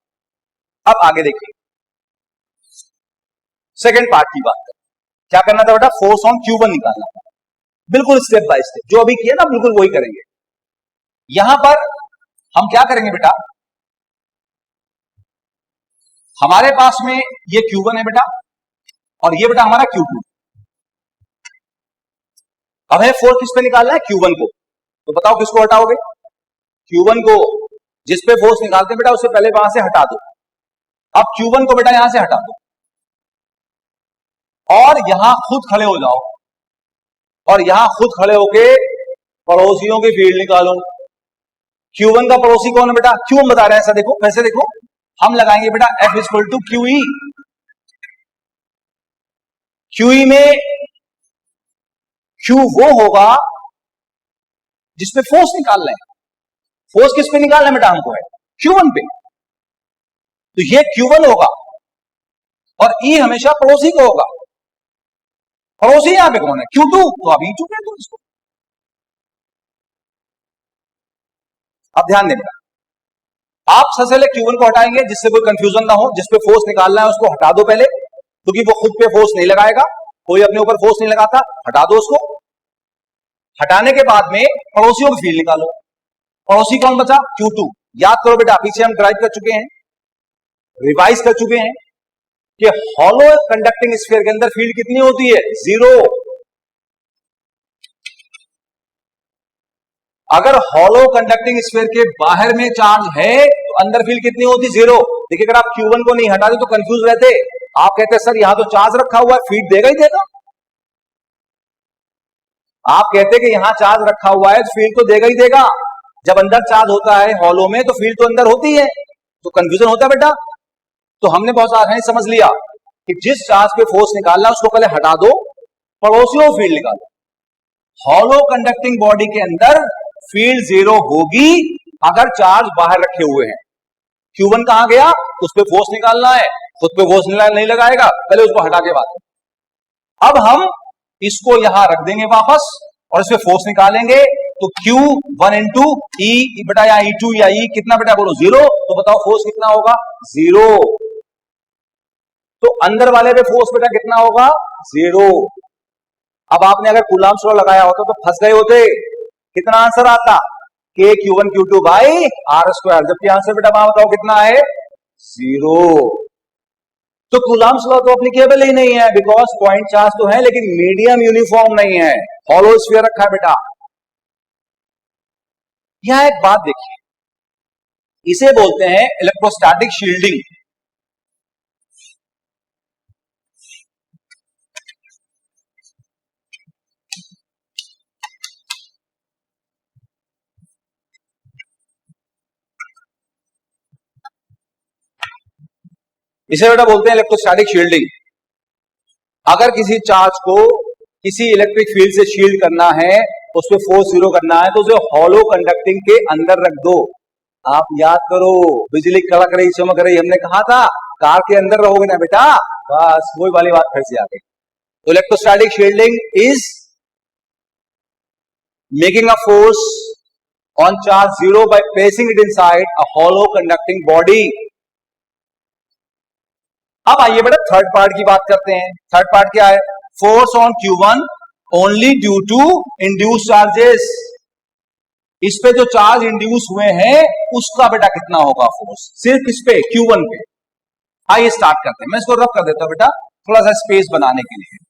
अब आगे देखिए सेकेंड पार्ट की बात करें। क्या करना था बेटा? फोर्स ऑन Q1 निकालना था। बिल्कुल स्टेप बाय स्टेप जो अभी किया ना, बिल्कुल वही करेंगे। यहां पर हम क्या करेंगे बेटा, हमारे पास में ये Q1 है बेटा, और ये बेटा हमारा Q2। अब है फोर्स किस पे निकालना है? Q1 को। तो बताओ किसको हटाओगे? Q1 को। जिस पे फोर्स निकालते हैं बेटा उससे पहले वहां से हटा दो। अब Q1 को बेटा यहां से हटा दो और यहां खुद खड़े हो जाओ, और यहां खुद खड़े होके पड़ोसियों की फील्ड निकालो। Q1 का पड़ोसी कौन है बेटा? क्यों हम बता रहे हैं ऐसा? देखो कैसे, देखो हम लगाएंगे बेटा F equal to QE। QE में Q वो होगा जिसपे फोर्स निकालना है। फोर्स किस पे निकालना है बेटा हमको? है Q1 पे। तो ये Q1 होगा, और E हमेशा पड़ोसी को होगा। पड़ोसी यहां पे कौन है? Q2। तो अभी चुके तो इसको अब ध्यान देना। आप सबसे पहले Q1 को हटाएंगे जिससे कोई कंफ्यूजन ना हो। जिसपे फोर्स निकालना है उसको हटा दो पहले, क्योंकि वो खुद पे फोर्स नहीं लगाएगा, कोई अपने ऊपर फोर्स नहीं लगाता। हटा दो उसको। हटाने के बाद में पड़ोसियों की फील्ड निकालो। पड़ोसी कौन बचा? Q2। याद करो बेटा, पीछे हम ड्राइव कर चुके हैं, रिवाइज कर चुके हैं कि हॉलो कंडक्टिंग स्फीयर के अंदर फील्ड कितनी होती है? 0। अगर हॉलो कंडक्टिंग स्फीयर के बाहर में चार्ज है तो अंदर फील्ड कितनी होती? 0। देखिए अगर आप Q1 को नहीं हटाते तो कंफ्यूज रहते। आप कहते सर यहां तो चार्ज रखा हुआ है, फील्ड देगा ही देगा। आप कहते कि यहां चार्ज रखा हुआ है तो फील्ड तो देगा ही देगा। जब अंदर चार्ज होता है हॉलो में तो फील्ड तो अंदर होती है, तो कंफ्यूजन होता है बेटा। तो हमने बहुत आसानी समझ लिया कि जिस चार्ज पे फोर्स निकालना उसको पहले हटा दो, पड़ोसियों फील्ड निकालो। हॉलो कंडक्टिंग बॉडी के अंदर फील्ड जीरो होगी अगर चार्ज बाहर रखे हुए हैं। Q1 कहां गया, उस पर फोर्स निकालना है, खुद पे फोर्स नहीं लगाएगा, पहले उसको हटा के बात। अब हम इसको यहां रख देंगे वापस और इसमें फोर्स निकालेंगे, तो Q1 इंटू ई बेटा या E2 या E कितना बेटा बोलो, जीरो। तो बताओ फोर्स कितना होगा, जीरो। तो अंदर वाले पे फोर्स बेटा कितना होगा, जीरो। अब आपने अगर कूलॉम लॉ लगाया होता तो फंस गए होते, कितना आंसर आता, K Q1 Q2 by R square, जबकि आंसर बेटा वहां बताओ कितना है, जीरो। तो कूलॉम लॉ तो एप्लीकेबल ही नहीं है, बिकॉज पॉइंट चार्ज तो है लेकिन मीडियम यूनिफॉर्म नहीं है, हॉलो स्फीयर रखा है बेटा। यहां एक बात देखिए, इसे बोलते हैं इलेक्ट्रोस्टैटिक शील्डिंग। इसे बेटा बोलते हैं इलेक्ट्रोस्टैटिक शील्डिंग। अगर किसी चार्ज को किसी इलेक्ट्रिक फील्ड से शील्ड करना है, उस पर फोर्स जीरो करना है, तो उसे हॉलो कंडक्टिंग के अंदर रख दो। आप याद करो, बिजली कड़क रही चमक रही, हमने कहा था कार के अंदर रहोगे ना बेटा, बस वही वाली बात फिर से आ गई। तो electrostatic shielding is making a force on charge zero by placing it inside a hollow conducting body. अब आइए बेटा थर्ड पार्ट की बात करते हैं। थर्ड पार्ट क्या है, force on Q1 only due to induce charges. इस पे जो चार्ज इंड्यूस हुए हैं उसका बेटा कितना होगा फोर्स, सिर्फ इस पे Q1 पे। आइए स्टार्ट करते हैं, मैं इसको रब कर देता हूं बेटा थोड़ा सा स्पेस बनाने के लिए।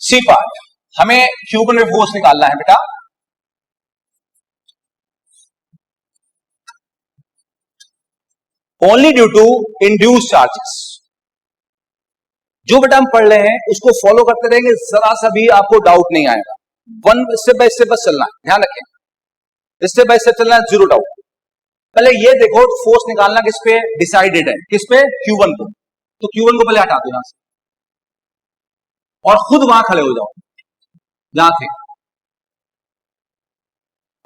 सी पार्ट, हमें Q1 में फोर्स निकालना है बेटा। Only due to induce charges. जो बेटा हम पढ़ रहे हैं उसको फॉलो करते रहेंगे, जरा सा भी आपको डाउट नहीं आएगा। वन स्टेप बाय स्टेप बस चलना है, ध्यान रखें, स्टेप बाय स्टेप चलना है, जीरो डाउट। पहले ये देखो फोर्स निकालना किस पे डिसाइडेड है, किस पे, Q1 को। तो Q1 को पहले हटा दो यहां से और खुद वहां खड़े हो जाओ जहां थे।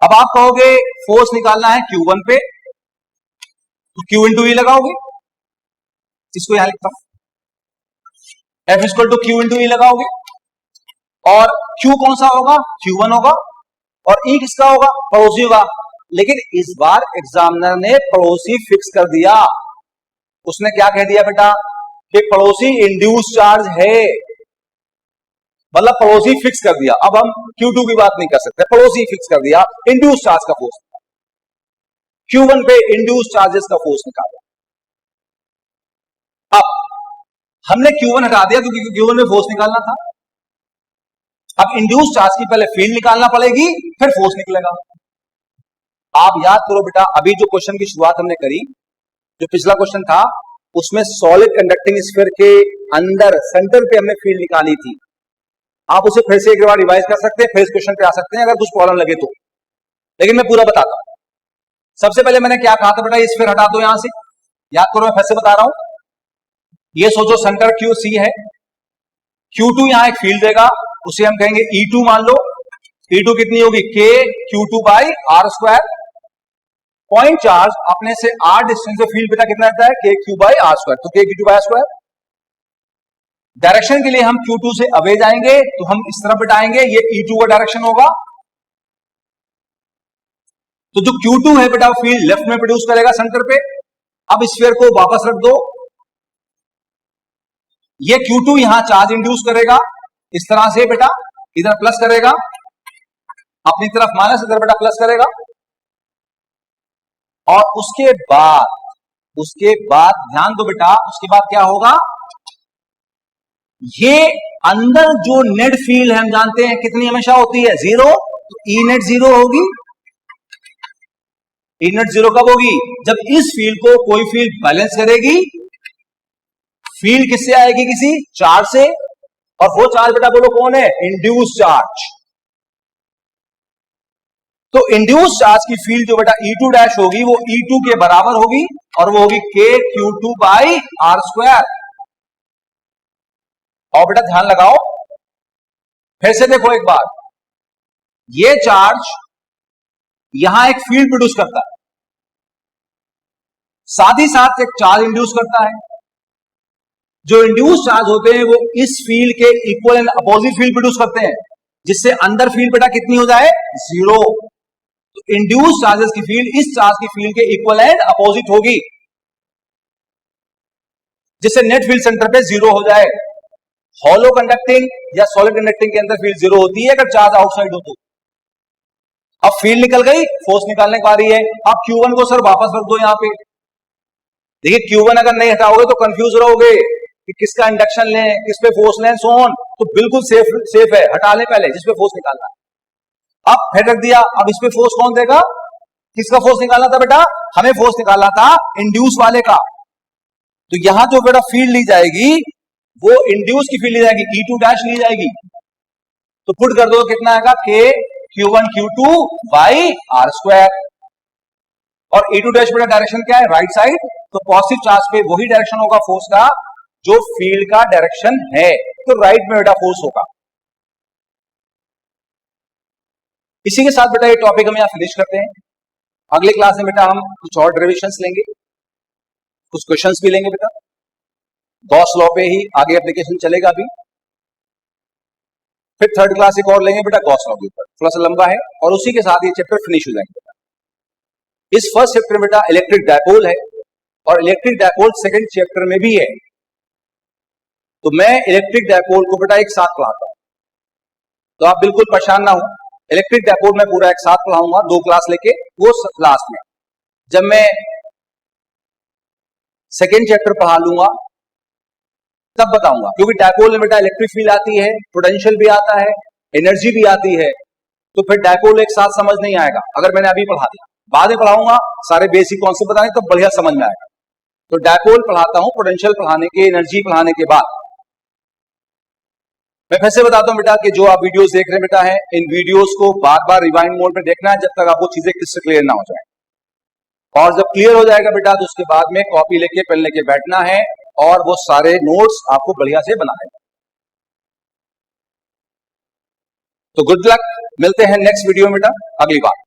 अब आप कहोगे फोर्स निकालना है Q1 पे, तो Q इंटू ई लगाओगे, इसको यहां लिखता हूं, F equal to Q into e लगाओगे, और Q कौन सा होगा, Q1 होगा, और E किसका होगा, पड़ोसी होगा। लेकिन इस बार एग्जामिनर ने पड़ोसी फिक्स कर दिया। उसने क्या कह दिया बेटा कि पड़ोसी इंड्यूस चार्ज है, मतलब पड़ोसी फिक्स कर दिया। अब हम Q2 की बात नहीं कर सकते, पड़ोसी फिक्स कर दिया, इंड्यूस चार्ज का फोर्स। Q1 पे इंड्यूस चार्जेस का फोर्स निकाला। अब हमने Q1 हटा दिया क्योंकि Q1 में फोर्स निकालना था। अब इंड्यूस चार्ज की पहले फील्ड निकालना पड़ेगी, फिर फोर्स निकलेगा। आप याद करो बेटा, अभी जो क्वेश्चन की शुरुआत हमने करी, जो पिछला क्वेश्चन था, उसमें सॉलिड कंडक्टिंग स्फीयर के अंदर सेंटर पे हमने फील्ड निकाली थी। आप उसे फिर से एक बार रिवाइज कर सकते हैं, फिर इस क्वेश्चन पे आ सकते हैं अगर कुछ प्रॉब्लम लगे तो, लेकिन मैं पूरा बताता हूं। सबसे पहले मैंने क्या कहा था बेटा, स्फीयर हटा दो यहां से, याद करो, मैं फिर से बता रहा हूं। ये सोचो सेंटर QC है, Q2 यहां एक फील्ड देगा, उसे हम कहेंगे E2 मान लो। E2 कितनी होगी, K Q2 by R square. Point charge अपने से r डिस्टेंस पे फील्ड बेटा कितना रहता है, K Q by R square, तो K Q2 by R square. Direction के लिए हम Q2 से अवे जाएंगे तो हम इस तरफ बिठाएंगे, ये E2 का डायरेक्शन होगा। तो जो Q2 है बेटा फील्ड लेफ्ट में प्रोड्यूस करेगा सेंटर पे। अब स्फीयर को वापस रख दो, ये Q2 यहां चार्ज इंड्यूस करेगा इस तरह से बेटा, इधर प्लस करेगा, अपनी तरफ माइनस, इधर बेटा प्लस करेगा। और उसके बाद ध्यान दो बेटा, उसके बाद क्या होगा, ये अंदर जो नेट फील्ड है हम जानते हैं कितनी हमेशा होती है, जीरो। तो ई नेट जीरो होगी। ई नेट जीरो कब होगी? जब इस फील्ड को कोई फील्ड बैलेंस करेगी। फील्ड किससे आएगी? किसी चार्ज से, और वो चार्ज बेटा बोलो कौन है? Induce charge. तो इंड्यूस चार्ज की फील्ड जो बेटा E2 डैश होगी वो E2 के बराबर होगी, और वो होगी KQ2 बाई आर स्क्वायर। और बेटा ध्यान लगाओ, फिर से देखो एक बार, ये चार्ज यहां एक फील्ड प्रोड्यूस करता है, साथ ही साथ एक चार्ज इंड्यूस करता है। जो इंड्यूस चार्ज होते हैं वो इस फील्ड के equal and opposite field produce करते हैं, जिससे अंदर फील्ड बेटा कितनी हो जाए? जीरो। तो इंड्यूस चार्जेस की फील्ड इस चार्ज की फील्ड के इक्वल एंड अपोजिट होगी, जिससे नेट फील्ड सेंटर पे जीरो हो जाए। हॉलो कंडक्टिंग या सॉलिड कंडक्टिंग के अंदर फील्ड जीरो होती है अगर चार्ज आउटसाइड हो तो। अब फील्ड निकल गई, फोर्स निकालने की बारी है। अब Q1 को सर वापस रख दो यहां पे। देखिए Q1 अगर नहीं हटाओगे तो कंफ्यूज रहोगे कि किसका इंडक्शन लें, किस पे फोर्स लें, सो ऑन। तो बिल्कुल सेफ है, हटा लें पहले जिस पे फोर्स निकालना है। अब फिर रख दिया, अब इस पे फोर्स कौन देगा? किसका फोर्स निकालना था बेटा? हमें फोर्स निकालना था इंड्यूस वाले का। तो यहां जो बेटा फील्ड ली जाएगी वो इंड्यूस की फील्ड ली जाएगी, E2 डैश ली जाएगी। तो पुट कर दो, कितना आएगा? KQ1 Q2 by R square. और E2 डैश बेटा डायरेक्शन क्या है? Right side. तो पॉजिटिव चार्ज पे वही डायरेक्शन होगा फोर्स का जो फील्ड का डायरेक्शन है, तो राइट में बेटा फोर्स होगा। इसी के साथ बेटा ये टॉपिक हम यहां फिनिश करते हैं। अगली क्लास में बेटा हम कुछ और डेरिवेशंस लेंगे, कुछ क्वेश्चंस भी लेंगे बेटा। गॉस लॉ पे ही आगे एप्लीकेशन चलेगा अभी। फिर थर्ड क्लास एक और लेंगे बेटा गॉस लॉ के ऊपर, थोड़ा सा लंबा है, और उसी के साथ ये चैप्टर फिनिश हो जाएंगे बेटा। इस फर्स्ट चैप्टर में बेटा इलेक्ट्रिक डायपोल है, और इलेक्ट्रिक डायपोल सेकंड चैप्टर में भी है। तो मैं इलेक्ट्रिक डायपोल को बेटा एक साथ पढ़ाता हूं, तो आप बिल्कुल परेशान ना हो। इलेक्ट्रिक डायपोल में पूरा एक साथ पढ़ाऊंगा, 2 क्लास लेके। वो लास्ट में जब मैं सेकेंड चैप्टर पढ़ा लूंगा तब बताऊंगा, क्योंकि डायपोल में बेटा इलेक्ट्रिक फील्ड आती है, पोटेंशियल भी आता है, एनर्जी भी आती है। तो फिर डायपोल एक साथ समझ नहीं आएगा अगर मैंने अभी पढ़ा दिया। बाद में पढ़ाऊंगा, सारे बेसिक कॉन्सेप्ट बताने तो बढ़िया समझ में आएगा। तो डायपोल पढ़ाता हूं पोटेंशियल पढ़ाने के, एनर्जी पढ़ाने के बाद। मैं फिर से बताता हूं बेटा कि जो आप वीडियोस देख रहे हैं बेटा, है इन वीडियोस को बार बार रिवाइंड मोड में देखना है जब तक आपको चीजें क्लियर क्लियर ना हो जाए। और जब क्लियर हो जाएगा बेटा तो उसके बाद में कॉपी लेके पेन लेके बैठना है और वो सारे नोट्स आपको बढ़िया से बनाने हैं। तो गुड लक, मिलते हैं नेक्स्ट वीडियो में बेटा अगली बार।